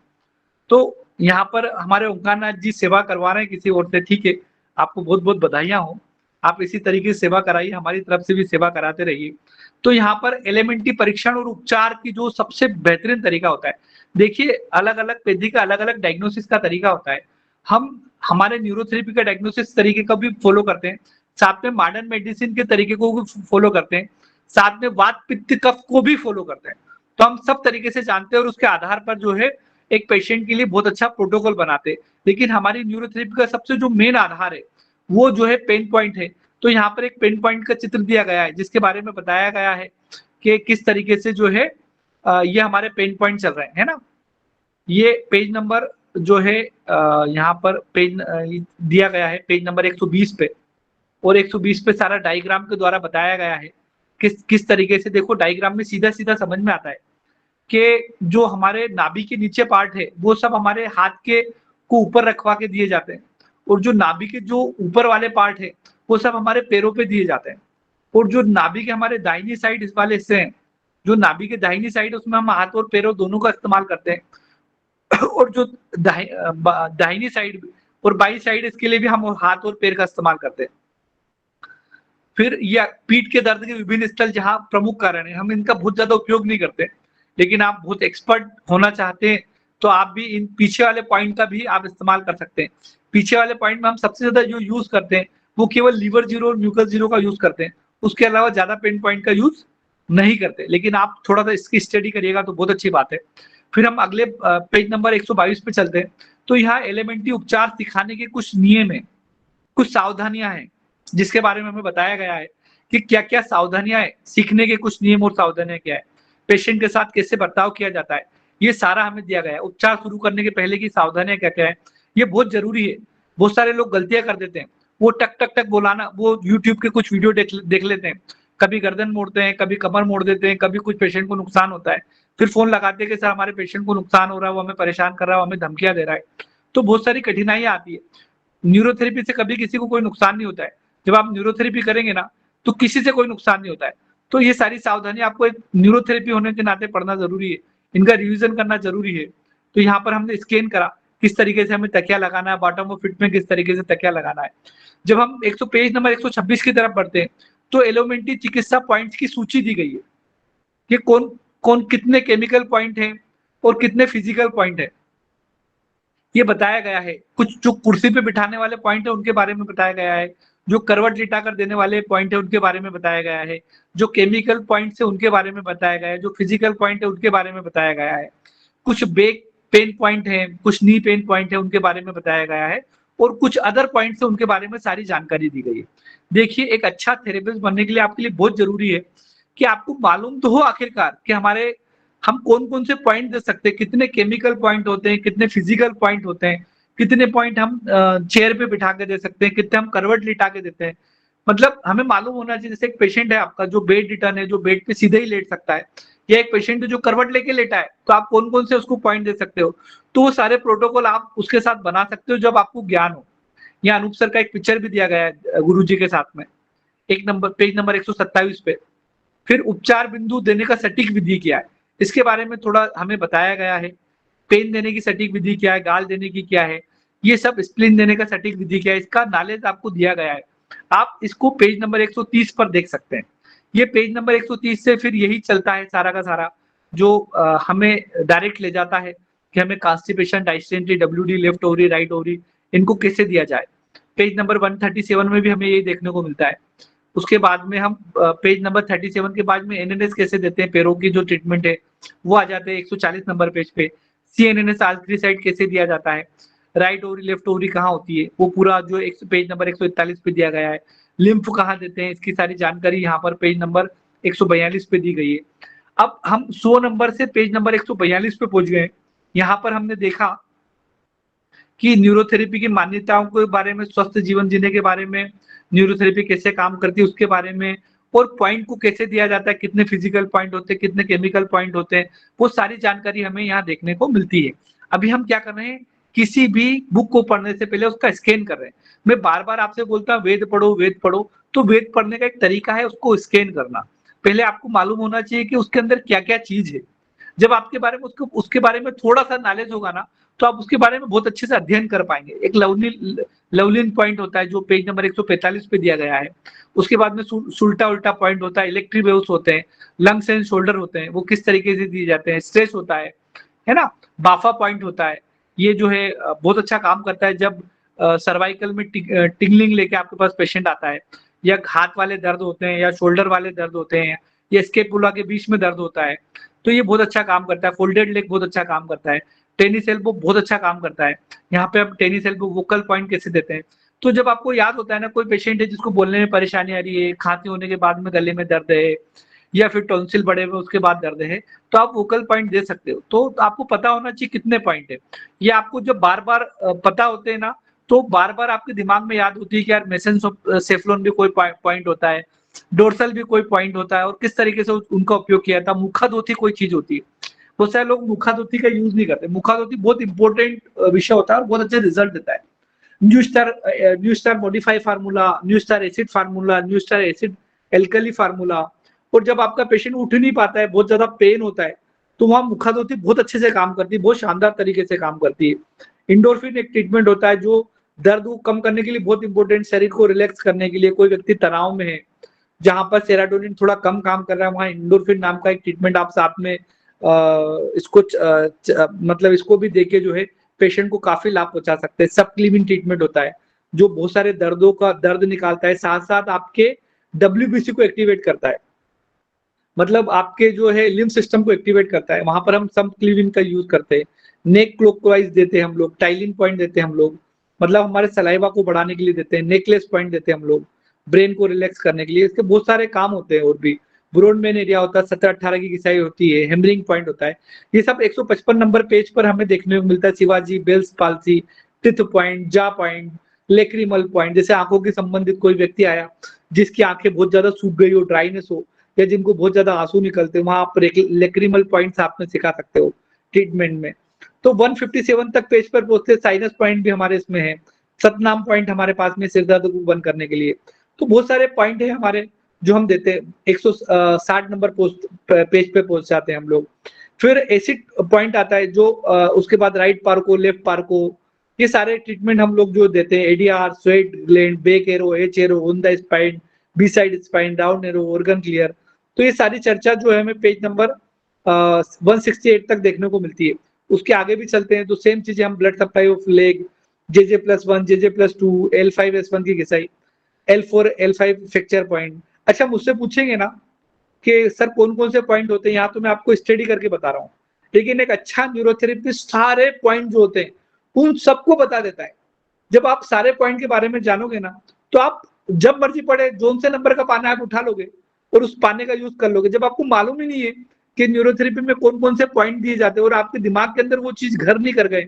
तो यहाँ पर हमारे ओंकारनाथ जी सेवा करवा रहे हैं किसी और से, ठीक है, आपको बहुत बहुत बधाइयां हो। आप इसी तरीके से सेवा कराइए, हमारी तरफ से भी सेवा कराते रहिए। तो यहाँ पर एलिमेंट्री परीक्षण और उपचार की जो सबसे बेहतरीन तरीका होता है, देखिए अलग अलग पेधी का अलग अलग डायग्नोसिस का तरीका होता है। हम हमारे न्यूरोथेरेपी का डायग्नोसिस तरीके का भी फॉलो करते हैं, साथ में मॉडर्न मेडिसिन के तरीके को भी फॉलो करते हैं, साथ में वात पित्त कफ को भी फॉलो करते हैं। तो हम सब तरीके से जानते हैं और उसके आधार पर जो है एक पेशेंट के लिए बहुत अच्छा प्रोटोकॉल बनाते हैं। लेकिन हमारी न्यूरोथेरेपी का सबसे जो मेन आधार है वो जो है पेन पॉइंट है। तो यहाँ पर एक पेन पॉइंट का चित्र दिया गया है जिसके बारे में बताया गया है कि किस तरीके से जो है ये हमारे पेन पॉइंट चल रहे हैं, है ना। ये पेज नंबर जो है यहाँ पर पेज दिया गया है पेज नंबर 120 पे, और 120 पे सारा डायग्राम के द्वारा बताया गया है किस तरीके से। देखो डायग्राम में सीधा सीधा समझ में आता है कि जो हमारे नाभि के नीचे पार्ट है वो सब हमारे हाथ के को ऊपर रखवा के दिए जाते हैं, और जो नाभि के जो ऊपर वाले पार्ट है वो सब हमारे पैरों पे दिए जाते हैं, और जो नाभि के हमारे दाहिनी साइड इस वाले हिस्से हैं, जो नाभि के दाहिनी साइड उसमें हम हाथ और पैरों दोनों का इस्तेमाल करते हैं, और जो दाहिनी साइड और बाई साइड इसके लिए भी हम हाथ और पैर का इस्तेमाल करते हैं। फिर या पीठ के दर्द के विभिन्न स्थल जहाँ प्रमुख कारण है, हम इनका बहुत ज्यादा उपयोग नहीं करते, लेकिन आप बहुत एक्सपर्ट होना चाहते हैं तो आप भी इन पीछे वाले पॉइंट का भी आप इस्तेमाल कर सकते हैं। पीछे वाले पॉइंट में हम सबसे ज्यादा जो यूज करते हैं वो केवल लीवर जीरो और म्यूकस जीरो का यूज करते हैं, उसके अलावा ज्यादा पेन पॉइंट का यूज नहीं करते। लेकिन आप थोड़ा सा इसकी स्टडी करिएगा तो बहुत अच्छी बात है। फिर हम अगले पेज नंबर 122 पे चलते हैं। तो यहाँ एलिमेंट्री उपचार सिखाने के कुछ नियम है, कुछ सावधानियां हैं जिसके बारे में हमें बताया गया है कि क्या क्या सावधानियां है, सीखने के कुछ नियम और सावधानियां क्या है, पेशेंट के साथ कैसे बर्ताव किया जाता है, ये सारा हमें दिया गया है। उपचार शुरू करने के पहले की सावधानियां क्या क्या है, ये बहुत जरूरी है। बहुत सारे लोग गलतियां कर देते हैं, वो टक टक टक बोलाना, वो यूट्यूब के कुछ वीडियो देख लेते हैं, कभी गर्दन मोड़ते हैं, कभी कमर मोड़ देते हैं, कभी कुछ पेशेंट को नुकसान होता है, फिर फोन लगाते हैं कि सर हमारे पेशेंट को नुकसान हो रहा है, वो हमें परेशान कर रहा है, हमें धमकियां दे रहा है। तो बहुत सारी कठिनाइयां आती है। न्यूरोथेरेपी से कभी किसी को कोई नुकसान नहीं होता है। जब आप न्यूरोथेरेपी करेंगे ना तो किसी से कोई नुकसान नहीं होता है। तो ये सारी सावधानी आपको एक न्यूरोथेरेपी होने के नाते पढ़ना जरूरी है, इनका रिवीजन करना जरूरी है। तो यहाँ पर हमने स्कैन करा किस तरीके से हमें तकिया लगाना है, बॉटम ऑफ फिट में किस तरीके से तकिया लगाना है। जब हम पेज नंबर 126 की तरफ बढ़ते हैं तो एलोमेंट्री चिकित्सा पॉइंट्स की सूची दी गई है कि कौन कौन कितने केमिकल पॉइंट हैं और कितने फिजिकल पॉइंट है, ये बताया गया है। कुछ जो कुर्सी पे बिठाने वाले पॉइंट है उनके बारे में बताया गया है, जो करवट लिटा कर देने वाले पॉइंट है उनके बारे में बताया गया है, जो केमिकल पॉइंट है उनके बारे में बताया गया है, जो फिजिकल पॉइंट है उनके बारे में बताया गया है, कुछ बैक पेन पॉइंट है, कुछ नी पेन पॉइंट है उनके बारे में बताया गया है, और कुछ अदर पॉइंट है उनके बारे में सारी जानकारी दी गई है। देखिए एक अच्छा थेरेपिस्ट बनने के लिए आपके लिए बहुत जरूरी है कि आपको मालूम तो हो आखिरकार कि हम कौन कौन से पॉइंट दे सकते हैं, कितने केमिकल पॉइंट होते हैं, कितने फिजिकल पॉइंट होते हैं, कितने पॉइंट हम चेयर पे बिठा के दे सकते हैं, कितने हम करवट लिटा के देते हैं। मतलब हमें मालूम होना चाहिए। जैसे एक पेशेंट है आपका जो बेड रिटर्न है, जो बेड पे सीधे ही लेट सकता है, या एक पेशेंट है जो करवट लेके लेटा है, तो आप कौन कौन से उसको पॉइंट दे सकते हो। तो वो सारे प्रोटोकॉल आप उसके साथ बना सकते हो जब आपको ज्ञान हो। यहाँ अनूप सर का एक पिक्चर भी दिया गया है गुरु जी के साथ में, पेज नंबर 127 पे। फिर उपचार बिंदु देने का सटीक विधि क्या है, इसके बारे में थोड़ा हमें बताया गया है। पेन देने की सटीक विधि क्या है, गाल देने की क्या है, ये सब स्प्लिन देने का सटीक विधि क्या है, इसका नॉलेज आपको दिया गया है। आप इसको पेज नंबर 130 पर देख सकते हैं। ये पेज नंबर 130 से फिर यही चलता है सारा का सारा, जो हमें डायरेक्ट ले जाता है कि हमें constipation, dysentery, WD, left ovary, right ovary, इनको कैसे दिया जाए। पेज नंबर 137 में भी हमें यही देखने को मिलता है। उसके बाद में हम पेज नंबर 37 के बाद में एनएनएस कैसे देते हैं, पैरों की जो ट्रीटमेंट है वो आ जाते हैं 140 नंबर पेज पे। सीएनएनएस आर्टरी साइड कैसे दिया जाता है, राइट ओवरी लेफ्ट ओवरी कहाँ होती है, वो पूरा जो पेज नंबर 141 पे दिया गया है। लिम्फ कहाँ देते हैं, इसकी सारी जानकारी यहाँ पर पेज नंबर 142 पे दी गई है। अब हम 100 नंबर से पेज नंबर 142 पे पहुंच गए। यहाँ पर हमने देखा कि न्यूरोथेरेपी की मान्यताओं के बारे में, स्वस्थ जीवन जीने के बारे में, न्यूरोथेरेपी कैसे काम करती है उसके बारे में, और पॉइंट को कैसे दिया जाता है, कितने फिजिकल पॉइंट होते हैं, कितने केमिकल पॉइंट होते हैं, वो सारी जानकारी हमें यहाँ देखने को मिलती है। अभी हम क्या कर रहे हैं, किसी भी बुक को पढ़ने से पहले उसका स्कैन कर रहे हैं। मैं बार बार आपसे बोलता हूँ वेद पढ़ो, वेद पढ़ो, तो वेद पढ़ने का एक तरीका है उसको स्कैन करना। पहले आपको मालूम होना चाहिए कि उसके अंदर क्या क्या चीज है। जब आपके बारे में उसके बारे में थोड़ा सा नॉलेज होगा ना, तो आप उसके बारे में बहुत अच्छे से अध्ययन कर पाएंगे। एक लवलिन पॉइंट होता है जो पेज नंबर 145 पे दिया गया है। उसके बाद में सुल्टा उल्टा पॉइंट होता है, इलेक्ट्रिक वेव्स होते हैं, लंग्स एंड शोल्डर होते हैं, वो किस तरीके से दिए जाते हैं, स्ट्रेस होता है ना, बाफा पॉइंट होता है। ये जो है बहुत अच्छा काम करता है जब सर्वाइकल में टिंगलिंग लेके आपके पास पेशेंट आता है, या हाथ वाले दर्द होते हैं, या शोल्डर वाले दर्द होते हैं, या स्केपुला के बीच में दर्द होता है, तो ये बहुत अच्छा काम करता है। फोल्डेड लेग बहुत अच्छा काम करता है। टेनिस एल्बो बहुत अच्छा काम करता है। यहाँ पे हम टेनिस एल्बो वोकल पॉइंट कैसे देते हैं, तो जब आपको याद होता है ना, कोई पेशेंट है जिसको बोलने में परेशानी आ रही है, खांसी होने के बाद में गले में दर्द है, या फिर टॉन्सिल बढ़े हुए उसके बाद दर्द है, तो आप वोकल पॉइंट दे सकते हो। तो आपको पता होना चाहिए कितने पॉइंट है। ये आपको जब बार बार पता होते हैं ना, तो बार बार आपके दिमाग में याद होती है कि यार मेसेंस ऑफ सेफ्लोन भी कोई पॉइंट होता है, डोर्सल भी कोई पॉइंट होता है, और किस तरीके से उनका उपयोग किया था। मुखादोती कोई चीज होती है, बहुत सारे लोग मुखादोती का यूज नहीं करते। मुखादोती बहुत इंपॉर्टेंट विषय होता है और बहुत अच्छे रिजल्ट देता है। New star modify formula, new star acid formula, new star acid alkali formula. और जब आपका पेशेंट उठ नहीं पाता है, बहुत ज्यादा पेन होता है, तो वहां मुखादोती बहुत अच्छे से काम करती है, बहुत शानदार तरीके से काम करती है। इंडोर्फिन एक ट्रीटमेंट होता है जो दर्द को कम करने के लिए बहुत इंपॉर्टेंट, शरीर को रिलैक्स करने के लिए। कोई व्यक्ति तनाव में है, जहां पर सेरोटोनिन थोड़ा कम काम कर रहा है, वहां इंडोर्फिन नाम का एक ट्रीटमेंट आप साथ में इसको मतलब इसको भी देके जो है पेशेंट को काफी लाभ पहुंचा सकते हैं। सब क्लीविंग ट्रीटमेंट होता है जो बहुत सारे दर्दों का दर्द निकालता है, साथ साथ आपके WBC को एक्टिवेट करता है, मतलब आपके जो है लिम्फ सिस्टम को एक्टिवेट करता है। वहां पर हम सब क्लीविंग का यूज करते हैं। नेक क्लॉकवाइज देते हैं हम लोग, टाइलिन पॉइंट देते हैं हम लोग, मतलब हमारे सलाइवा को बढ़ाने के लिए देते हैं। नेकलेस पॉइंट देते हैं हम लोग, ब्रेन को रिलैक्स करने के लिए। इसके बहुत सारे काम होते हैं और भी। ब्रोडमेन एरिया होता है, 17-18 की घिसाई होती है, हेमरिंग पॉइंट होता है। ये सब 155 नंबर पेज पर हमें देखने को मिलता है। Shivaji, Bell's palsy, teeth point, जा पॉइंट, लेक्रिमल पॉइंट। जैसे आंखों के संबंधित कोई व्यक्ति आया जिसकी आंखें बहुत ज्यादा सूख गई हो, ड्राइनेस हो, या जिनको बहुत ज्यादा आंसू निकलते हैं, वहां आप लेक्रिमल पॉइंट्स आप में सिखा सकते हो ट्रीटमेंट में। तो 157 तक पेज पर पहुंचते। साइनस पॉइंट भी हमारे इसमें है, सतनाम पॉइंट हमारे पास में सिर दर्द को बंद करने के लिए। तो बहुत सारे पॉइंट है हमारे जो हम देते हैं। 160 नंबर पेज पे पहुंच जाते हैं हम लोग। फिर एसिड पॉइंट आता है जो उसके बाद राइट पार्को, लेफ्ट पार्को, ये सारे ट्रीटमेंट हम लोग जो देते हैं। ADR, sweat gland, back arrow, H arrow, on the spine, B side spine, down arrow, organ clear. तो ये सारी चर्चा जो है हमें पेज नंबर 168 तक देखने को मिलती है। उसके आगे भी चलते हैं तो सेम चीजें हम blood supply of leg, JJ+1, JJ+2, L5S1 की घिसाई, L4, L5 फ्रैक्चर पॉइंट। अच्छा, मुझसे पूछेंगे ना कि सर कौन कौन से पॉइंट होते हैं, यहाँ तो मैं आपको स्टडी करके बता रहा हूँ, लेकिन एक अच्छा न्यूरोथेरेपिस्ट सारे पॉइंट जो होते हैं उन सबको बता देता है। जब आप सारे पॉइंट के बारे में जानोगे ना, तो आप जब मर्जी पढ़े जोन से नंबर का पाना आप उठा लोगे और उस पाने का यूज कर लोगे। जब आपको मालूम ही नहीं है कि न्यूरोथेरेपी में कौन कौन से पॉइंट दिए जाते हैं और आपके दिमाग के अंदर वो चीज घर नहीं कर गए,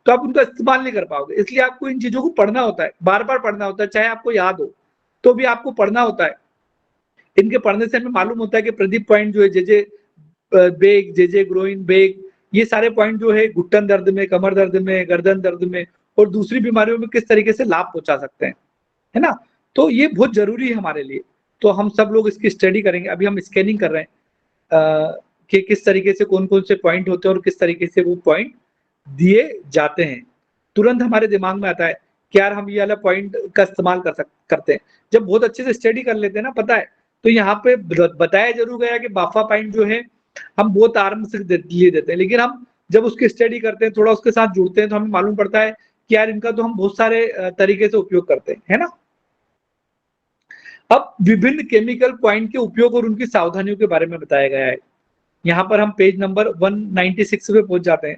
तो आप उनका इस्तेमाल नहीं कर पाओगे। इसलिए आपको इन चीजों को पढ़ना होता है, बार बार पढ़ना होता है, चाहे आपको याद हो तो भी आपको पढ़ना होता है। इनके पढ़ने से हमें मालूम होता है कि प्रदीप पॉइंट जो है, जेजे बेग, जेजे ग्रोइन बेग, ये सारे पॉइंट जो है घुटन दर्द में, कमर दर्द में, गर्दन दर्द में और दूसरी बीमारियों में किस तरीके से लाभ पहुंचा सकते हैं, है ना। तो ये बहुत जरूरी है हमारे लिए। तो हम सब लोग इसकी स्टडी करेंगे। अभी हम स्कैनिंग कर रहे हैं कि किस तरीके से कौन कौन से पॉइंट होते हैं और किस तरीके से वो पॉइंट दिए जाते हैं। तुरंत हमारे दिमाग में आता है कि यार हम ये वाला पॉइंट का इस्तेमाल करते हैं। जब बहुत अच्छे से स्टडी कर लेते हैं ना, पता है, तो यहाँ पे बताया जरूर गया कि बाफा पॉइंट जो है हम बहुत आराम से लिए देते हैं, लेकिन हम जब उसकी स्टडी करते हैं, थोड़ा उसके साथ जुड़ते हैं, तो हमें मालूम पड़ता है कि यार इनका तो हम बहुत सारे तरीके से उपयोग करते हैं, है ना। अब विभिन्न केमिकल पॉइंट के उपयोग और उनकी सावधानियों के बारे में बताया गया है। यहाँ पर हम पेज नंबर 196 पे पहुंच जाते हैं।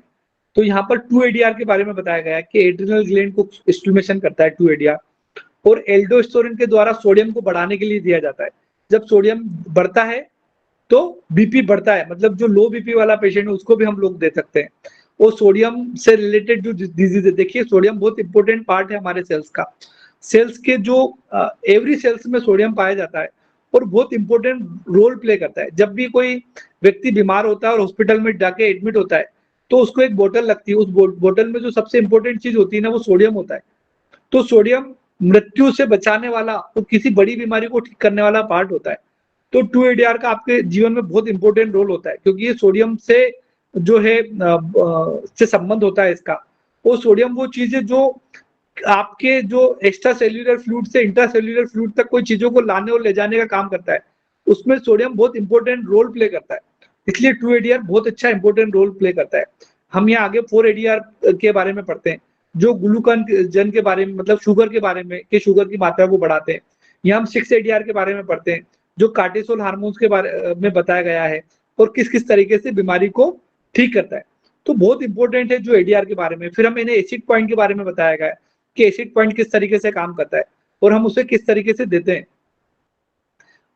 तो यहाँ पर 2-ADR के बारे में बताया गया है कि एड्रिनल ग्लैंड को स्टिमुलेशन करता है 2-ADR, और एल्डोस्टेरोन के द्वारा सोडियम को बढ़ाने के लिए दिया जाता है। जब सोडियम बढ़ता है तो बीपी बढ़ता है, मतलब जो लो बीपी वाला पेशेंट है उसको भी हम लोग दे सकते हैं। और सोडियम से रिलेटेड जो डिजीज है, देखिए सोडियम बहुत इंपॉर्टेंट पार्ट है हमारे सेल्स का। सेल्स के जो एवरी सेल्स में सोडियम पाया जाता है और बहुत इंपॉर्टेंट रोल प्ले करता है। जब भी कोई व्यक्ति बीमार होता है और हॉस्पिटल में जाके एडमिट होता है तो उसको एक बोतल लगती है, उस बोतल में जो सबसे इंपॉर्टेंट चीज होती है ना वो सोडियम होता है। तो सोडियम मृत्यु से बचाने वाला और किसी बड़ी बीमारी को ठीक करने वाला पार्ट होता है। तो 2-ADR का आपके जीवन में बहुत इंपॉर्टेंट रोल होता है क्योंकि ये सोडियम से जो है से संबंध होता है इसका। वो सोडियम वो चीज है जो आपके जो एक्स्ट्रा सेल्यूलर फ्लूइड से इंट्रा सेल्यूलर फ्लूइड तक कोई चीजों को लाने और ले जाने का काम करता है, उसमें सोडियम बहुत इंपॉर्टेंट रोल प्ले करता है। इसलिए 2-ADR बहुत अच्छा इंपॉर्टेंट रोल प्ले करता है। हम यहाँ आगे 4-ADR के बारे में पढ़ते हैं जो ग्लूकन जन के बारे में, मतलब शुगर के बारे में, कि शुगर की मात्रा को बढ़ाते हैं। यहाँ हम 6-ADR के बारे में पढ़ते हैं जो कार्टिसोल हार्मोन्स के बारे में बताया गया है और किस किस तरीके से बीमारी को ठीक करता है। तो बहुत इंपॉर्टेंट है जो ADR के बारे में। फिर हमें एसिड पॉइंट के बारे में बताया गया है कि एसिड पॉइंट किस तरीके से काम करता है और हम उसे किस तरीके से देते हैं।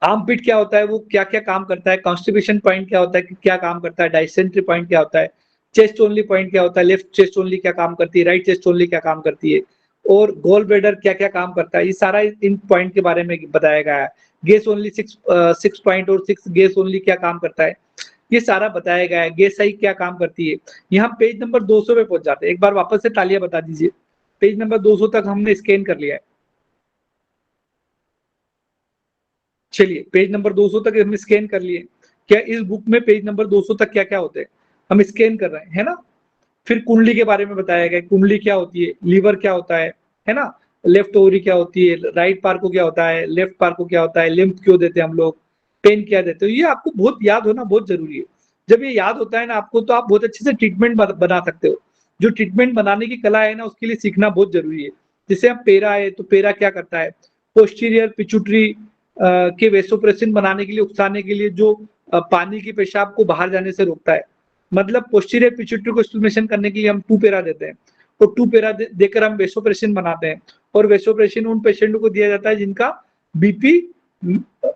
आर्म पिट क्या होता है, वो क्या क्या काम करता है, कॉन्स्टिपेशन पॉइंट क्या होता है, क्या काम करता है, डायसेंट्री पॉइंट क्या होता है, चेस्ट ओनली पॉइंट क्या होता है, लेफ्ट चेस्ट ओनली क्या काम करती है, राइट चेस्ट ओनली क्या काम करती है, और गोल ब्लैडर क्या क्या काम करता है, ये सारा इन पॉइंट के बारे में बताया गया है। गैस ओनली 6 पॉइंट और 6 गैस ओनली क्या काम करता है, ये सारा बताया गया है। गैस आई क्या काम करती है। यहाँ पेज नंबर 200 पे पहुंच जाते हैं। एक बार वापस से तालियां बता दीजिए। पेज नंबर 200 तक हमने स्कैन कर लिया है। चलिए पेज नंबर 200 तक हमने स्कैन कर लिए। क्या इस बुक में पेज नंबर 200 तक क्या क्या होते हैं हम स्कैन कर रहे हैं, है ना। फिर कुंडली के बारे में बताया गया, कुंडली क्या होती है, लीवर क्या होता है ना, लेफ्ट ओवरी क्या होती है, राइट पार्को क्या होता है, लेफ्ट पार्को क्या होता है, लिम्फ क्यों देते हैं हम लोग, पेन क्या देते हो। ये आपको बहुत याद होना बहुत जरूरी है। जब ये याद होता है ना आपको तो आप बहुत अच्छे से ट्रीटमेंट बना सकते हो। जो ट्रीटमेंट बनाने की कला है ना उसके लिए सीखना बहुत जरूरी है। जैसे हम पेरा है तो पेरा क्या करता है, पोस्टीरियर पिट्यूटरी के वेसोप्रेसिन बनाने के लिए, उकसाने के लिए जो पानी की पेशाब को बाहर जाने से रोकता है। मतलब पोस्टीरियर पिट्यूटरी को स्टिमुलेशन करने के लिए हम 2 पेरा देते हैं और 2 पेरा देकर हम वेसोप्रेसिन बनाते हैं। और वेसोप्रेसिन उन पेशेंट को दिया जाता है जिनका बीपी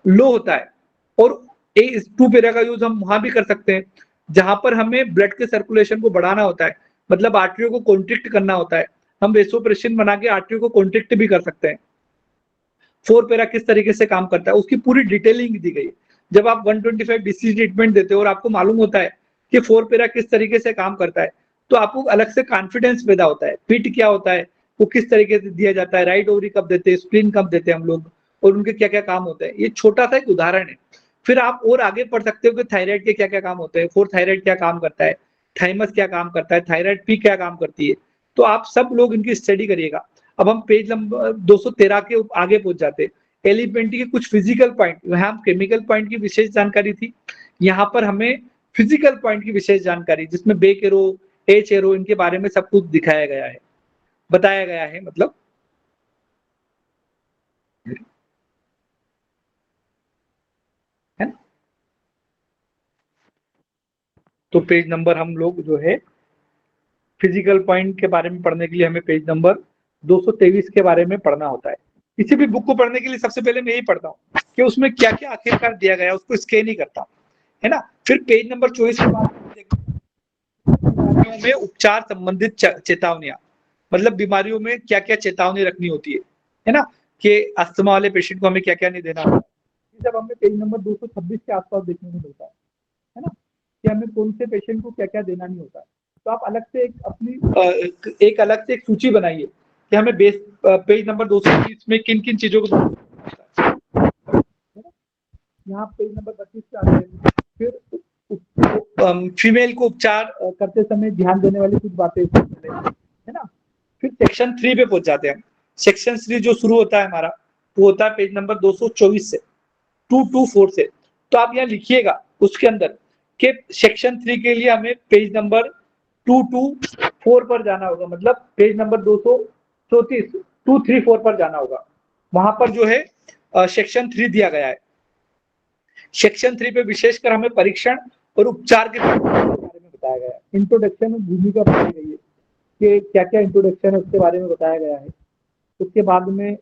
लो होता है। और 2 पेरा का यूज हम वहां भी कर सकते हैं जहां पर हमें ब्लड के सर्कुलेशन को बढ़ाना होता है, मतलब आर्टरियों को कॉन्ट्रिक्ट करना होता है। हम वेसोप्रेसिन बना के आर्टरियों को कॉन्ट्रिक्ट भी कर सकते हैं। 4 पेरा किस तरीके से काम करता है उसकी पूरी डिटेलिंग दी गई है। जब आप 125 डिसीज ट्रीटमेंट देते हो और आपको मालूम होता है कि 4 पेरा किस तरीके से काम करता है तो आपको अलग से कॉन्फिडेंस पैदा होता है। पिट क्या होता है, वो किस तरीके से दिया जाता है, राइट ओवरी कब देते हैं, स्प्लीन कब देते हैं हम लोग, और उनके क्या क्या काम होते हैं। ये छोटा सा एक उदाहरण है। फिर आप और आगे पढ़ सकते हो कि थायराइड के क्या क्या काम होते हैं, 4 थायराइड क्या काम करता है, थाइमस क्या काम करता है, थायराइड पी क्या काम करती है। तो आप सब लोग इनकी स्टडी करिएगा। अब हम पेज नंबर 213 के आगे पहुंच जाते हैं। एलिमेंट्री के कुछ फिजिकल पॉइंट, वहां केमिकल पॉइंट की विशेष जानकारी थी, यहाँ पर हमें फिजिकल पॉइंट की विशेष जानकारी जिसमें बेक एरो, एच एरो, इनके बारे में सब कुछ दिखाया गया है, बताया गया है मतलब। है ना। तो पेज नंबर हम लोग जो है फिजिकल पॉइंट के बारे में पढ़ने के लिए हमें पेज नंबर 223 के बारे में पढ़ना होता है। किसी भी बुक को पढ़ने के लिए सबसे पहले मैं यही पढ़ता हूँ कि उसमें क्या क्या आखिरकार दिया गया है, उसको स्कैन ही करता हूँ, है ना। फिर पेज नंबर 24 के बाद में उपचार संबंधित चेतावनियां, मतलब बीमारियों में क्या क्या चेतावनी रखनी होती है ना, कि अस्थमा वाले पेशेंट को हमें क्या क्या नहीं देना होता है। जब हमें पेज नंबर 226 के आसपास देखने को मिलता है ना, कि हमें कौन से पेशेंट को क्या क्या देना नहीं होता है। तो आप अलग से एक अपनी एक अलग से एक सूची बनाइए कि हमें बेस पेज नंबर 230 में किन किन चीजों को यहाँ पेज नंबर 32 पे आते हैं। फिर फीमेल को उपचार करते समय ध्यान देने वाली कुछ बातें है ना। फिर सेक्शन 3 पे पहुंच जाते हैं। सेक्शन 3 जो शुरू होता है हमारा वो होता है पेज नंबर 224 से 224 से। तो आप यहाँ लिखिएगा उसके अंदर कि सेक्शन 3 के लिए हमें पेज नंबर 224 पर जाना होगा, मतलब पेज नंबर 234 234 पर जाना होगा। वहां पर जो है सेक्शन 3 दिया गया है। सेक्शन 3 पे विशेषकर हमें परीक्षण और उपचार के बारे में बताया गया है। इंट्रोडक्शन और भूमिका बताई गई है कि क्या क्या इंट्रोडक्शन है उसके बारे में बताया गया है। उसके बाद में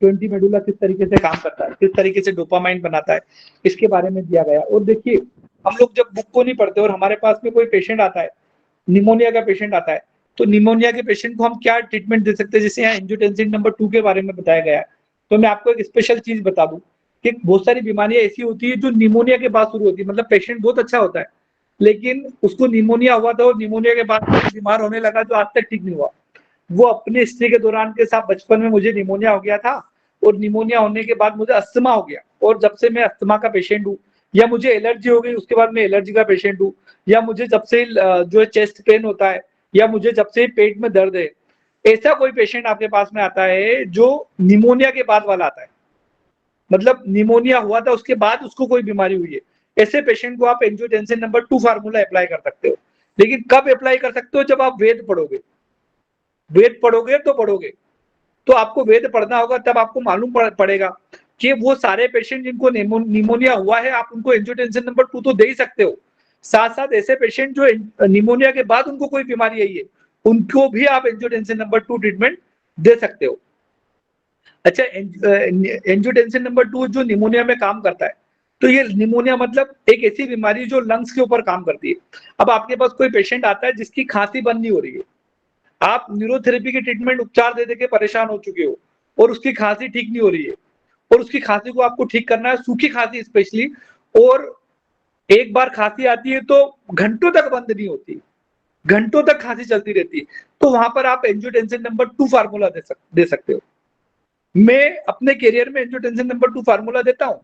20 मेडुला किस तरीके से काम करता है, किस तरीके से डोपामाइन बनाता है, इसके बारे में दिया गया। और देखिए हम लोग जब बुक को नहीं पढ़ते और हमारे पास में कोई पेशेंट आता है, निमोनिया का पेशेंट आता है, तो निमोनिया के पेशेंट को हम क्या ट्रीटमेंट दे सकते हैं, जैसे यहाँ एंजियोटेंसिन नंबर 2 के बारे में बताया गया है। तो मैं आपको एक स्पेशल चीज बता दूं कि बहुत सारी बीमारियां ऐसी होती है जो निमोनिया के बाद शुरू होती है, मतलब पेशेंट बहुत अच्छा होता है लेकिन उसको निमोनिया हुआ था और निमोनिया के बाद बीमार होने लगा जो आज तक ठीक नहीं हुआ। वो अपने हिस्ट्री के दौरान के साथ बचपन में मुझे निमोनिया हो गया था और निमोनिया होने के बाद मुझे अस्थमा हो गया और जब से मैं अस्थमा का पेशेंट हूँ, या मुझे एलर्जी हो गई उसके बाद मैं एलर्जी का पेशेंट हूँ, या मुझे जब से जो है चेस्ट पेन होता है, या मुझे जब से पेट में दर्द है। ऐसा कोई पेशेंट आपके पास में आता है जो निमोनिया के बाद वाला आता है, मतलब निमोनिया हुआ था उसके बाद उसको कोई बीमारी हुई है, ऐसे पेशेंट को आप एंजियोटेंसिन नंबर 2 फार्मूला अप्लाई कर सकते हो। लेकिन कब अप्लाई कर सकते हो, जब आप वेद पढ़ोगे, वेद पढ़ोगे तो पढ़ोगे, तो आपको वेद पढ़ना होगा, तब आपको मालूम पड़ेगा कि वो सारे पेशेंट जिनको निमोनिया हुआ है आप उनको एंजियोटेंसिन नंबर 2 तो दे ही सकते हो, साथ साथ ऐसे पेशेंट जो निमोनिया के बाद उनको कोई बीमारी आई है उनको भी आप एंजियोटेंसिन नंबर 2 ट्रीटमेंट दे सकते हो। अच्छा, एंजियोटेंसिन नंबर 2 जो निमोनिया में काम करता है, तो ये निमोनिया मतलब एक ऐसी बीमारी जो लंग्स के ऊपर काम करती है। अब आपके पास कोई पेशेंट आता है जिसकी खांसी बंद नहीं हो रही है, आप न्यूरोथेरेपी के ट्रीटमेंट उपचार दे के परेशान हो चुके हो और उसकी खांसी ठीक नहीं हो रही है, और उसकी खांसी को आपको ठीक करना है, सूखी खांसी स्पेशली, और एक बार खांसी आती है तो घंटों तक बंद नहीं होती, घंटों तक खांसी चलती रहती है, तो वहां पर आप एंजियोटेंसिन नंबर 2 फार्मूला दे सकते हो। मैं अपने करियर में एंजियोटेंसिन नंबर 2 फार्मूला देता हूं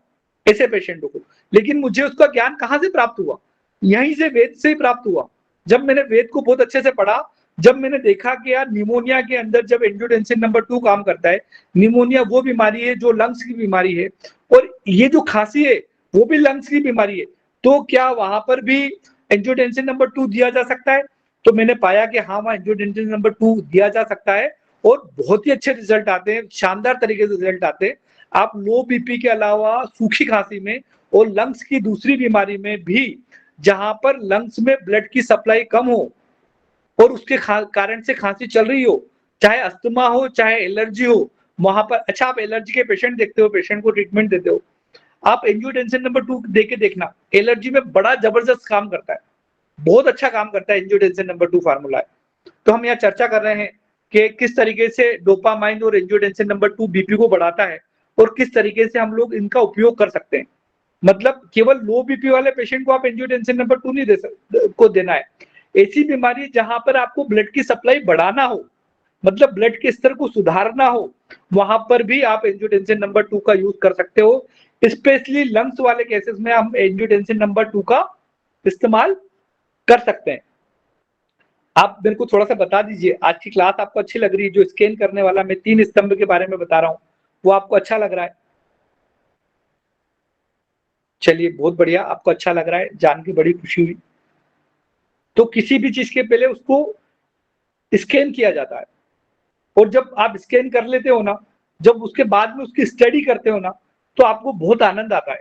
ऐसे पेशेंटों को, लेकिन मुझे उसका ज्ञान कहां से प्राप्त हुआ, यहीं से वेद से ही प्राप्त हुआ। जब मैंने वेद को बहुत अच्छे से पढ़ा, जब मैंने देखा कि यार निमोनिया के अंदर जब एंजियोटेंसिन नंबर 2 काम करता है, निमोनिया वो बीमारी है जो लंग्स की बीमारी है और ये जो खांसी है वो भी लंग्स की बीमारी है, तो क्या वहां पर भी एंजियोटेंसिन नंबर 2 दिया जा सकता है? तो मैंने पाया कि हाँ, वहां एंजियोटेंसिन नंबर 2 दिया जा सकता है और बहुत ही अच्छे रिजल्ट आते हैं, शानदार तरीके से रिजल्ट आते हैं। आप लो बीपी के अलावा सूखी खांसी में और लंग्स की दूसरी बीमारी में भी, जहां पर लंग्स में ब्लड की सप्लाई कम हो और उसके कारण से खांसी चल रही हो, चाहे अस्थमा हो चाहे एलर्जी हो, वहां पर अच्छा आप एलर्जी के पेशेंट देखते हो, पेशेंट को ट्रीटमेंट देते हो, आप एंजियोटेंसिन नंबर 2 देके देखना, एलर्जी में बड़ा जबरदस्त काम करता है, बहुत अच्छा काम करता है एंजियोटेंसिन नंबर 2 फार्मूला है। तो हम यहाँ चर्चा कर रहे हैं कि किस तरीके से डोपामाइन और एंजियोटेंसिन नंबर 2 बीपी को बढ़ाता है और किस तरीके से हम लोग इनका उपयोग कर सकते हैं। मतलब केवल लो बीपी वाले पेशेंट को आप एंजियोटेंसिन नंबर 2 नहीं को देना है, ऐसी बीमारी जहां पर आपको ब्लड की सप्लाई बढ़ाना हो, मतलब ब्लड के स्तर को सुधारना हो, वहां पर भी आप एंजियोटेंसिन नंबर 2 का यूज कर सकते हो। स्पेशली लंग्स वाले केसेस में हम एंजियोटेंसिन नंबर 2 का इस्तेमाल कर सकते हैं। आप मेरे को थोड़ा सा बता दीजिए, आज की क्लास आपको अच्छी लग रही है? जो स्कैन करने वाला मैं 3 स्तंभ के बारे में बता रहा हूँ, वो आपको अच्छा लग रहा है? चलिए बहुत बढ़िया, आपको अच्छा लग रहा है, जान के बड़ी खुशी हुई। तो किसी भी चीज के पहले उसको स्कैन किया जाता है, और जब आप स्कैन कर लेते हो ना, जब उसके बाद में उसकी स्टडी करते हो ना, तो आपको बहुत आनंद आता है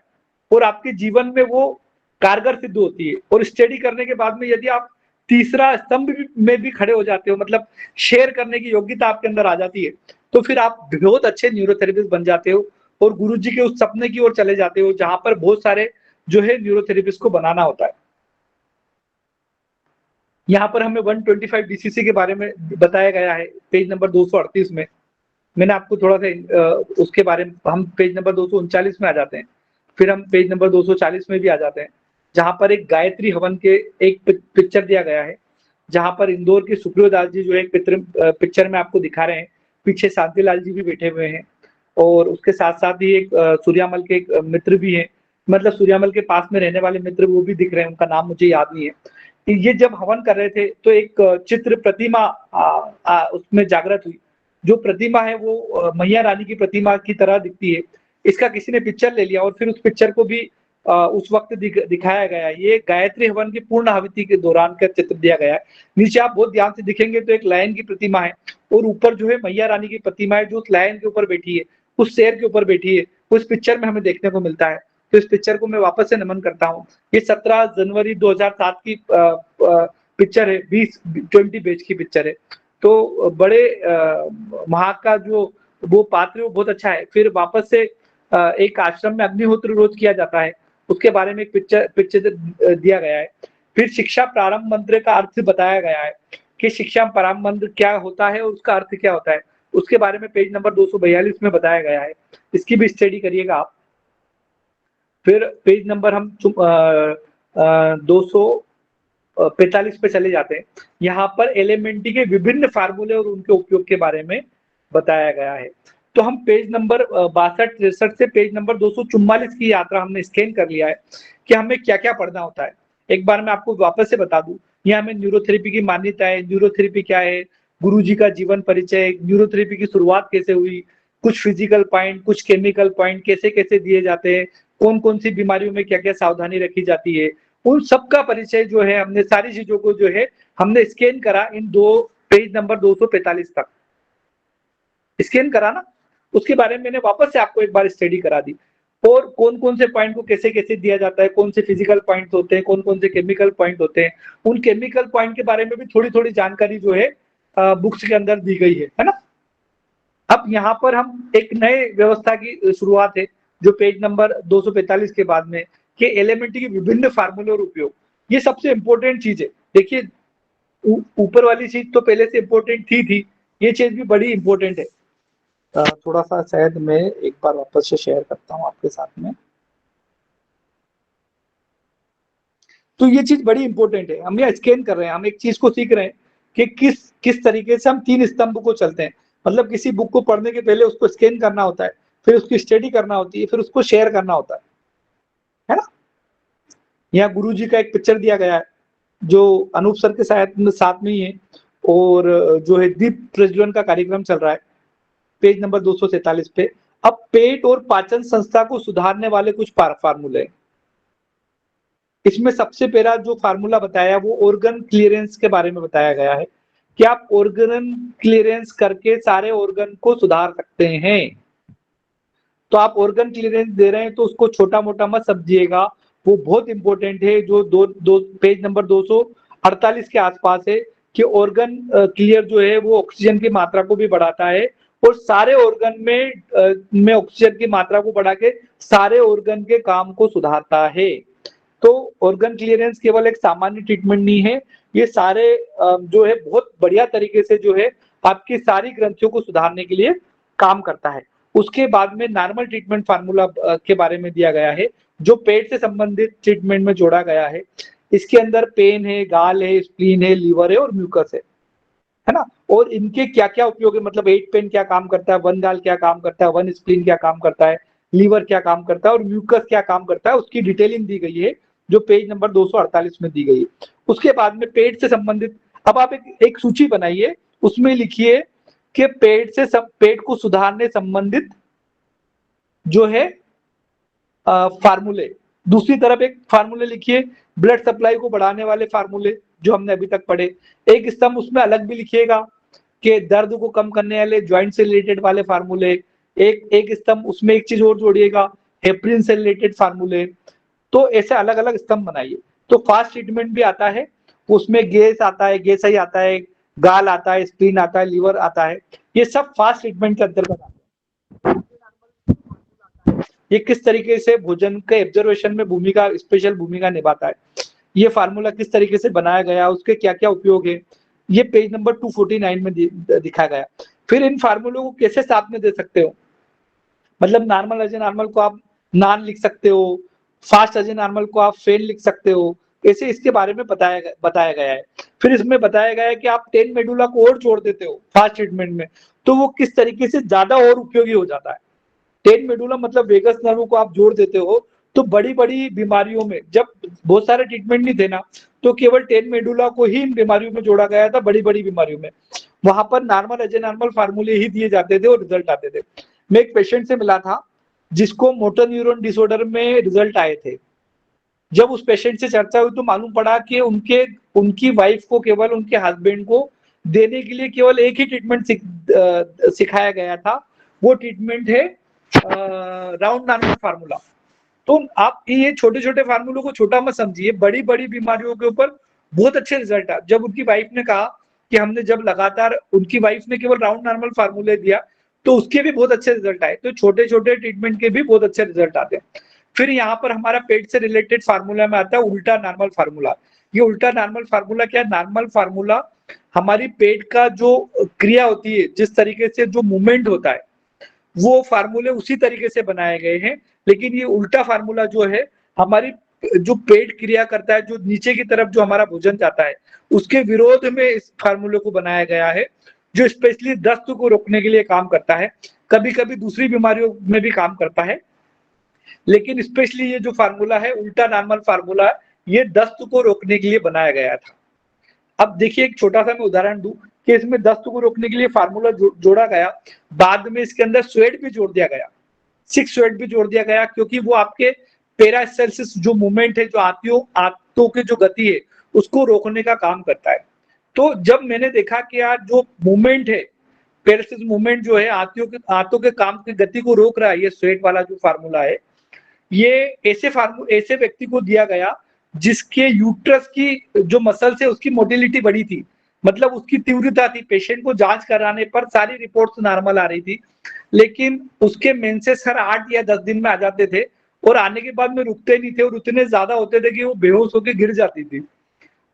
और आपके जीवन में वो कारगर सिद्ध होती है। और स्टडी करने के बाद में यदि आप तीसरा स्तंभ में भी खड़े हो जाते हो, मतलब शेयर करने की योग्यता आपके अंदर आ जाती है, तो फिर आप बहुत अच्छे न्यूरोथेरेपिस्ट बन जाते हो और गुरुजी के उस सपने की ओर चले जाते हो जहां पर बहुत सारे जो है न्यूरोथेरेपिस्ट को बनाना होता है। यहाँ पर हमें 125 डीसीसी के बारे में बताया गया है पेज नंबर 238 में। मैंने आपको थोड़ा सा उसके बारे में, हम पेज नंबर 239 में आ जाते हैं, फिर हम पेज नंबर 240 में भी आ जाते हैं, जहां पर एक गायत्री हवन के एक पिक्चर दिया गया है, जहां पर इंदौर के सुखदेव दास जी जो एक पिक्चर में आपको दिखा रहे हैं, पीछे शांतिलाल जी भी बैठे हुए हैं, और उसके साथ साथ ही एक सूर्यामल के एक मित्र भी है, मतलब सूर्यामल के पास में रहने वाले मित्र वो भी दिख रहे हैं, उनका नाम मुझे याद नहीं है। ये जब हवन कर रहे थे तो एक चित्र प्रतिमा उसमें जागृत हुई। जो प्रतिमा है वो मैया रानी की प्रतिमा की तरह दिखती है। इसका किसी ने पिक्चर ले लिया और फिर उस पिक्चर को भी उस वक्त दिखाया गया है। ये गायत्री हवन की पूर्ण आहुति के दौरान का चित्र दिया गया है। नीचे आप बहुत ध्यान से दिखेंगे तो एक लायन की प्रतिमा है और ऊपर जो है मैया रानी की प्रतिमा है, जो उस लायन के ऊपर बैठी है, उस शेर के ऊपर बैठी है, उस पिक्चर में हमें देखने को मिलता है। तो इस पिक्चर को मैं वापस से नमन करता हूँ। ये 17 जनवरी 2007 की पिक्चर है, 20 बैच की पिक्चर है। तो बड़े वहां का जो वो पात्र है वो बहुत अच्छा है। फिर वापस से एक आश्रम में अग्निहोत्र रोज किया जाता है, उसके बारे में एक पिक्चर दिया गया है। फिर शिक्षा प्रारंभ मंत्र का अर्थ बताया गया है कि शिक्षा परामर्श क्या होता है और उसका अर्थ क्या होता है, उसके बारे में पेज नंबर 242 में बताया गया है। इसकी भी स्टडी करिएगा आप। फिर पेज नंबर हम 245 पे चले जाते हैं। यहाँ पर एलिमेंट्री के विभिन्न फार्मूले और उनके उपयोग के बारे में बताया गया है। तो हम पेज नंबर 62-63 से पेज नंबर 244 की यात्रा हमने स्कैन कर लिया है कि हमें क्या क्या पढ़ना होता है। एक बार मैं आपको वापस से बता दूं, यहाँ हमें न्यूरोथेरेपी की मान्यता है, न्यूरोथेरेपी क्या है, गुरुजी का जीवन परिचय, न्यूरोथेरेपी की शुरुआत कैसे हुई, कुछ फिजिकल पॉइंट, कुछ केमिकल पॉइंट कैसे कैसे दिए जाते हैं, कौन कौन सी बीमारियों में क्या क्या सावधानी रखी जाती है, उन सबका परिचय जो है हमने सारी चीजों को जो है हमने स्कैन करा इन पेज नंबर 245 तक स्कैन करा ना। उसके बारे में मैंने वापस से आपको एक बार स्टडी करा दी, और कौन कौन से पॉइंट को कैसे कैसे दिया जाता है, कौन से फिजिकल पॉइंट होते हैं, कौन कौन से केमिकल पॉइंट होते हैं, उन केमिकल पॉइंट के बारे में भी थोड़ी थोड़ी जानकारी जो है बुक्स के अंदर दी गई है ना। अब यहाँ पर हम एक नए व्यवस्था की शुरुआत है जो पेज नंबर 245 के बाद में कि एलिमेंट्री के विभिन्न फार्मूले और उपयोग, ये सबसे इंपॉर्टेंट चीज है। देखिए ऊपर वाली चीज तो पहले से इंपॉर्टेंट थी, ये चीज भी बड़ी इंपॉर्टेंट है। थोड़ा सा शायद मैं एक बार वापस से शेयर करता हूँ आपके साथ में। तो ये चीज बड़ी इंपॉर्टेंट है, हम ये स्कैन कर रहे हैं, हम एक चीज को सीख रहे हैं कि किस तरीके से हम 3 स्तंभ को चलते हैं। मतलब किसी बुक को पढ़ने के पहले उसको स्कैन करना होता है, फिर उसकी स्टडी करना होती है, फिर उसको शेयर करना होता है ना। यहाँ गुरुजी का एक पिक्चर दिया गया है जो अनूप सर के साथ में ही है, और जो है दीप प्रज्वलन का कार्यक्रम चल रहा है पेज नंबर 247 पे। अब पेट और पाचन संस्था को सुधारने वाले कुछ फार्मूले, इसमें सबसे पहला जो फार्मूला बताया वो ऑर्गन क्लियरेंस के बारे में बताया गया है कि आप ऑर्गन क्लियरेंस करके सारे ऑर्गन को सुधार सकते हैं। तो आप ऑर्गन क्लियरेंस दे रहे हैं तो उसको छोटा मोटा मत समझिएगा, वो बहुत इंपॉर्टेंट है। जो दो पेज नंबर 248 के आसपास है कि ऑर्गन क्लियर जो है वो ऑक्सीजन की मात्रा को भी बढ़ाता है और सारे ऑर्गन में ऑक्सीजन की मात्रा को बढ़ा के सारे ऑर्गन के काम को सुधारता है। तो ऑर्गन क्लियरेंस केवल एक सामान्य ट्रीटमेंट नहीं है, ये सारे जो है बहुत बढ़िया तरीके से जो है आपकी सारी ग्रंथियों को सुधारने के लिए काम करता है। उसके बाद में नॉर्मल ट्रीटमेंट फार्मूला के बारे में दिया गया है जो पेट से संबंधित ट्रीटमेंट में जोड़ा गया है। इसके अंदर पेन है, गाल है, स्प्लीन है, लीवर है और म्यूकस है ना। और इनके क्या क्या उपयोग है, मतलब 8 पेन क्या काम करता है, 1 गाल क्या काम करता है, 1 स्प्लीन क्या काम करता है, लीवर क्या काम करता है और म्यूकस क्या काम करता है, उसकी डिटेलिंग दी गई है जो पेज नंबर 248 में दी गई है। उसके बाद में पेट से संबंधित अब आप एक सूची बनाइए, उसमें लिखिए कि पेट को सुधारने संबंधित जो है फार्मूले। दूसरी तरफ एक फार्मूले लिखिए ब्लड सप्लाई को बढ़ाने वाले फार्मूले जो हमने अभी तक पढ़े। एक स्तंभ उसमें अलग भी लिखिएगा कि दर्द को कम करने वाले ज्वाइंट से रिलेटेड वाले फार्मूले। एक स्तंभ उसमें एक चीज और जोड़िएगा, हेपरिन से रिलेटेड फार्मूले। तो ऐसे अलग अलग स्तंभ बनाइए। तो फास्ट ट्रीटमेंट भी आता है, उसमें गैस आता है, गैस ही आता है, गाल आता है, स्प्लीन आता है, लीवर आता है, ये सब फास्ट ट्रीटमेंट के अंतर्गत आते हैं। ये किस तरीके से भोजन के एब्जर्वेशन में स्पेशल भूमिका निभाता है, ये फार्मूला किस तरीके से बनाया गया, उसके क्या क्या उपयोग है, ये पेज नंबर 249 में दिखा गया। फिर इन फार्मूलों को कैसे साथ में दे सकते हो, मतलब नॉर्मल अजय नॉर्मल को आप नान लिख सकते हो, फास्ट अजय नॉर्मल को आप फेन लिख सकते हो, ऐसे इसके बारे में बताया गया है। फिर इसमें बताया गया है कि आप 10 मेडुला को और जोड़ देते हो फास्ट ट्रीटमेंट में तो वो किस तरीके से ज्यादा और उपयोगी हो जाता है। 10 मेडुला मतलब वेगस नर्व को आप जोड़ देते हो तो बड़ी बड़ी बीमारियों में, जब बहुत सारे ट्रीटमेंट नहीं थे ना तो केवल 10 मेडुला को ही इन बीमारियों में जोड़ा गया था, बड़ी बड़ी बीमारियों में वहां पर नॉर्मल अजय नॉर्मल फार्मूले ही दिए जाते थे और रिजल्ट आते थे। मैं एक पेशेंट से मिला था जिसको मोटर न्यूरॉन डिसऑर्डर में रिजल्ट आए थे। जब उस पेशेंट से चर्चा हुई तो मालूम पड़ा कि उनकी वाइफ को केवल उनके हस्बैंड को देने के लिए केवल एक ही ट्रीटमेंट सिखाया गया था, वो ट्रीटमेंट है राउंड नॉर्मल फार्मूला। तो आप ये छोटे छोटे फार्मूलों को छोटा मत समझिए, बड़ी बड़ी बीमारियों के ऊपर बहुत अच्छे रिजल्ट आए। जब उनकी वाइफ ने कहा कि हमने जब लगातार, उनकी वाइफ ने केवल राउंड नॉर्मल फार्मूले दिया तो उसके भी बहुत अच्छे रिजल्ट आए। तो छोटे छोटे ट्रीटमेंट के भी बहुत अच्छे रिजल्ट आते हैं। फिर यहाँ पर हमारा पेट से रिलेटेड फार्मूला में आता है उल्टा नॉर्मल फार्मूला। ये उल्टा नॉर्मल फार्मूला क्या है, नॉर्मल फार्मूला हमारी पेट का जो क्रिया होती है, जिस तरीके से जो मूवमेंट होता है, वो फार्मूले उसी तरीके से बनाए गए हैं। लेकिन ये उल्टा फार्मूला जो है, हमारी जो पेट क्रिया करता है, जो नीचे की तरफ जो हमारा भोजन जाता है, उसके विरोध में इस फार्मूले को बनाया गया है, जो स्पेशली दस्त को रोकने के लिए काम करता है। कभी कभी दूसरी बीमारियों में भी काम करता है, लेकिन स्पेशली ये जो फार्मूला है, उल्टा नॉर्मल फार्मूला, ये दस्त को रोकने के लिए बनाया गया था। अब देखिए, एक छोटा सा मैं उदाहरण दूं कि इसमें दस्त को रोकने के लिए फार्मूला जोड़ा गया, बाद में इसके अंदर स्वेट भी जोड़ दिया गया, 6 स्वेट भी जोड़ दिया गया, क्योंकि वो आपके पैरासेल्सिस जो मूवमेंट है, जो आंतों की जो गति है, उसको रोकने का काम करता है। तो जब मैंने देखा कि यार जो मूवमेंट है, पैरासेल्सिस मूवमेंट जो है, आंतों के काम की गति को रोक रहा है, ये स्वेट वाला जो फार्मूला है, ये ऐसे व्यक्ति को दिया गया जिसके यूट्रस की जो मसल्स है, उसकी मोटिलिटी बड़ी थी, मतलब उसकी तीव्रता थी। पेशेंट को जांच कराने पर सारी रिपोर्ट्स नॉर्मल आ रही थी, लेकिन उसके मेंसेस हर 8 या 10 दिन में आ जाते थे, और आने के बाद में रुकते नहीं थे, और उतने ज्यादा होते थे कि वो बेहोश होकर गिर जाती थी।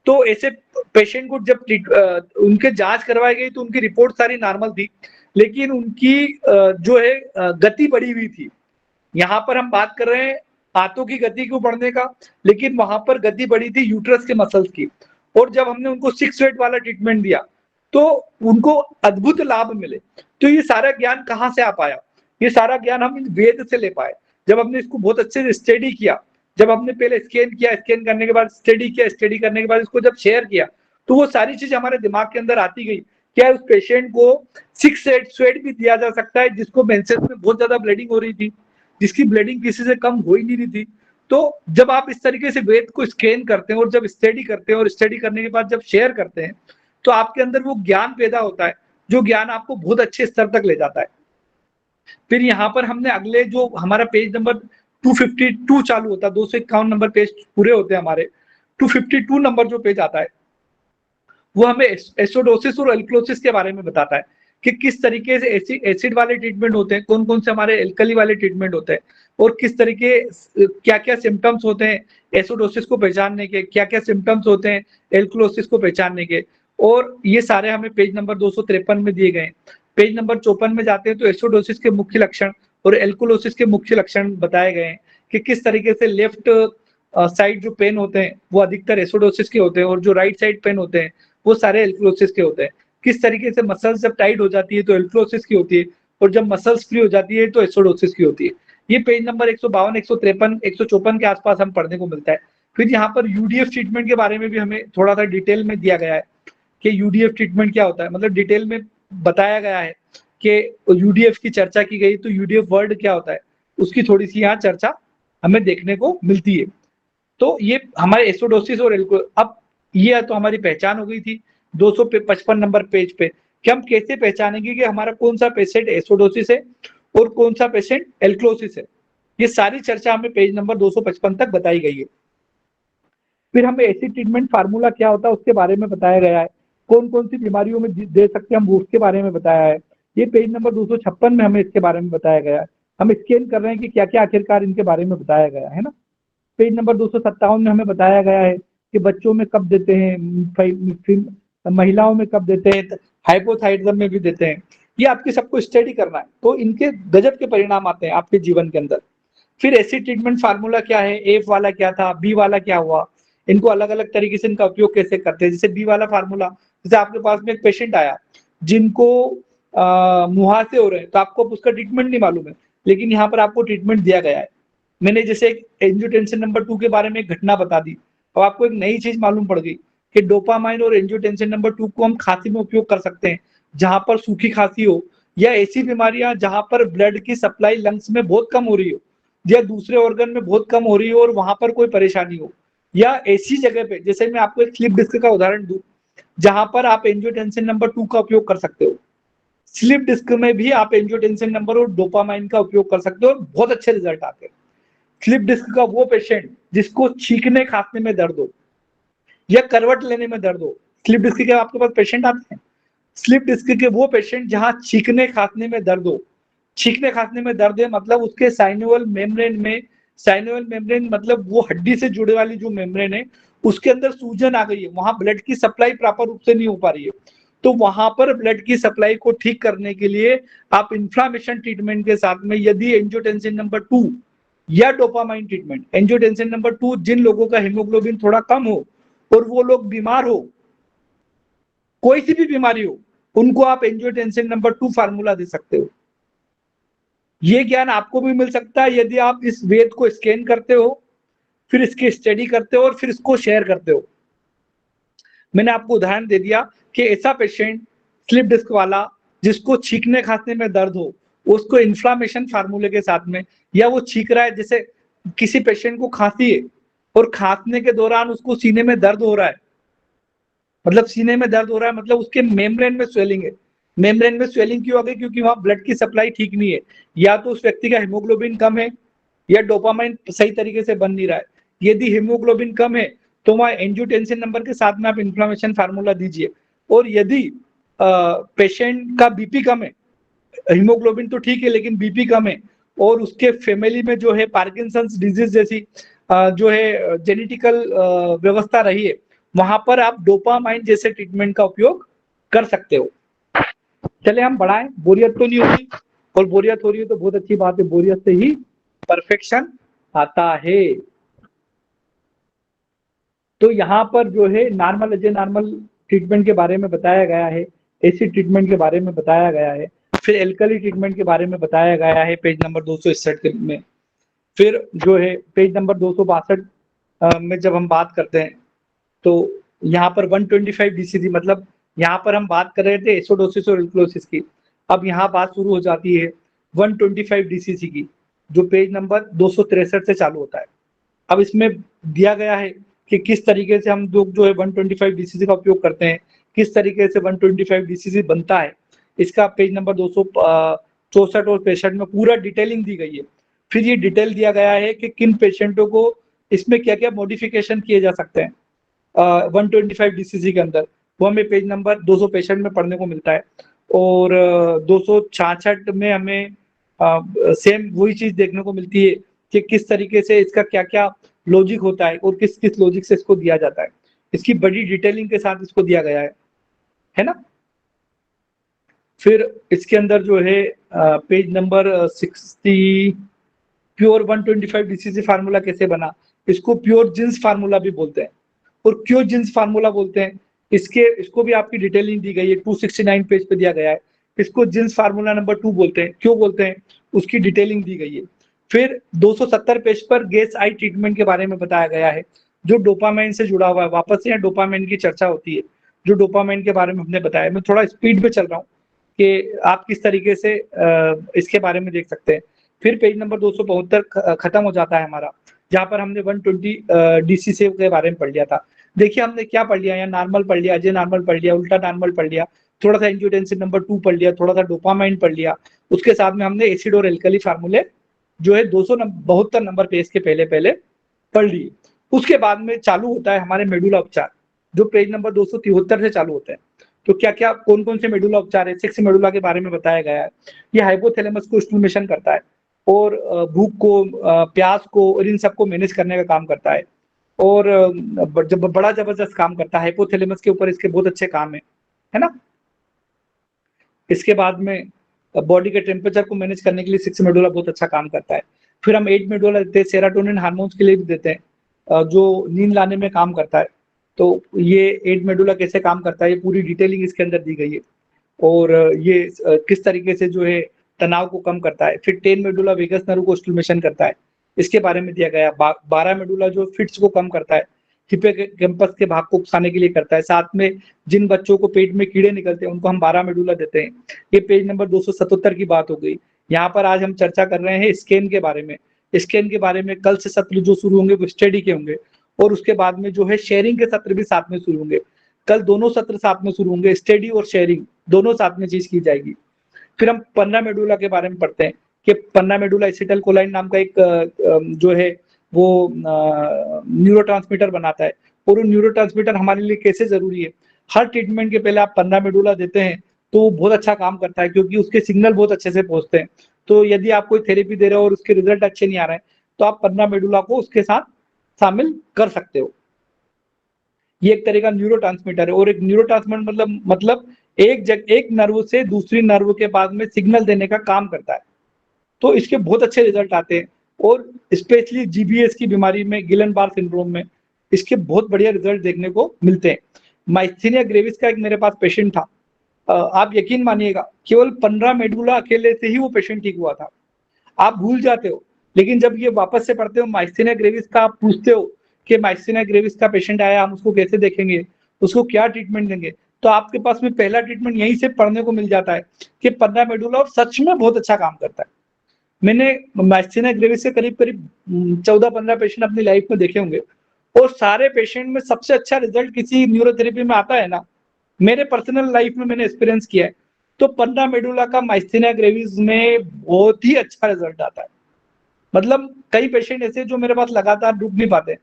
तो ऐसे पेशेंट को जब उनके जांच करवाई गई तो उनकी रिपोर्ट सारी नॉर्मल थी, लेकिन उनकी जो है गति बढ़ी हुई थी। यहाँ पर हम बात कर रहे हैं हाथों की गति को बढ़ने का, लेकिन वहां पर गति बढ़ी थी यूट्रस के मसल्स की। और जब हमने उनको 6 वेट वाला ट्रीटमेंट दिया तो उनको अद्भुत लाभ मिले। तो ये सारा ज्ञान कहाँ से आ पाया? ये सारा ज्ञान हम वेद से ले पाए, जब हमने इसको बहुत अच्छे से स्टडी किया, जब हमने पहले स्कैन किया, स्कैन करने के बाद स्टडी किया, स्टडी करने के बाद इसको जब शेयर किया, तो वो सारी चीज हमारे दिमाग के अंदर आती गई। क्या उस पेशेंट को 6 स्वेट भी दिया जा सकता है, जिसको मेंसेस में बहुत ज्यादा ब्लीडिंग हो रही थी, जिसकी ब्लीडिंग किसी से कम हो ही नहीं रही थी। तो जब आप इस तरीके से वेद को स्कैन करते हैं और जब स्टडी करते हैं और स्टडी करने के बाद जब शेयर करते हैं, तो आपके अंदर वो ज्ञान पैदा होता है, जो ज्ञान आपको बहुत अच्छे स्तर तक ले जाता है। फिर यहाँ पर हमने अगले जो हमारा पेज नंबर 252 चालू होता है, 251 नंबर पेज पूरे होते हैं हमारे, 252 नंबर जो पेज आता है, वो हमें एसिडोसिस और एल्कलोसिस के बारे में बताता है कि किस तरीके से एसिड वाले ट्रीटमेंट होते हैं, कौन कौन से हमारे एल्कली वाले ट्रीटमेंट होते हैं, और किस तरीके क्या क्या सिम्टम्स होते हैं एसिडोसिस को पहचानने के, क्या क्या सिम्टम्स होते हैं एल्कलोसिस को पहचानने के। और ये सारे हमें पेज नंबर 253 में दिए गए। पेज नंबर 54 में जाते हैं तो एसिडोसिस के मुख्य लक्षण और एल्कोलोसिस के मुख्य लक्षण बताए गए हैं कि किस तरीके से लेफ्ट साइड जो पेन होते हैं वो अधिकतर एसिडोसिस के होते हैं, और जो राइट साइड पेन होते हैं वो सारे एल्कोलोसिस के होते हैं। किस तरीके से मसल्स जब टाइट हो जाती है तो एल्कोलोसिस की होती है, और जब मसल्स फ्री हो जाती है तो एसिडोसिस की होती है। ये पेज नंबर 152, 153, 154 के आसपास हम पढ़ने को मिलता है। फिर यहाँ पर यूडीएफ ट्रीटमेंट के बारे में भी हमें थोड़ा सा डिटेल में दिया गया है कि यूडीएफ ट्रीटमेंट क्या होता है, मतलब डिटेल में बताया गया है कि यूडीएफ की चर्चा की गई, तो यूडीएफ वर्ड क्या होता है उसकी थोड़ी सी यहाँ चर्चा हमें देखने को मिलती है। तो ये हमारे एसिडोसिस और अब ये तो हमारी पहचान हो गई थी 255 नंबर पेज पे कि हम कैसे पहचानेंगे कि हमारा कौन सा पेशेंट एसिडोसिस है और कौन सा पेशेंट एल्कलोसिस है। ये सारी चर्चा हमें पेज नंबर 255 तक बताई गई है। फिर हमें एसिड ट्रीटमेंट फार्मूला क्या होता है उसके बारे में बताया गया है, कौन कौन सी बीमारियों में दे सकते हैं हम उसके बारे में बताया है। ये पेज नंबर 256 में हमें इसके बारे में बताया गया है। हम स्कैन कर रहे हैं कि क्या क्या आखिरकार इनके बारे में बताया गया है ना। पेज नंबर 257 में हमें बताया गया है कि बच्चों में कब देते हैं, महिलाओं में कब देते हैं, हाइपोथायराइडिज्म में भी देते हैं। ये आपकी सबको स्टडी करना है, तो इनके गजब के परिणाम आते हैं आपके जीवन के अंदर। फिर एसिड ट्रीटमेंट फार्मूला क्या है, एफ वाला क्या था, बी वाला क्या हुआ, इनको अलग अलग तरीके से इनका उपयोग कैसे करते हैं। जैसे बी वाला फार्मूला, जैसे आपके पास में एक पेशेंट आया जिनको मुहासे हो रहे हैं, तो आपको उसका ट्रीटमेंट नहीं मालूम है, लेकिन यहाँ पर आपको ट्रीटमेंट दिया गया है। मैंने जैसे एक एंजियोटेंसिन नंबर 2 के बारे में एक घटना बता दी, अब आपको एक नई चीज मालूम पड़ गई कि डोपामाइन और एंजियोटेंसिन नंबर 2 को हम खांसी में उपयोग कर सकते हैं, जहां पर सूखी खांसी हो, या ऐसी बीमारियां जहां पर ब्लड की सप्लाई लंग्स में बहुत कम हो रही हो, या दूसरे ऑर्गन में बहुत कम हो रही हो और वहां पर कोई परेशानी हो, या ऐसी जगह पे, जैसे मैं आपको एक स्लिप डिस्क का उदाहरण दूं, जहां पर आप एंजियोटेंसिन नंबर 2 का उपयोग कर सकते हो। स्लिप डिस्क में भी आप एंजियोटेंसिन नंबर और डोपामाइन का उपयोग कर सकते हो और बहुत अच्छे रिजल्ट आते हैं। स्लिप डिस्क का वो पेशेंट जिसको छींकने खांसने में दर्द हो या करवट लेने में दर्द हो, स्लिप डिस्क के आपके पास पेशेंट आते हैं, स्लिप डिस्क के वो पेशेंट जहां छींकने खांसने में दर्द हो, छींकने खांसने में दर्द है मतलब उसके साइनोवियल मेम्ब्रेन में, साइनोवियल मेम्ब्रेन मतलब वो हड्डी से जुड़े वाली जो मेम्ब्रेन है उसके अंदर सूजन आ गई है, वहां ब्लड की सप्लाई प्रॉपर रूप से नहीं हो पा रही है, तो वहां पर ब्लड की सप्लाई को ठीक करने के लिए आप इन्फ्लामेशन ट्रीटमेंट के साथ में यदि एंजियोटेंसिन नंबर 2 या डोपामाइन ट्रीटमेंट, एंजियोटेंसिन नंबर 2 जिन लोगों का हीमोग्लोबिन थोड़ा कम हो और वो लोग बीमार हो, कोई सी भी बीमारी हो, उनको आप एंजियोटेंसिन नंबर 2 फार्मूला दे सकते हो। ये ज्ञान आपको भी मिल सकता है यदि आप इस वेद को स्कैन करते हो, फिर इसकी स्टडी करते हो और फिर इसको शेयर करते हो। मैंने आपको उदाहरण दे दिया कि ऐसा पेशेंट स्लिप डिस्क वाला जिसको छींकने खांसने में दर्द हो, उसको इन्फ्लामेशन फार्मूले के साथ में, या वो छींक रहा है, जैसे किसी पेशेंट को खांसी है और खांसने के दौरान उसको सीने में दर्द हो रहा है, मतलब सीने में दर्द हो रहा है मतलब उसके मेम्ब्रेन में स्वेलिंग है। मेम्ब्रेन में स्वेलिंग क्यों आ गई? क्योंकि वहां ब्लड की सप्लाई ठीक नहीं है, या तो उस व्यक्ति का हीमोग्लोबिन कम है या डोपामाइन सही तरीके से बन नहीं रहा है। यदि हीमोग्लोबिन कम है तो वहां एंजियोटेंसिन नंबर के साथ में आप इन्फ्लामेशन फार्मूला दीजिए। और यदि पेशेंट का बीपी कम है, हीमोग्लोबिन तो ठीक है लेकिन बीपी कम है, और उसके फैमिली में जो है पार्किंसंस डिजीज जैसी जो है जेनेटिकल व्यवस्था रही है, वहां पर आप डोपामाइन जैसे ट्रीटमेंट का उपयोग कर सकते हो। चले हम बढ़ाएं, बोरियत तो नहीं होती, और बोरियत हो रही है तो बहुत अच्छी बात है, बोरियत से ही परफेक्शन आता है। तो यहाँ पर जो है नॉर्मल एज नॉर्मल ट्रीटमेंट के बारे में बताया गया है, एसिड ट्रीटमेंट के बारे में बताया गया है, फिर एल्कली ट्रीटमेंट के बारे में बताया गया है पेज नंबर 261 में। फिर जो है पेज नंबर 262 में जब हम बात करते हैं तो यहाँ पर 125 DCC, मतलब यहाँ पर हम बात कर रहे थे एसिडोसिस और एल्कलोसिस की, अब यहाँ बात शुरू हो जाती है 125 DCC की, जो पेज नंबर 263 से चालू होता है। अब इसमें दिया गया है कि किस तरीके से हम लोग जो है 125 DCC का उपयोग करते हैं, किस तरीके से 125 DCC बनता है, इसका पेज नंबर 264 और 65 में पूरा डिटेलिंग दी गई है। फिर ये डिटेल दिया गया है कि किन पेशेंटों को इसमें क्या क्या मॉडिफिकेशन किए जा सकते हैं 125 DCC के अंदर, वो हमें पेज नंबर 265 में पढ़ने को मिलता है। और 266 में हमें सेम वही चीज देखने को मिलती है कि किस तरीके से इसका क्या क्या लॉजिक होता है और किस किस लॉजिक से इसको दिया जाता है। इसकी बड़ी डिटेलिंग के साथ इसको दिया गया है ना। फिर इसके अंदर जो है page number 60 pure 125 DCC formula कैसे बना, इसको प्योर जिन्स फार्मूला भी बोलते हैं और क्यों जिन्स फार्मूला बोलते हैं, इसको भी आपकी डिटेलिंग दी गई है, 269 पेज पे दिया गया है। इसको जिन्स फार्मूला नंबर 2 बोलते हैं, क्यों बोलते हैं उसकी डिटेलिंग दी गई है। फिर 270 पेज पर गैस आई ट्रीटमेंट के बारे में बताया गया है, जो डोपामाइन से जुड़ा हुआ है। वापस से यहाँ डोपामाइन की चर्चा होती है, जो डोपामाइन के बारे में हमने बताया। मैं थोड़ा स्पीड पे चल रहा हूँ कि आप किस तरीके से इसके बारे में देख सकते हैं। फिर पेज नंबर 272 खत्म हो जाता है हमारा, जहाँ पर हमने 120 DCC के बारे में पढ़ लिया था। देखिए हमने क्या पढ़ लिया, यहाँ नॉर्मल पढ़ लिया, अजय नॉर्मल पढ़ लिया, उल्टा नॉर्मल पढ़ लिया, थोड़ा सा एंजियोटेंसिन नंबर 2 पढ़ लिया, थोड़ा सा डोपामाइन पढ़ लिया। उसके साथ में हमने एसिड और एल्कली फार्मूले जो है 272 नंबर पेज के पहले पहले पढ़ लिए। उसके बाद में चालू होता है हमारे मेडुला उपचार, जो पेज नंबर 273 से चालू होते हैं। तो क्या क्या कौन कौन से मेडुला उपचार है, 6 मेडुला के बारे में बताया गया है। ये हाइपोथैलेमस को स्टिमुलेशन करता है और भूख को, प्यास को और इन सबको मैनेज करने का काम करता है, और जब बड़ा जबरदस्त काम करता है हाइपोथैलेमस के ऊपर, इसके बहुत अच्छे काम है ना। इसके बाद में बॉडी के टेम्परेचर को मैनेज करने के लिए 6 मेडुला बहुत अच्छा काम करता है। फिर हम 8 मेडुला देते हैं, सेरोटोनिन हार्मोन्स के लिए भी देते हैं, जो नींद लाने में काम करता है। तो ये 8 मेडुला कैसे काम करता है, ये पूरी डिटेलिंग इसके अंदर दी गई है, और ये किस तरीके से जो है तनाव को कम करता है। फिर 10 मेडुला वेगस नर्व को स्टिमुलेशन करता है, इसके बारे में दिया गया। 12 मेडुला जो फिट्स को कम करता है, हिप्पोकैम्पस के भाग को उकसाने के लिए करता है। साथ में जिन बच्चों को पेट में कीड़े निकलते हैं उनको हम 12 मेडुला देते हैं। ये पेज नंबर 277 की बात हो गई। यहाँ पर आज हम चर्चा कर रहे हैं स्कैन के बारे में। स्कैन के बारे में कल से सत्र जो शुरू होंगे वो स्टडी के होंगे, और उसके बाद में जो है शेयरिंग के सत्र भी साथ में शुरू होंगे। कल दोनों सत्र साथ में शुरू होंगे, स्टडी और शेयरिंग दोनों साथ में चीज की जाएगी। फिर हम 15 मेडुला के बारे में पढ़ते हैं कि 15 मेडुला एसिटाइलकोलाइन नाम का एक जो है वो न्यूरोट्रांसमीटर बनाता है, और वो न्यूरोट्रांसमीटर हमारे लिए कैसे जरूरी है। हर ट्रीटमेंट के पहले आप 15 मेडुला देते हैं तो वो बहुत अच्छा काम करता है, क्योंकि उसके सिग्नल बहुत अच्छे से पहुंचते हैं। तो यदि आप कोई थेरेपी दे रहे हो और उसके रिजल्ट अच्छे नहीं आ रहे हैं तो आप 15 मेडुला को उसके साथ शामिल कर सकते हो। ये एक तरह का न्यूरोट्रांसमीटर है। और एक न्यूरोट्रांसमीटर मतलब एक नर्व से दूसरी नर्व के बाद में सिग्नल देने का काम करता है। तो इसके बहुत अच्छे रिजल्ट आते हैं। और स्पेशली जीबीएस की बीमारी में, गिलन बार सिंड्रोम में इसके बहुत बढ़िया रिजल्ट देखने को मिलते हैं। माइस्थेनिया ग्रेविस का एक मेरे पास पेशेंट था, आप यकीन मानिएगा केवल 15 मेडुला अकेले से ही वो पेशेंट ठीक हुआ था। आप भूल जाते हो, लेकिन जब ये वापस से पढ़ते हो माइस्थेनिया ग्रेविस का, आप पूछते हो कि माइस्थेनिया ग्रेविस का पेशेंट आया, हम उसको कैसे देखेंगे, उसको क्या ट्रीटमेंट देंगे, तो आपके पास में पहला ट्रीटमेंट यहीं से पढ़ने को मिल जाता है कि 15 मेडुला, और सच में बहुत अच्छा काम करता है। मैंने माइस्थेनिया ग्रेविस के करीब 14-15 पेशेंट अपनी लाइफ में देखे होंगे, और सारे पेशेंट में सबसे अच्छा रिजल्ट किसी न्यूरोथेरेपी में आता है ना, मेरे पर्सनल लाइफ में मैंने एक्सपीरियंस किया है, तो 15 मेडुला का माइस्थेनिया ग्रेविस में बहुत ही अच्छा रिजल्ट आता है। मतलब कई पेशेंट ऐसे जो मेरे पास लगातार रुक नहीं पाते,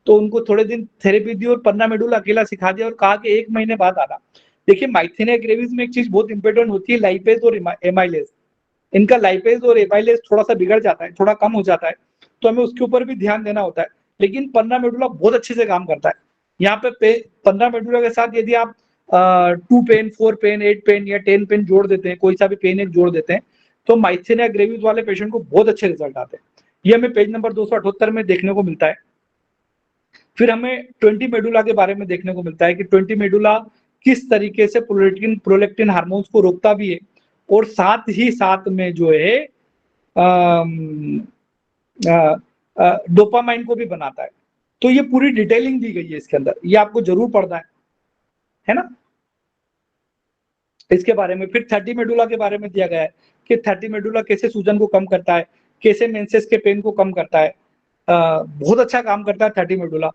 तो उनको थोड़े दिन थेरेपी दी और 15 मेडुला अकेला सिखा दिया और कहा कि 1 महीने बाद आना। देखिए माइस्थेनिया ग्रेविस में एक चीज बहुत इंपॉर्टेंट होती है, लाइपेज और एमाइलेज। इनका लाइपेज और एमाइलेज थोड़ा सा बिगड़ जाता है, थोड़ा कम हो जाता है, तो हमें उसके ऊपर भी ध्यान देना होता है। लेकिन 15 मेडुला बहुत अच्छे से काम करता है। यहाँ पे 15 मेडुला के साथ यदि आप 2 पेन, 4 पेन, 8 पेन या 10 पेन जोड़ देते हैं, कोई सा भी पेन एक जोड़ देते हैं, तो माइस्थेनिया ग्रेविस वाले पेशेंट को बहुत अच्छे रिजल्ट आते हैं। ये हमें पेज नंबर 278 में देखने को मिलता है। फिर हमें 20 मेडुला के बारे में देखने को मिलता है कि 20 मेडुला किस तरीके से प्रोलेक्टिन हार्मोन्स को रोकता भी है, और साथ ही साथ में जो है डोपामाइन को भी बनाता है। तो ये पूरी डिटेलिंग दी गई है इसके अंदर, ये आपको जरूर पढ़ना है ना इसके बारे में। फिर 30 मेडुला के बारे में दिया गया है कि 30 मेडुला कैसे सूजन को कम करता है, कैसे मेंसेस के पेन को कम करता है। बहुत अच्छा काम करता है 30 मेडुला।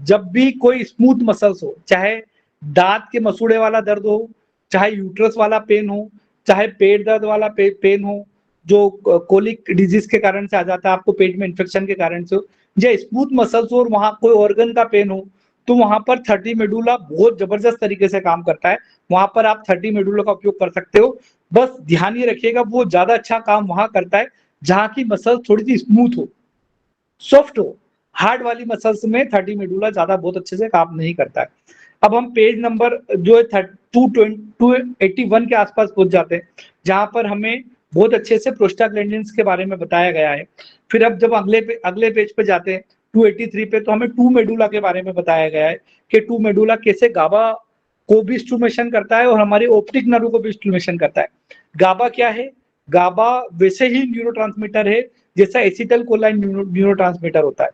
जब भी कोई स्मूथ मसल्स हो, चाहे दांत के मसूड़े वाला दर्द हो, चाहे यूट्रस वाला पेन हो, चाहे पेट दर्द वाला पेन हो, जो कोलिक डिजीज के कारण से आ जाता है आपको, पेट में इन्फेक्शन के कारण से हो, या स्मूथ मसल्स हो और वहां कोई ऑर्गन का पेन हो, तो वहां पर 30 मेडुला बहुत जबरदस्त तरीके से काम करता है। वहां पर आप 30 मेडुला का उपयोग कर सकते हो। बस ध्यान ये रखिएगा वो ज्यादा अच्छा काम वहां करता है जहां की मसल्स थोड़ी सी स्मूथ हो, सॉफ्ट हो। हार्ड वाली मसल्स में 30 मेडुला ज्यादा बहुत अच्छे से काम नहीं करता है। अब हम पेज नंबर जो है 281 के आसपास पहुंच जाते हैं, जहां पर हमें बहुत अच्छे से प्रोस्टाग्लैंडिन्स के बारे में बताया गया है। फिर अब जब अगले पेज पे जाते हैं 283 पे, तो हमें 2 मेडुला के बारे में बताया गया है कि 2 मेडुला कैसे गाबा को भी स्टिमुलेशन करता है और हमारे ऑप्टिक नर्व को भी स्टिमुलेशन करता है। गाबा क्या है? गाबा वैसे ही न्यूरोट्रांसमीटर है जैसा एसिटल कोलाइन न्यूरोट्रांसमीटर होता है।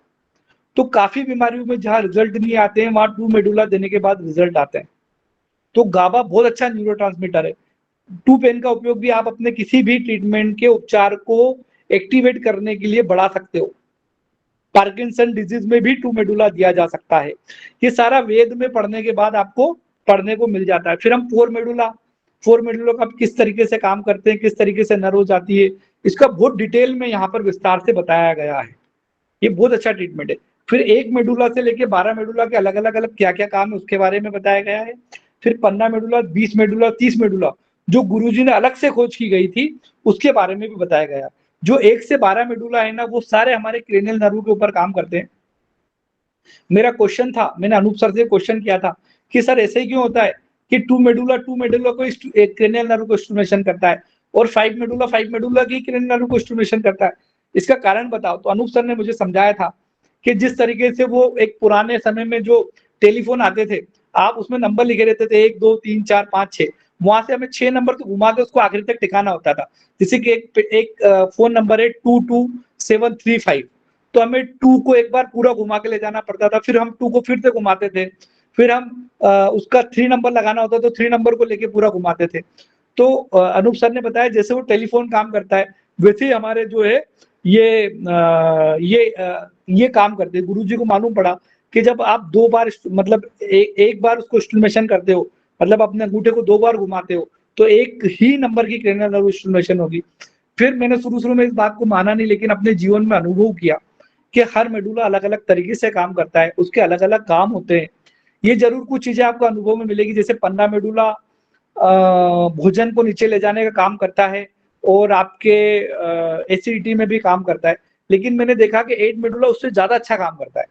तो काफी बीमारियों में जहां रिजल्ट नहीं आते हैं, वहां 2 मेडुला देने के बाद रिजल्ट आते हैं। तो गाबा बहुत अच्छा न्यूरोट्रांसमीटर है। 2 पेन का उपयोग भी आप अपने किसी भी ट्रीटमेंट के उपचार को एक्टिवेट करने के लिए बढ़ा सकते हो। पार्किंसन डिजीज में भी 2 मेडुला दिया जा सकता है। ये सारा वेद में पढ़ने के बाद आपको पढ़ने को मिल जाता है। फिर हम 4 मेडुला का किस तरीके से काम करते हैं, किस तरीके से नर्व जाती है, इसका बहुत डिटेल में यहाँ पर विस्तार से बताया गया है। ये बहुत अच्छा ट्रीटमेंट है। फिर 1 मेडुला से लेके 12 मेडुला के अलग अलग क्या क्या काम है उसके बारे में बताया गया है। फिर 15 मेडुला, 20 मेडुला, 30 मेडुला जो गुरुजी ने अलग से खोज की गई थी उसके बारे में भी बताया गया। जो 1 से 12 मेडुला है ना, वो सारे हमारे क्रेनियल नर्व के ऊपर काम करते हैं। मेरा क्वेश्चन था, मैंने अनूप सर से क्वेश्चन किया था कि सर ऐसे ही क्यों होता है कि 2 मेडुला को क्रेनियल नर्व को स्टिमुलेशन करता है और 5 मेडुला की क्रेनियल नर्व को स्टिमुलेशन करता है, इसका कारण बताओ। तो अनूप सर ने मुझे समझाया था कि जिस तरीके से वो एक पुराने समय में जो टेलीफोन आते थे, आप उसमें नंबर लिखे रहते थे 1 2 3 4 5 6, वहां से हमें 6 नंबर को घुमा के उसको आखिरी तक टिकाना होता था। जैसे कि एक फोन नंबर है 22735, तो हमें 2 को एक बार पूरा घुमा के ले जाना पड़ता था, फिर हम 2 को फिर से घुमाते थे, फिर हम उसका 3 नंबर लगाना होता तो 3 नंबर को लेके पूरा घुमाते थे। तो अनूप सर ने बताया जैसे वो टेलीफोन काम करता है वैसे ही हमारे जो है ये काम करते हैं। गुरुजी को मालूम पड़ा कि जब आप 2 बार मतलब एक बार उसको स्टिमुलेशन करते हो, मतलब अपने अंगूठे को 2 बार घुमाते हो, तो एक ही नंबर की क्रेनियल नर्व स्टिमुलेशन होगी। फिर मैंने शुरू में इस बात को माना नहीं, लेकिन अपने जीवन में अनुभव किया कि हर मेडुला अलग अलग तरीके से काम करता है, उसके अलग अलग काम होते हैं। ये जरूर कुछ चीजें आपको अनुभव में मिलेगी, जैसे 15 मेडुला भोजन को नीचे ले जाने का काम करता है और आपके एसिडिटी में भी काम करता है, लेकिन मैंने देखा कि 8 मेडुला उससे ज्यादा अच्छा काम करता है।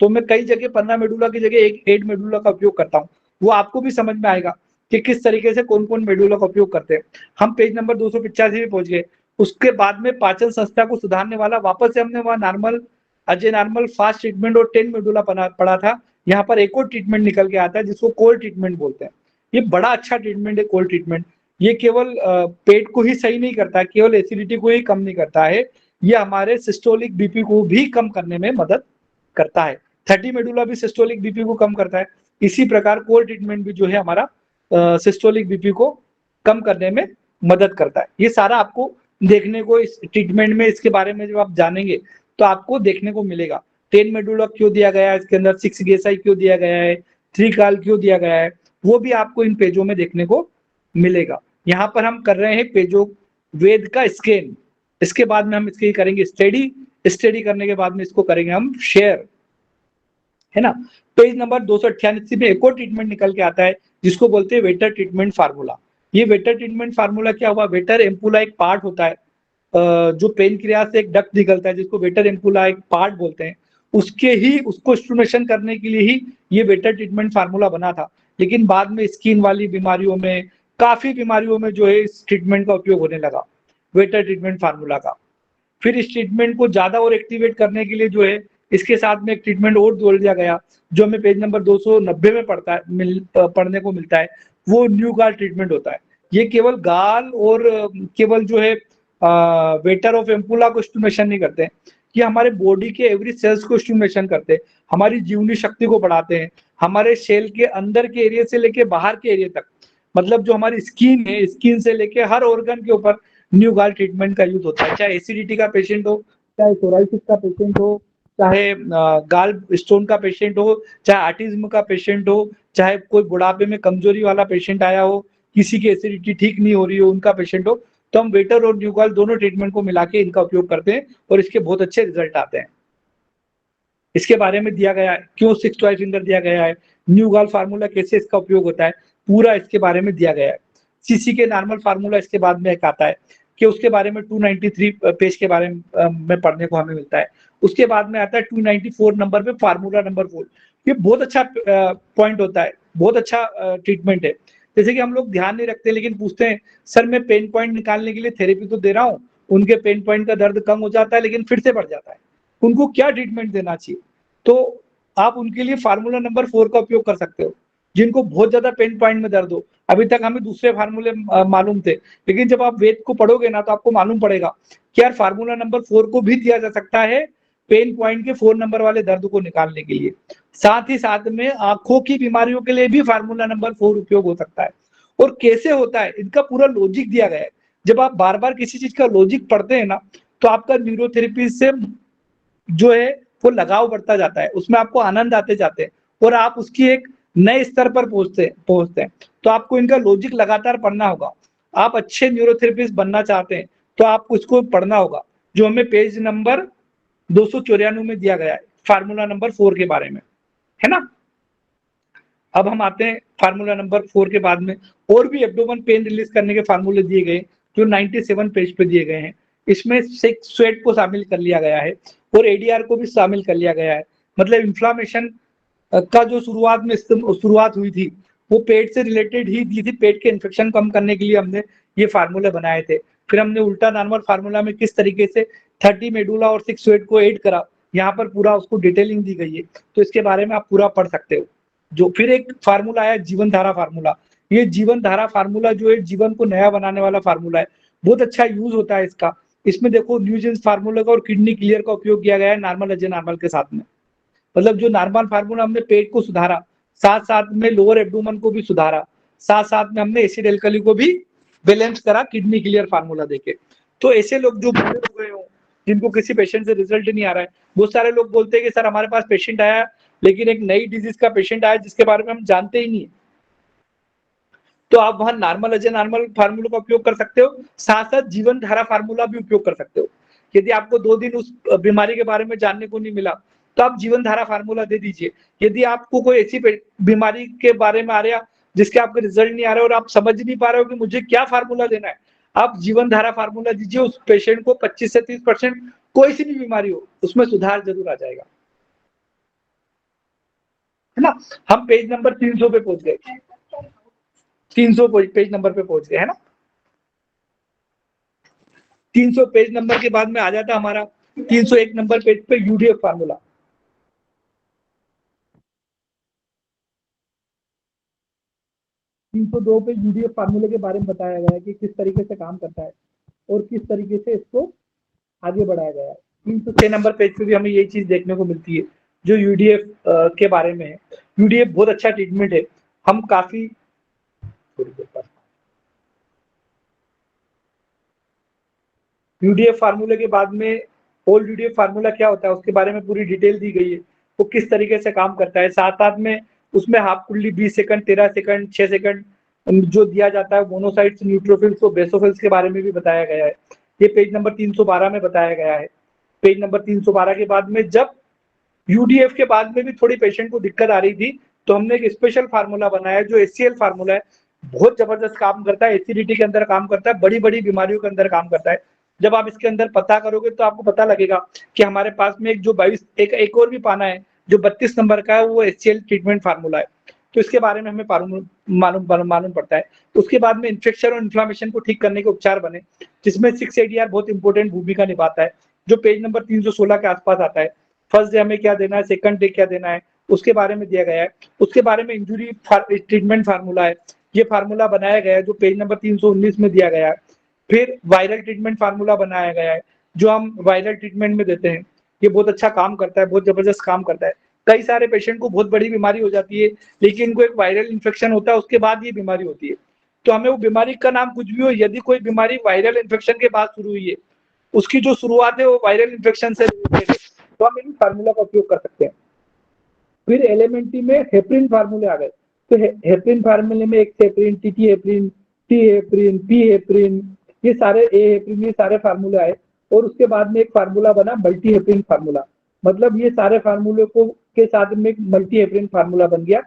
तो मैं कई जगह 15 मेडुला की जगह 8 मेडुला का उपयोग करता हूँ। वो आपको भी समझ में आएगा कि किस तरीके से कौन कौन मेडुला का उपयोग करते हैं। हम पेज नंबर 285 पे पहुंच गए। उसके बाद में पाचन संस्था को सुधारने वाला वापस से हमने वहां normal, Ajay normal, fast treatment और 10 मेडुला पढ़ा था। यहाँ पर एक और ट्रीटमेंट निकल के आता है जिसको कोल्ड ट्रीटमेंट बोलते हैं। ये बड़ा अच्छा ट्रीटमेंट है कोल्ड ट्रीटमेंट। ये केवल पेट को ही सही नहीं करता, केवल एसिडिटी को ही कम नहीं करता है, ये हमारे सिस्टोलिक बीपी को भी कम करने में मदद करता है। 30 मेडुला भी सिस्टोलिक बीपी को कम करता है। इसी प्रकार कोल्ड ट्रीटमेंट भी जो है हमारा सिस्टोलिक बीपी को कम करने में मदद करता है। ये सारा आपको देखने को इस ट्रीटमेंट में, इसके बारे में जब आप जानेंगे तो आपको देखने को मिलेगा। 10 मेडुला क्यों दिया गया है इसके अंदर, 6 गेसाई क्यों दिया गया है, 3 काल क्यों दिया गया है, वो भी आपको इन पेजों में देखने को मिलेगा। यहाँ पर हम कर रहे हैं पेजों वेद का स्कैन। इसके बाद में हम इसके करेंगे स्टडी करने के बाद में इसको करेंगे हम शेयर, है ना। पेज नंबर 298 में एक और ट्रीटमेंट निकल के आता है जिसको बोलते हैं वेटर ट्रीटमेंट फार्मूला। ये वेटर ट्रीटमेंट फार्मूला क्या हुआ, वेटर एम्पुला एक पार्ट होता है जो पेनक्रियास से एक डक्ट निकलता है जिसको वेटर एम्पुला एक पार्ट बोलते हैं। उसको स्टिमुलेशन करने के लिए ही ये वेटर ट्रीटमेंट फार्मूला बना था। लेकिन बाद में स्किन वाली बीमारियों में, काफी बीमारियों में जो है इस ट्रीटमेंट का उपयोग होने लगा, वेटर ट्रीटमेंट फार्मूला का। फिर इस ट्रीटमेंट को ज्यादा और एक्टिवेट करने के लिए जो है इसके साथ में एक ट्रीटमेंट और जोड़ दिया गया जो हमें पेज नंबर 290 में पढ़ने को मिलता है। वो न्यू गाल ट्रीटमेंट होता है। ये केवल गाल और केवल जो है वेटर ऑफ एम्पुला को स्टिमुलेशन नहीं करते, ये हमारे बॉडी के एवरी सेल्स को स्टिमुलेशन करते हैं, हमारी जीवनी शक्ति को बढ़ाते हैं, हमारे सेल के अंदर के एरिया से लेके बाहर के एरिया तक, मतलब जो हमारी स्किन है, स्किन से लेके हर ऑर्गन के ऊपर न्यू गाल ट्रीटमेंट का यूज होता है। चाहे एसिडिटी का पेशेंट हो, चाहे सोराइसिस का पेशेंट हो, चाहे गाल स्टोन का पेशेंट हो, चाहे आर्टिज्म का पेशेंट हो, चाहे कोई बुढ़ापे में कमजोरी वाला पेशेंट आया हो, किसी की एसिडिटी ठीक नहीं हो रही हो, उनका पेशेंट हो, तो हम वेटर और न्यू गाल दोनों ट्रीटमेंट को मिला के इनका उपयोग करते हैं और इसके बहुत अच्छे रिजल्ट आते हैं। इसके बारे में दिया गया है, क्यों 6 12 फिंगर दिया गया है, न्यू गाल फार्मूला कैसे इसका उपयोग होता है, पूरा इसके बारे में दिया गया है। सीसी के नॉर्मल फार्मूला इसके बाद में एक आता है कि उसके बारे में 293 पेज के बारे में पढ़ने को हमें मिलता है। उसके बाद में आता है 294 नंबर पे फार्मूला नंबर 4। ये बहुत अच्छा पॉइंट होता है, बहुत अच्छा ट्रीटमेंट है। जैसे कि हम लोग ध्यान नहीं रखते लेकिन पूछते हैं सर मैं पेन पॉइंट निकालने के लिए थेरेपी तो दे रहा हूँ, उनके पेन पॉइंट का दर्द कम हो जाता है लेकिन फिर से बढ़ जाता है, उनको क्या ट्रीटमेंट देना चाहिए? तो आप उनके लिए फार्मूला नंबर 4 का उपयोग कर सकते हो। जिनको बहुत ज्यादा पेन पॉइंट में दर्द हो, अभी तक हमें दूसरे फार्मूले मालूम थे, लेकिन जब आप वेद को पढ़ोगे ना तो आपको मालूम पड़ेगा कि यार फार्मूला नंबर 4 को भी दिया जा सकता है पेन पॉइंट के 4 नंबर वाले दर्द को निकालने के लिए। साथ ही साथ में आंखों की बीमारियों के लिए भी फार्मूला नंबर 4 उपयोग हो सकता है। और कैसे होता है इनका पूरा लॉजिक दिया गया है। जब आप बार बार किसी चीज का लॉजिक पढ़ते हैं ना तो आपका न्यूरोथेरेपी से जो है वो लगाव बढ़ता जाता है, उसमें आपको आनंद आते जाते हैं और आप उसकी एक नए स्तर पर पहुंचते हैं। तो आपको इनका लॉजिक लगातार पढ़ना होगा। आप अच्छे न्यूरोथेरेपिस्ट बनना चाहते हैं तो आपको इसको पढ़ना होगा, जो हमें पेज नंबर 294 में दिया गया है फार्मूला नंबर 4 के बारे में, है ना। अब हम आते हैं फार्मूला नंबर 4 के बाद में और भी एब्डोमेन पेन रिलीज करने के फार्मूले दिए गए जो 97 पेज पे दिए गए हैं। इसमें स्वेट को शामिल कर लिया गया है और एडीआर को भी शामिल कर लिया गया है। मतलब इन्फ्लामेशन का जो शुरुआत हुई थी वो पेट से रिलेटेड ही दी थी। पेट के इन्फेक्शन कम करने के लिए हमने ये फार्मूले बनाए थे। फिर हमने उल्टा नॉर्मल फार्मूला में किस तरीके से 30 मेडुला और 6 स्वेट को ऐड करा, यहाँ पर पूरा उसको डिटेलिंग दी गई है, तो इसके बारे में आप पूरा पढ़ सकते हो। जो फिर एक फार्मूला आया जीवन धारा फार्मूला। ये जीवन धारा फार्मूला जो है जीवन को नया बनाने वाला फार्मूला है, बहुत अच्छा यूज होता है इसका। इसमें देखो न्यूजेंस फार्मूला का और किडनी क्लियर का उपयोग किया गया है नॉर्मल अजय नॉर्मल के साथ में। मतलब जो नॉर्मल फार्मूला हमने पेट को सुधारा, साथ साथ में लोअर एब्डोमेन को भी सुधारा, साथ साथ में हमने एसिड एल्कली को भी बैलेंस करा किडनी क्लियर फार्मूला देके। तो ऐसे लोग जो बूढ़े हो गए हो, जिनको किसी पेशेंट से रिजल्ट नहीं आ रहा है, बहुत सारे लोग बोलते हैं कि सर हमारे पास पेशेंट आया लेकिन एक नई डिजीज का पेशेंट आया जिसके बारे में हम जानते ही नहीं है, तो आप वहां नॉर्मल अजय नॉर्मल फार्मूला का उपयोग कर सकते हो, साथ साथ जीवन धारा फार्मूला भी उपयोग कर सकते हो। यदि आपको 2 दिन उस बीमारी के बारे में जानने को नहीं मिला तो आप जीवन धारा फार्मूला दे दीजिए। यदि आपको कोई ऐसी बीमारी के बारे में आ रहा जिसके आपके रिजल्ट नहीं आ रहे और आप समझ नहीं पा रहे हो कि मुझे क्या फार्मूला देना है, आप जीवन धारा फार्मूला दीजिए। उस पेशेंट को 25 से 30% कोई सी भी बीमारी हो उसमें सुधार जरूर आ जाएगा। है ना। हम पेज नंबर 300 पे पहुंच गए, 300 पेज नंबर पे पहुंच गए, है ना। 300 पेज नंबर के बाद में आ जाता हमारा 301 नंबर पेज पे यूडीएफ फार्मूला। 302 पे यूडीएफ फार्मूले के बारे में बताया गया है कि किस तरीके से काम करता है और किस तरीके से इसको आगे बढ़ाया गया है। 306 नंबर पेज पे भी हमें यही चीज देखने को मिलती है जो यूडीएफ के बारे में है। यूडीएफ बहुत अच्छा ट्रीटमेंट है। हम काफी यूडीएफ फार्मूले के बाद में होल यूडीएफ फार्मूला क्या होता है उसके बारे में पूरी डिटेल दी गई है, वो किस तरीके से काम करता है। साथ साथ में उसमें हाफ कुंडली 20 सेकंड, 13 सेकंड, 6 सेकंड जो दिया जाता है मोनोसाइट्स, न्यूट्रोफिल्स और बेसोफिल्स के बारे में भी बताया गया है। ये पेज नंबर 312 में बताया गया है। पेज नंबर 312 के बाद में जब यूडीएफ के बाद में भी थोड़ी पेशेंट को दिक्कत आ रही थी तो हमने एक स्पेशल फार्मूला बनाया जो एचसीएल फार्मूला है। बहुत जबरदस्त काम करता है, एसिडिटी के अंदर काम करता है, बड़ी बड़ी बीमारियों के अंदर काम करता है। जब आप इसके अंदर पता करोगे तो आपको पता लगेगा कि हमारे पास में एक जो 22 एक और भी पाना है जो 32 नंबर का है, वो एचसीएल ट्रीटमेंट फार्मूला है। तो इसके बारे में हमें मालूम पड़ता है। उसके बाद में इन्फेक्शन और इन्फ्लामेशन को ठीक करने के उपचार बने, जिसमें 6ADR बहुत इंपॉर्टेंट भूमिका निभाता है, जो पेज नंबर 316 के आसपास आता है। फर्स्ट डे हमें क्या देना है, सेकंड डे क्या देना है, उसके बारे में दिया गया है। उसके बारे में इंजुरी ट्रीटमेंट फार्मूला है, ये फार्मूला बनाया गया है जो पेज नंबर 319 में दिया गया है। फिर वायरल ट्रीटमेंट फार्मूला बनाया गया है जो हम वायरल ट्रीटमेंट में देते हैं। ये बहुत अच्छा काम करता है, बहुत जबरदस्त काम करता है। कई सारे पेशेंट को बहुत बड़ी बीमारी हो जाती है लेकिन इनको एक वायरल इन्फेक्शन होता है, उसके बाद ये बीमारी होती है। तो हमें वो बीमारी का नाम कुछ भी हो, यदि कोई बीमारी वायरल इन्फेक्शन के बाद शुरू हुई है, उसकी जो शुरुआत है वो वायरल इन्फेक्शन से रिलेटेड है, तो हम इन फार्मूला का उपयोग कर सकते हैं। फिर एलिमेंट्री में हेपरिन फार्मूले आ गए। तो हेपरिन फार्मूले में एक heparin, TT heparin, T heparin, P heparin, ये सारे ए हेपरिन, ये सारे फार्मूले आए। और उसके बाद में एक फार्मूला बना मल्टी हेपरिन फार्मूला। मतलब ये सारे फार्मूले को के साथ में एक मल्टी हेपरिन फार्मूला बन गया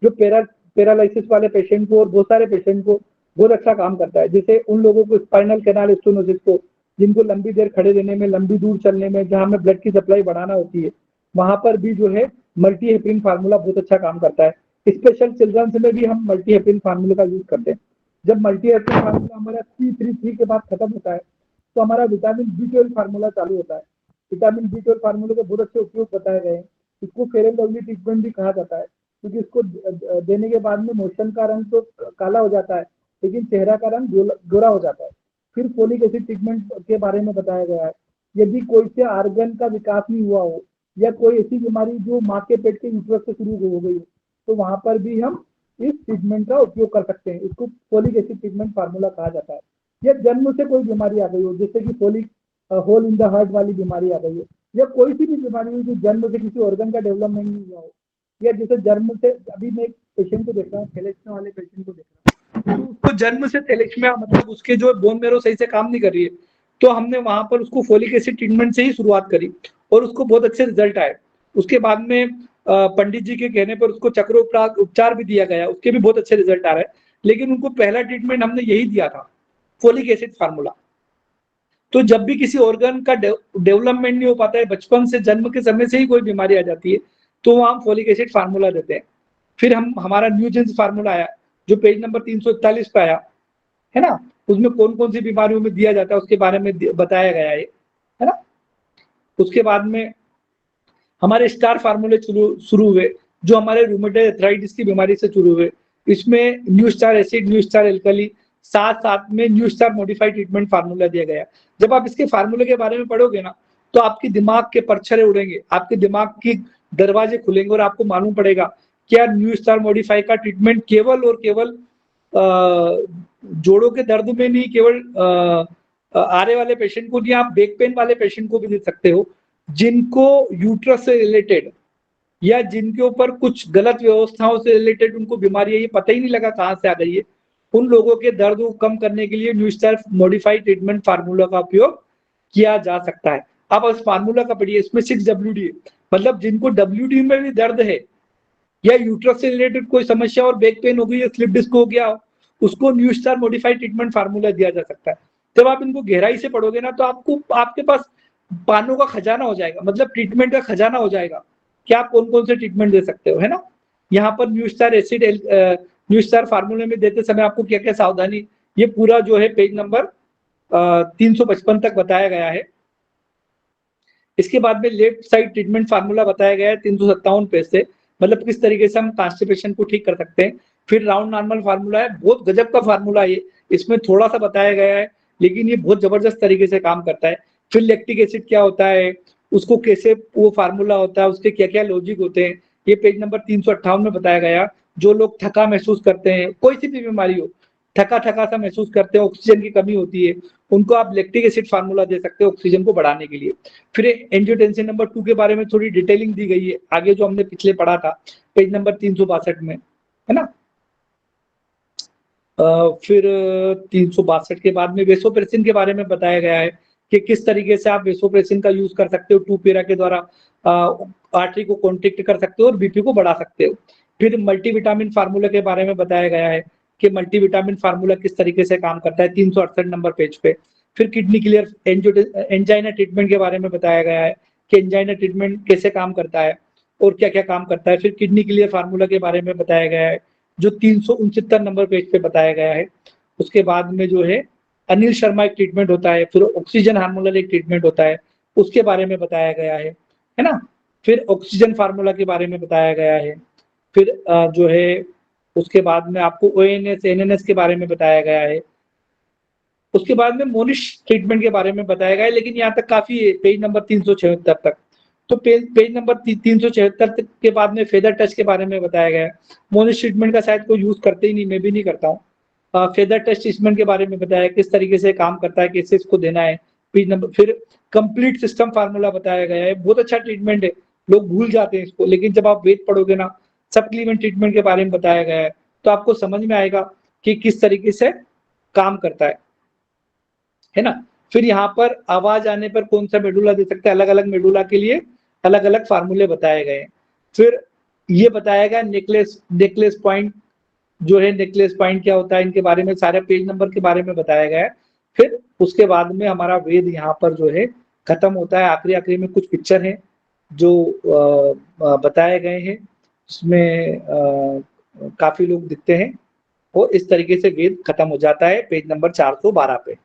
जो पैरालिसिस वाले पेशेंट को और बहुत सारे पेशेंट को बहुत अच्छा काम करता है। जैसे उन लोगों को स्पाइनल कैनाल स्टेनोसिस को, जिनको लंबी देर खड़े रहने में, लंबी दूर चलने में, जहां में ब्लड की सप्लाई बढ़ाना होती है, वहां पर भी जो है मल्टी हेपरिन फार्मूला बहुत अच्छा काम करता है। स्पेशल चिल्ड्रंस में भी हम मल्टी हेपरिन फार्मूले का यूज करते हैं। जब मल्टी हेपरिन फार्मूला हमारा 333 के बाद खत्म होता है तो हमारा विटामिन B12 फार्मूला चालू होता है। विटामिन B12 फार्मूले के बहुत अच्छे उपयोग बताए गए हैं। इसको फेयर एंड लवली ट्रीटमेंट भी कहा जाता है क्योंकि इसको देने के बाद में मोशन का रंग तो काला हो जाता है लेकिन चेहरा का रंग गोरा हो जाता है। फिर फोलिक एसिड ट्रीटमेंट के बारे में बताया गया है। यदि कोई से आर्गन का विकास नहीं हुआ हो या कोई ऐसी बीमारी जो माँ के पेट के यूट्रस से शुरू हो गई हो तो वहां पर भी हम इस ट्रीटमेंट का उपयोग कर सकते हैं। इसको फोलिक एसिड ट्रीटमेंट फार्मूला कहा जाता है। या जन्म से कोई बीमारी आ गई हो, जैसे कि फोलिक होल इन द हार्ट वाली बीमारी आ गई हो, या कोई सी भी बीमारी हो जो जन्म से किसी ऑर्गन का डेवलपमेंट नहीं हुआ हो, या जैसे जन्म से, अभी मैं एक पेशेंट को देख रहा हूँ, थैलेसीमिया वाले पेशेंट को देख रहा हूँ, तो उसको जन्म से थैलेसीमिया, मतलब उसके जो बोन मैरो सही से काम नहीं कर रही है, तो हमने वहां पर उसको फोलिक एसिड ट्रीटमेंट से ही शुरुआत करी और उसको बहुत अच्छे रिजल्ट आए। उसके बाद में पंडित जी के कहने पर उसको चक्र उपचार भी दिया गया, उसके भी बहुत अच्छे रिजल्ट आ रहे हैं। लेकिन उनको पहला ट्रीटमेंट हमने यही दिया था, फोलिक एसिड फार्मूला। तो जब भी किसी ऑर्गन का डेवलपमेंट नहीं हो पाता है, बचपन से, जन्म के समय से ही कोई बीमारी आ जाती है, तो वहां हम फोलिक एसिड फार्मूला देते हैं। फिर हमारा न्यूजेंस फार्मूला आया जो पेज नंबर 341 पे आया, है ना। उसमें कौन कौन सी बीमारियों में दिया जाता है उसके बारे में बताया गया है ना। उसके बाद में हमारे स्टार फार्मूले शुरू हुए जो हमारे रूमेटॉइड आर्थराइटिस की बीमारी से शुरू हुए। इसमें new star acid, new star alkali, साथ साथ में new star modified treatment formula दिया गया। जब आप इसके फार्मूले के बारे में पढ़ोगे ना तो आपके दिमाग के परछरे उड़ेंगे, आपके दिमाग की दरवाजे खुलेंगे और आपको मालूम पड़ेगा क्या न्यू स्टार मॉडिफाई का ट्रीटमेंट केवल और केवल जोड़ों के दर्द में नहीं, केवल आरे वाले पेशेंट को नहीं, आप बैक पेन वाले पेशेंट को भी दे सकते हो जिनको यूट्रस से रिलेटेड या जिनके ऊपर कुछ गलत व्यवस्थाओं से रिलेटेड उनको बीमारी है, ये पता ही नहीं लगा कहां से आ गई है। उन लोगों के दर्द को कम करने के लिए new star modified treatment formula का उपयोग किया जा सकता है। अब इस फार्मूला का पढ़िए, इसमें 6WD है, मतलब जिनको WD में भी दर्द है या यूट्रस से रिलेटेड कोई समस्या और बैक पेन हो गई या स्लिप डिस्क हो गया, उसको new star modified treatment formula दिया जा सकता है। जब आप इनको गहराई से पढ़ोगे ना तो आपको, आपके पास पानों का खजाना हो जाएगा, मतलब ट्रीटमेंट का खजाना हो जाएगा कि आप कौन कौन से ट्रीटमेंट दे सकते हो, है ना। यहाँ पर new star acid new star फार्मूले में देते समय आपको क्या क्या सावधानी, ये पूरा जो है पेज नंबर 355 तक बताया गया है। इसके बाद में लेफ्ट साइड ट्रीटमेंट फार्मूला बताया गया है 357 पेज से, मतलब किस तरीके से हम कॉन्स्टिपेशन को ठीक कर सकते हैं। फिर राउंड नॉर्मल फार्मूला है, बहुत गजब का फार्मूला है ये, इसमें थोड़ा सा बताया गया है लेकिन ये बहुत जबरदस्त तरीके से काम करता है। फिर लैक्टिक एसिड क्या होता है, उसको कैसे वो फार्मूला होता है, उसके क्या क्या लॉजिक होते हैं, ये पेज नंबर 358 में बताया गया। जो लोग थका महसूस करते हैं, कोई सी भी बीमारी हो, थका थका सा महसूस करते हैं, ऑक्सीजन की कमी होती है, उनको आप लैक्टिक एसिड फार्मूला दे सकते हो ऑक्सीजन को बढ़ाने के लिए। फिर एंजियोटेंसिन नंबर 2 के बारे में थोड़ी डिटेलिंग दी गई है, आगे जो हमने पिछले पढ़ा था पेज नंबर 362 में, है ना। फिर 362 के बाद में वेसोप्रेसिन के बारे में बताया गया है कि किस तरीके से आप वेसोप्रेसिन का यूज कर सकते हो, 2 पैरा के द्वारा आर्टरी को कॉन्ट्रैक्ट कर सकते हो और बीपी को बढ़ा सकते हो। फिर मल्टीविटामिन फार्मूला के बारे में बताया गया है कि मल्टीविटामिन फार्मूला किस तरीके से काम करता है, 368 नंबर पेज पे। फिर किडनी क्लियर एंजाइना ट्रीटमेंट के बारे में बताया गया है कि एंजाइना ट्रीटमेंट कैसे काम करता है और क्या क्या काम करता है। फिर किडनी क्लियर फार्मूला के बारे में बताया गया है जो 369 नंबर पेज पे बताया गया है। उसके बाद में जो है अनिल शर्मा एक ट्रीटमेंट होता है, फिर ऑक्सीजन हार्मोनल एक ट्रीटमेंट होता है, उसके बारे में बताया गया है ना। फिर ऑक्सीजन फार्मूला के बारे में बताया गया है। फिर जो है उसके बाद में आपको ओएनएस एनएनएस के बारे में बताया गया है। उसके बाद में मोनिश ट्रीटमेंट के बारे में बताया गया है, लेकिन यहाँ तक काफी है, पेज नंबर 376 तक। तो पेज नंबर 376 के बाद में फेदर टच के बारे में बताया गया है। मोनिश ट्रीटमेंट का शायद कोई यूज करते ही नहीं, मैं भी नहीं करता हूँ। फेदर टच ट्रीटमेंट के बारे में बताया किस तरीके से काम करता है, कैसे इसको देना है, पेज नंबर। फिर कंप्लीट सिस्टम फार्मूला बताया गया है, बहुत अच्छा ट्रीटमेंट है, लोग भूल जाते हैं इसको, लेकिन जब आप वेद पढ़ोगे ना, सब क्लीवेंट ट्रीटमेंट के बारे में बताया गया है, तो आपको समझ में आएगा कि किस तरीके से काम करता है ना। फिर यहाँ पर आवाज आने पर कौन सा मेडुला दे सकते हैं, अलग अलग मेडुला के लिए अलग अलग फार्मूले बताए गए। फिर ये बताया गया नेकलेस पॉइंट जो है, नेकलेस पॉइंट क्या होता है, इनके बारे में सारे पेज नंबर के बारे में बताया गया है। फिर उसके बाद में हमारा वेद यहाँ पर जो है खत्म होता है। आखिरी में कुछ पिक्चर है जो बताए गए हैं, उसमें काफी लोग दिखते हैं और इस तरीके से वेद खत्म हो जाता है पेज नंबर 412 पे।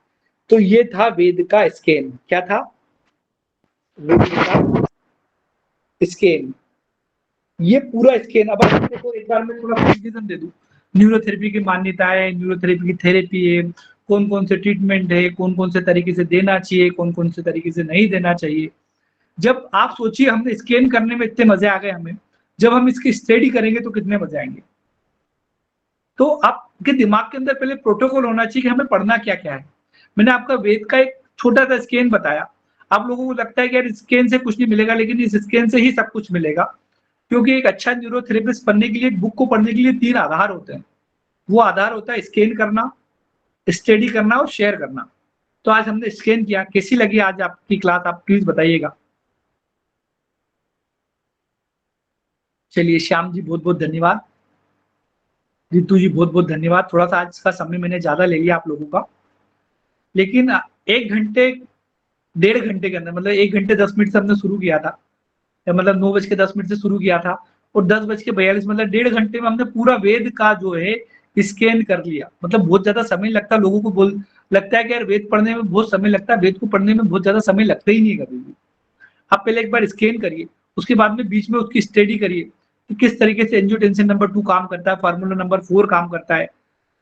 तो ये था वेद का स्कैन। क्या था? वेद का स्कैन, ये पूरा स्कैन। अब आप देखो, एक बार मैं थोड़ा प्रेजेंटेशन दे दूं। न्यूरोथेरेपी की मान्यताएं, न्यूरोथेरेपी की थेरेपी है, कौन कौन से ट्रीटमेंट है, कौन कौन से तरीके से देना चाहिए, कौन कौन से तरीके से नहीं देना चाहिए। जब आप सोचिए, हमने स्कैन करने में इतने मजे आ गए हमें, जब हम इसकी स्टडी करेंगे तो कितने मजे आएंगे। तो आपके दिमाग के अंदर पहले प्रोटोकॉल होना चाहिए कि हमें पढ़ना क्या क्या है। मैंने आपका वेद का एक छोटा सा स्कैन बताया, आप लोगों को लगता है कि यार स्कैन से कुछ नहीं मिलेगा, लेकिन इस स्कैन से ही सब कुछ मिलेगा। क्योंकि एक अच्छा न्यूरोथेरेपिस्ट बनने के लिए, एक बुक को पढ़ने के लिए 3 आधार होते हैं। वो आधार होता है स्कैन करना, स्टडी करना और शेयर करना। तो आज हमने स्कैन किया। कैसी लगी आज आपकी क्लास, आप प्लीज बताइएगा। चलिए, श्याम जी बहुत बहुत धन्यवाद, रितु जी बहुत बहुत धन्यवाद। थोड़ा सा आज का समय मैंने ज्यादा ले लिया आप लोगों का, लेकिन 1 घंटे 1.5 घंटे के अंदर, मतलब 1 घंटे 10 मिनट से हमने शुरू किया था, मतलब 9:10 से शुरू किया था और 10:42, मतलब 1.5 घंटे में हमने पूरा वेद का जो है स्कैन कर लिया। मतलब बहुत ज्यादा समय लगता है लोगों को, लगता है कि यार वेद पढ़ने में बहुत समय लगता है, वेद को पढ़ने में बहुत ज्यादा समय लगता ही नहीं कभी भी। आप पहले एक बार स्कैन करिए, उसके बाद में बीच में उसकी स्टडी करिए कि किस तरीके से एंजियोटेंसिन नंबर 2 काम करता है, फार्मूला नंबर 4 काम करता है।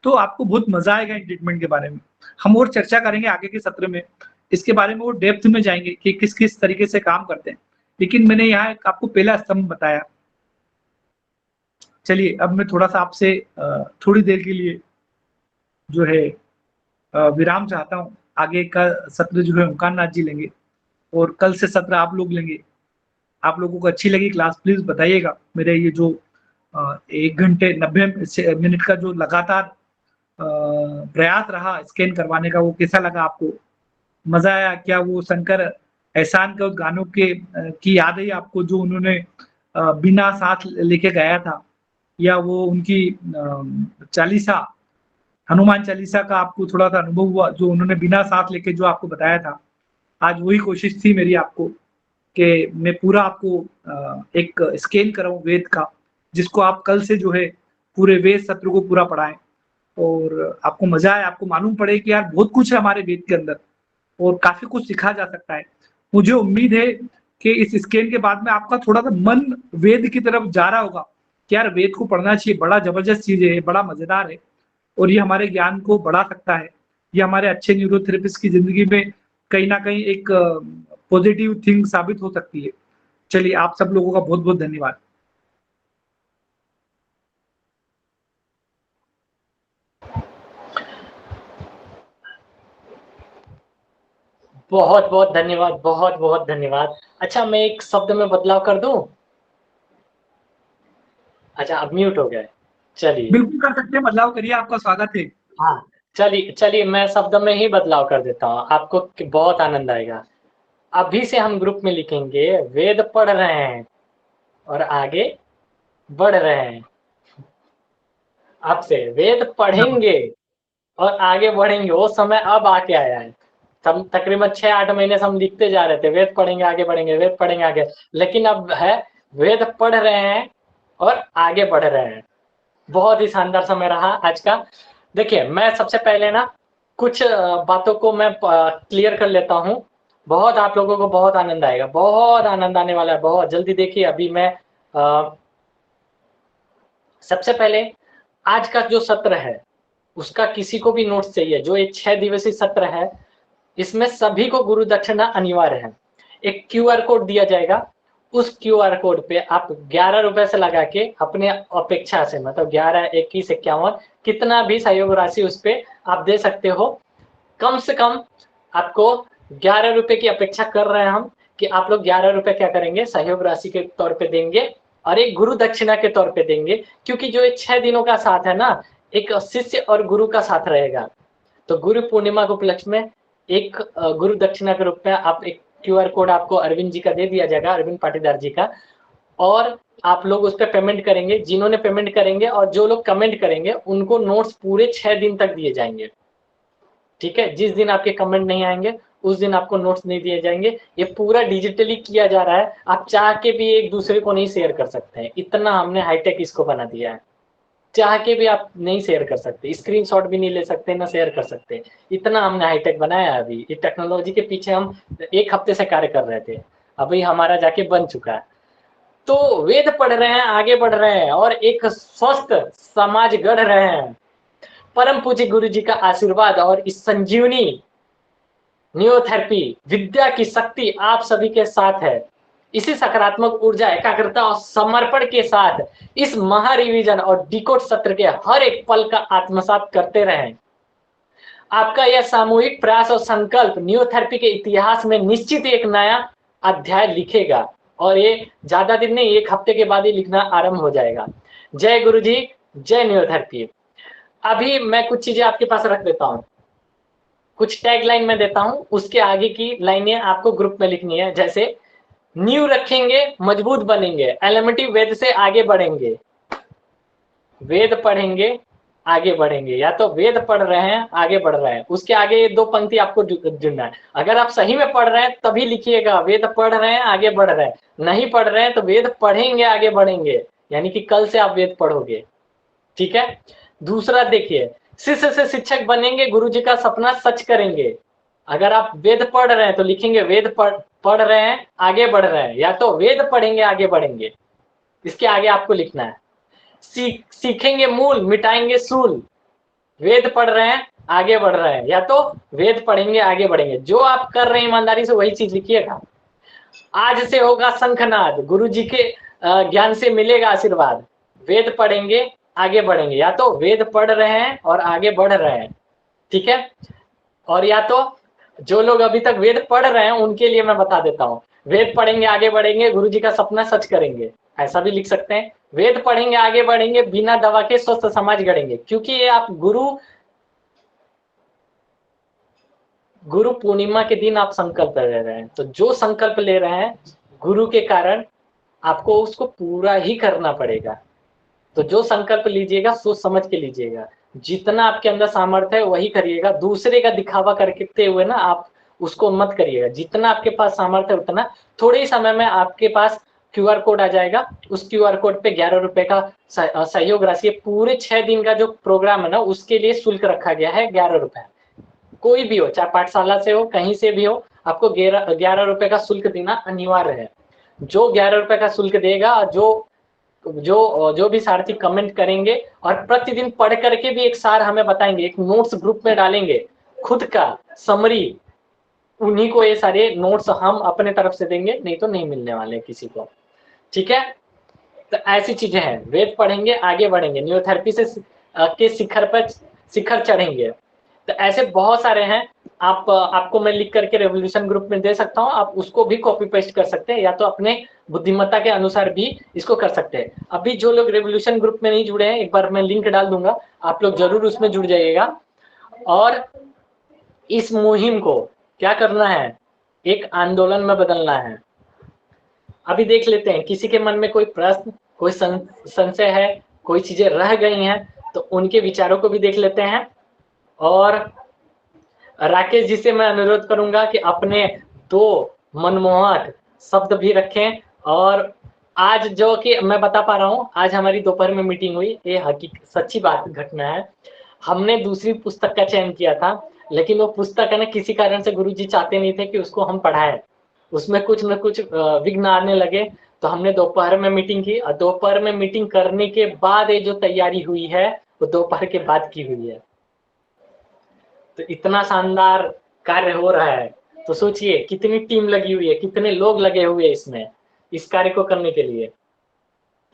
तो आपको बहुत मजा आएगा इन ट्रीटमेंट के बारे में। हम और चर्चा करेंगे आगे के सत्र में, इसके बारे में वो डेप्थ में जाएंगे कि किस किस तरीके से काम करते हैं, लेकिन मैंने यहाँ आपको पहला स्तंभ बताया। चलिए, अब मैं थोड़ा सा आपसे थोड़ी देर के लिए जो है विराम चाहता हूँ। आगे का सत्र जो है ओंकार नाथ जी लेंगे और कल से सत्र आप लोग लेंगे। आप लोगों को अच्छी लगी क्लास, प्लीज बताइएगा। मेरे ये जो 1 घंटे 90 मिनट का जो लगातार प्रयास रहा स्कैन करवाने का, वो कैसा लगा आपको? मजा आया क्या? वो शंकर एहसान के गानों के की याद है आपको, जो उन्होंने बिना साथ लेके गाया था, या वो उनकी चालीसा, हनुमान चालीसा का आपको थोड़ा सा अनुभव हुआ, जो उन्होंने बिना साथ लेके जो आपको बताया था? आज वही कोशिश थी मेरी आपको कि मैं पूरा आपको एक स्कैन कराऊं वेद का, जिसको आप कल से जो है पूरे वेद सत्र को पूरा पढ़ाएं और आपको मजा आए, आपको मालूम पड़े कि यार बहुत कुछ है हमारे वेद के अंदर और काफी कुछ सीखा जा सकता है। मुझे उम्मीद है कि इस स्कैन के बाद में आपका थोड़ा सा मन वेद की तरफ जा रहा होगा कि यार वेद को पढ़ना चाहिए, बड़ा जबरदस्त चीज है, बड़ा मजेदार है और ये हमारे ज्ञान को बढ़ा सकता है। ये हमारे अच्छे न्यूरोथेरेपिस्ट की जिंदगी में कहीं ना कहीं एक पॉजिटिव थिंग साबित हो सकती है। चलिए, आप सब लोगों का बहुत बहुत धन्यवाद। बहुत बहुत धन्यवाद, बहुत बहुत धन्यवाद। अच्छा, मैं एक शब्द में बदलाव कर दूं? अच्छा, अब म्यूट हो गया है। चलिए, बिल्कुल कर सकते हैं, बदलाव करिए, आपका स्वागत है। हाँ, चलिए चलिए, मैं शब्द में ही बदलाव कर देता हूँ, आपको बहुत आनंद आएगा। अभी से हम ग्रुप में लिखेंगे, वेद पढ़ रहे हैं और आगे बढ़ रहे हैं। आपसे वेद पढ़ेंगे और आगे बढ़ेंगे, वो समय अब आके आया है। हम तकरीबन 6-8 महीने से हम लिखते जा रहे थे, वेद पढ़ेंगे आगे बढ़ेंगे, वेद पढ़ेंगे आगे, लेकिन अब है वेद पढ़ रहे हैं और आगे बढ़ रहे हैं। बहुत ही शानदार समय रहा आज का। देखिए, मैं सबसे पहले ना कुछ बातों को मैं क्लियर कर लेता हूँ। बहुत आप लोगों को बहुत आनंद आएगा, बहुत आनंद आने वाला है, बहुत जल्दी। देखिए, अभी मैं सबसे पहले आज का जो सत्र है उसका किसी को भी नोट्स चाहिए, जो एक 6 दिवसीय सत्र है, इसमें सभी को गुरु दक्षिणा अनिवार्य है। एक क्यूआर कोड दिया जाएगा, उस क्यूआर कोड पे आप 11 रुपए से लगा के अपने अपेक्षा से, मतलब 11, 21, 51 कितना भी सहयोग राशि उस पे आप दे सकते हो। कम से कम आपको 11 रुपए की अपेक्षा कर रहे हैं हम कि आप लोग 11 रुपए क्या करेंगे, सहयोग राशि के तौर पे देंगे और एक गुरु दक्षिणा के तौर पे देंगे। क्योंकि जो ये 6 दिनों का साथ है ना, एक शिष्य और गुरु का साथ रहेगा। तो गुरु पूर्णिमा के उपलक्ष्य में एक गुरु दक्षिणा के रूप में आप एक क्यूआर कोड आपको अरविंद जी का दे दिया जाएगा, अरविंद पाटीदार जी का, और आप लोग उस पर पेमेंट करेंगे। जिन्होंने पेमेंट करेंगे और जो लोग कमेंट करेंगे उनको नोट्स पूरे 6 दिन तक दिए जाएंगे। ठीक है, जिस दिन आपके कमेंट नहीं आएंगे उस दिन आपको नोट्स नहीं दिए जाएंगे। ये पूरा डिजिटली किया जा रहा है, आप चाह के भी एक दूसरे को नहीं शेयर कर सकते हैं, इतना हमने हाईटेक इसको बना दिया है। चाह के भी आप नहीं शेयर कर सकते, स्क्रीनशॉट भी नहीं ले सकते, ना शेयर कर सकते, इतना हमने हाईटेक बनाया है। अभी ये टेक्नोलॉजी के पीछे हम 1 हफ्ते से कार्य कर रहे थे, अभी हमारा जाके बन चुका है। तो वेद पढ़ रहे हैं, आगे बढ़ रहे हैं और एक स्वस्थ समाज गढ़ रहे हैं। परम पूज्य गुरु जी का आशीर्वाद और इस संजीवनी न्यूरोथेरेपी विद्या की शक्ति आप सभी के साथ है। इसी सकारात्मक ऊर्जा, एकाग्रता और समर्पण के साथ इस महा रिवीजन और डिकोड सत्र के हर एक पल का आत्मसात करते रहें। आपका यह सामूहिक प्रयास और संकल्प न्यूरोथेरेपी के इतिहास में निश्चित एक नया अध्याय लिखेगा और ये ज्यादा दिन नहीं, 1 हफ्ते के बाद ही लिखना आरंभ हो जाएगा। जय गुरु जी, जय न्यूरोथेरेपी। अभी मैं कुछ चीजें आपके पास रख देता हूँ, कुछ टैग लाइन में देता हूँ, उसके आगे की लाइनें आपको ग्रुप में लिखनी है। जैसे नींव रखेंगे, मजबूत बनेंगे, एलिमेंट्री वेद से आगे बढ़ेंगे, वेद पढ़ेंगे आगे बढ़ेंगे, या तो वेद पढ़ रहे हैं आगे बढ़ रहे हैं। उसके आगे ये 2 पंक्ति आपको जुड़ना है। अगर आप सही में पढ़ रहे हैं तभी लिखिएगा वेद पढ़ रहे हैं आगे बढ़ रहे हैं, नहीं पढ़ रहे हैं तो वेद पढ़ेंगे आगे बढ़ेंगे, यानी कि कल से आप वेद पढ़ोगे। ठीक है। दूसरा देखिए, शिष्य से शिक्षक बनेंगे, गुरु जी का सपना सच करेंगे। अगर आप वेद पढ़ रहे हैं तो लिखेंगे वेद पढ़ रहे हैं आगे बढ़ रहे हैं, या तो वेद पढ़ेंगे आगे बढ़ेंगे, इसके आगे आपको लिखना है। सीखेंगे मूल, मिटाएंगे सूल, वेद पढ़ रहे हैं आगे बढ़ रहे हैं, या तो वेद पढ़ेंगे आगे बढ़ेंगे। जो आप कर रहे हैं ईमानदारी से वही चीज लिखिएगा। आज से होगा शंखनाद, गुरु जी के ज्ञान से मिलेगा आशीर्वाद, वेद पढ़ेंगे आगे बढ़ेंगे, या तो वेद पढ़ रहे हैं और आगे बढ़ रहे हैं। ठीक है। और या तो जो लोग अभी तक वेद पढ़ रहे हैं उनके लिए मैं बता देता हूँ, वेद पढ़ेंगे आगे बढ़ेंगे, गुरु जी का सपना सच करेंगे, ऐसा भी लिख सकते हैं। वेद पढ़ेंगे आगे बढ़ेंगे, बिना दवा के स्वस्थ समाज गढ़ेंगे। क्योंकि ये आप गुरु पूर्णिमा के दिन आप संकल्प ले रहे हैं, तो जो संकल्प ले रहे हैं गुरु के कारण आपको उसको पूरा ही करना पड़ेगा। तो जो संकल्प लीजिएगा सोच समझ के लीजिएगा, जितना आपके अंदर सामर्थ्य है वही करिएगा। दूसरे का दिखावा करते हुए ना आप उसको मत करिएगा। जितना आपके पास सामर्थ्य है उतना, थोड़े ही समय में आपके पास QR कोड आ जाएगा, उस QR कोड पे 11 रुपए का सहयोग राशि है। पूरे 6 दिन का जो प्रोग्राम है ना, उसके लिए शुल्क रखा गया है 11 रुपए। कोई भी हो, चाहे पाठशाला से हो, कहीं से भी हो, आपको 11 रुपए का शुल्क देना अनिवार्य है। जो 11 रुपए का शुल्क देगा, जो भी सारथी कमेंट करेंगे और प्रतिदिन पढ़ करके भी एक सार हमें बताएंगे, एक नोट्स ग्रुप में डालेंगे खुद का समरी, उन्हीं को ये सारे नोट्स हम अपने तरफ से देंगे, नहीं तो नहीं मिलने वाले किसी को। ठीक है, तो ऐसी चीजें हैं। वेद पढ़ेंगे, आगे बढ़ेंगे, न्यूरोथेरेपी से के शिखर चढ़ेंगे। तो ऐसे बहुत सारे हैं। आपको मैं लिख करके रेवोल्यूशन ग्रुप में दे सकता हूँ, आप उसको भी कॉपी पेस्ट कर सकते हैं, या तो अपने बुद्धिमत्ता के अनुसार भी इसको कर सकते हैं। अभी जो लोग रेवोल्यूशन ग्रुप में नहीं जुड़े हैं, एक बार मैं लिंक डाल दूंगा, आप लोग जरूर उसमें जुड़ जाइएगा। और इस मुहिम को क्या करना है, एक आंदोलन में बदलना है। अभी देख लेते हैं, किसी के मन में कोई प्रश्न, कोई संशय है, कोई चीजें रह गई हैं, तो उनके विचारों को भी देख लेते हैं। और राकेश जी से मैं अनुरोध करूंगा कि अपने 2 मनमोहक शब्द भी रखें। और आज जो कि मैं बता पा रहा हूं, आज हमारी दोपहर में मीटिंग हुई, ये हकीकत सच्ची बात घटना है। हमने दूसरी पुस्तक का चयन किया था, लेकिन वो पुस्तक है ना, किसी कारण से गुरुजी चाहते नहीं थे कि उसको हम पढ़ाएं, उसमें कुछ न कुछ विघ्न आने लगे। तो हमने दोपहर में मीटिंग की, और दोपहर में मीटिंग करने के बाद ये जो तैयारी हुई है, वो दोपहर के बाद की हुई है। तो इतना शानदार कार्य हो रहा है, तो सोचिए कितनी टीम लगी हुई है, कितने लोग लगे हुए हैं इसमें, इस कार्य को करने के लिए।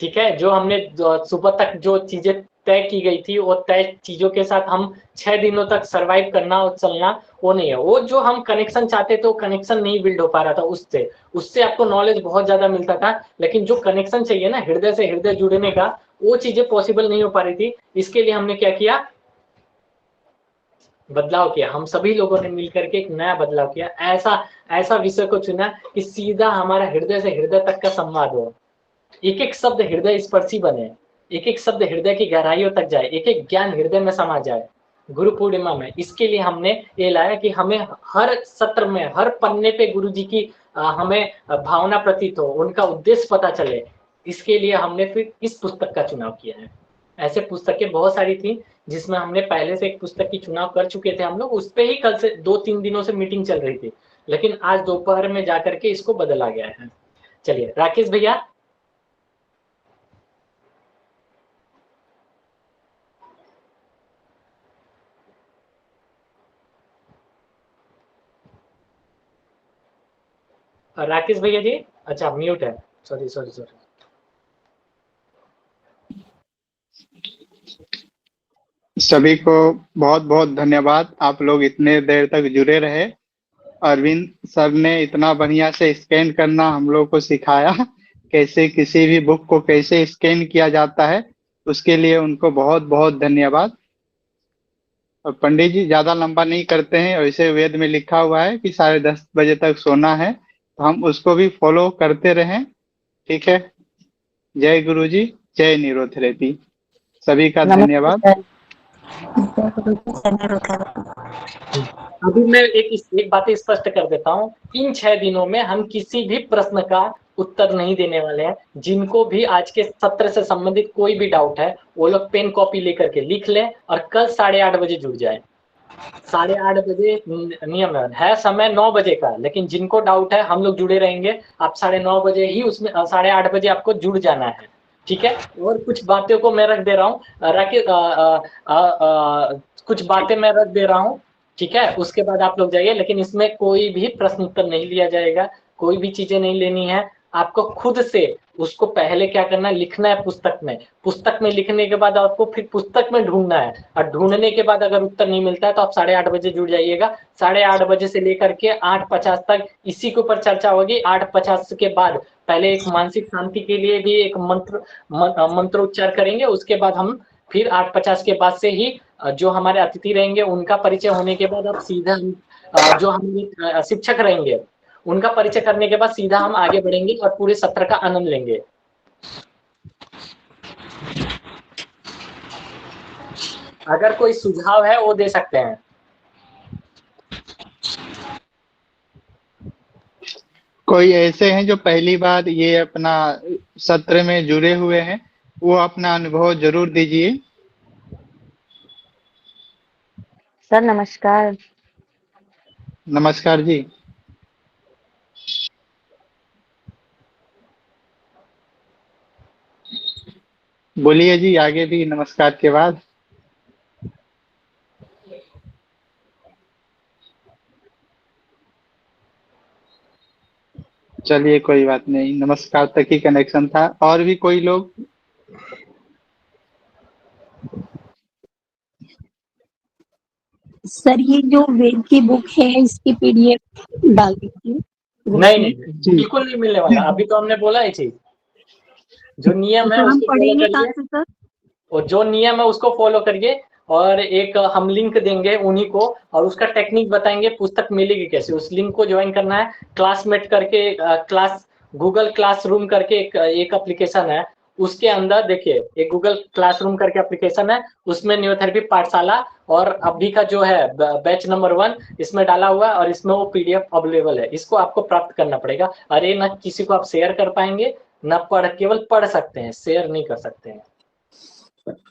ठीक है, जो हमने सुबह तक जो चीजें तय की गई थी, वो तय चीजों के साथ हम 6 दिनों तक सरवाइव करना और चलना, वो नहीं है। वो जो हम कनेक्शन चाहते थे, वो कनेक्शन नहीं बिल्ड हो पा रहा था। उससे आपको नॉलेज बहुत ज्यादा मिलता था, लेकिन जो कनेक्शन चाहिए ना, हृदय से हृदय जुड़ने का, वो चीजें पॉसिबल नहीं हो पा रही थी। इसके लिए हमने क्या किया, बदलाव किया। हम सभी लोगों ने मिलकर के एक नया बदलाव किया। ऐसा विषय को चुना कि सीधा हमारा हृदय से हृदय तक का संवाद हो, एक एक शब्द हृदय स्पर्शी बने, एक एक शब्द हृदय की गहराइयों तक जाए, एक एक ज्ञान हृदय में समा जाए गुरु पूर्णिमा में। इसके लिए हमने ये लाया कि हमें हर सत्र में, हर पन्ने पे गुरु जी की हमें भावना प्रतीत हो, उनका उद्देश्य पता चले। इसके लिए हमने फिर इस पुस्तक का चुनाव किया है। ऐसे पुस्तकें बहुत सारी थी, जिसमें हमने पहले से एक पुस्तक की चुनाव कर चुके थे हम लोग। उस पे ही कल से 2-3 दिनों से मीटिंग चल रही थी, लेकिन आज दोपहर में जाकर के इसको बदला गया है। चलिए राकेश भैया। राकेश भैया जी, अच्छा म्यूट है, सॉरी। सभी को बहुत बहुत धन्यवाद, आप लोग इतने देर तक जुड़े रहे। अरविंद सर ने इतना बढ़िया से स्कैन करना हम लोग को सिखाया, कैसे किसी भी बुक को कैसे स्कैन किया जाता है, उसके लिए उनको बहुत बहुत धन्यवाद। और पंडित जी ज्यादा लंबा नहीं करते हैं, वैसे वेद में लिखा हुआ है कि 10:30 बजे तक सोना है, तो हम उसको भी फॉलो करते रहें। ठीक है, जय गुरु जी, जय न्यूरोथेरेपी, सभी का धन्यवाद। अभी मैं एक बात स्पष्ट कर देता हूँ, इन 6 दिनों में हम किसी भी प्रश्न का उत्तर नहीं देने वाले हैं। जिनको भी आज के सत्र से संबंधित कोई भी डाउट है, वो लोग पेन कॉपी लेकर के लिख लें और कल 8:30 बजे जुड़ जाए। 8:30 बजे नियम है, समय 9 बजे का, लेकिन जिनको डाउट है हम लोग जुड़े रहेंगे। आप 9:30 बजे ही उसमें 8:30 बजे आपको जुड़ जाना है। ठीक है, और कुछ बातों को मैं रख दे रहा हूँ, कुछ बातें मैं रख दे रहा हूँ। ठीक है, उसके बाद आप लोग जाइए, लेकिन इसमें कोई भी प्रश्न उत्तर नहीं लिया जाएगा, कोई भी चीजें नहीं लेनी है। आपको खुद से उसको पहले क्या करना है, लिखना है पुस्तक में लिखने के बाद आपको फिर पुस्तक में ढूंढना है, और ढूंढने के बाद अगर उत्तर नहीं मिलता है तो आप 8:30 बजे जुड़ जाइएगा। 8:30 बजे से लेकर के 8:50 तक इसी के ऊपर चर्चा होगी। 8:50 के बाद पहले एक मानसिक शांति के लिए भी एक मंत्रोच्चार करेंगे, उसके बाद हम फिर 8:50 के बाद से ही जो हमारे अतिथि रहेंगे उनका परिचय होने के बाद अब सीधा जो हमारे शिक्षक रहेंगे उनका परिचय करने के बाद सीधा हम आगे बढ़ेंगे और पूरे सत्र का आनंद लेंगे। अगर कोई सुझाव है वो दे सकते हैं। कोई ऐसे हैं जो पहली बार ये अपना सत्र में जुड़े हुए हैं, वो अपना अनुभव जरूर दीजिए। सर नमस्कार। नमस्कार जी। बोलिए जी, आगे भी नमस्कार के बाद। चलिए कोई बात नहीं, नमस्कार तक ही कनेक्शन था। और भी कोई लोग? सर ये जो वेद की बुक है इसकी पीडीएफ डाल दीजिए ग्रुप नहीं में। नहीं बिल्कुल नहीं मिलने वाला, अभी तो हमने बोला है चीज, जो नियम है सर हम उसको फॉलो पढ़ेंगे कहाँ करिए, से सर? और जो नियम है उसको फॉलो करिए, और एक हम लिंक देंगे उन्हीं को, और उसका टेक्निक बताएंगे पुस्तक मिलेगी कैसे। उस लिंक को ज्वाइन करना है, क्लासमेट करके क्लास गूगल क्लासरूम करके एक एप्लीकेशन है, उसके अंदर देखिए एक गूगल क्लासरूम करके एप्लीकेशन है, उसमें न्यूरोथेरेपी पाठशाला और अभी का जो है बैच नंबर 1 इसमें डाला हुआ है, और इसमें वो पीडीएफ अवेलेबल है, इसको आपको प्राप्त करना पड़ेगा। अरे ना किसी को आप शेयर कर पाएंगे ना केवल पढ़ सकते हैं, शेयर नहीं कर सकते हैं,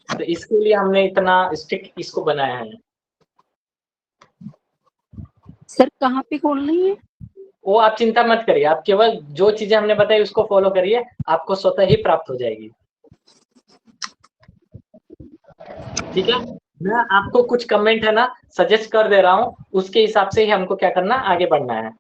तो इसके लिए हमने इतना स्ट्रिक्ट इसको बनाया है। सर कहाँ पे खोलनी है? वो आप चिंता मत करिए, आप केवल जो चीजें हमने बताई उसको फॉलो करिए, आपको स्वतः ही प्राप्त हो जाएगी। ठीक है, मैं आपको कुछ कमेंट है ना सजेस्ट कर दे रहा हूँ, उसके हिसाब से ही हमको क्या करना, आगे बढ़ना है।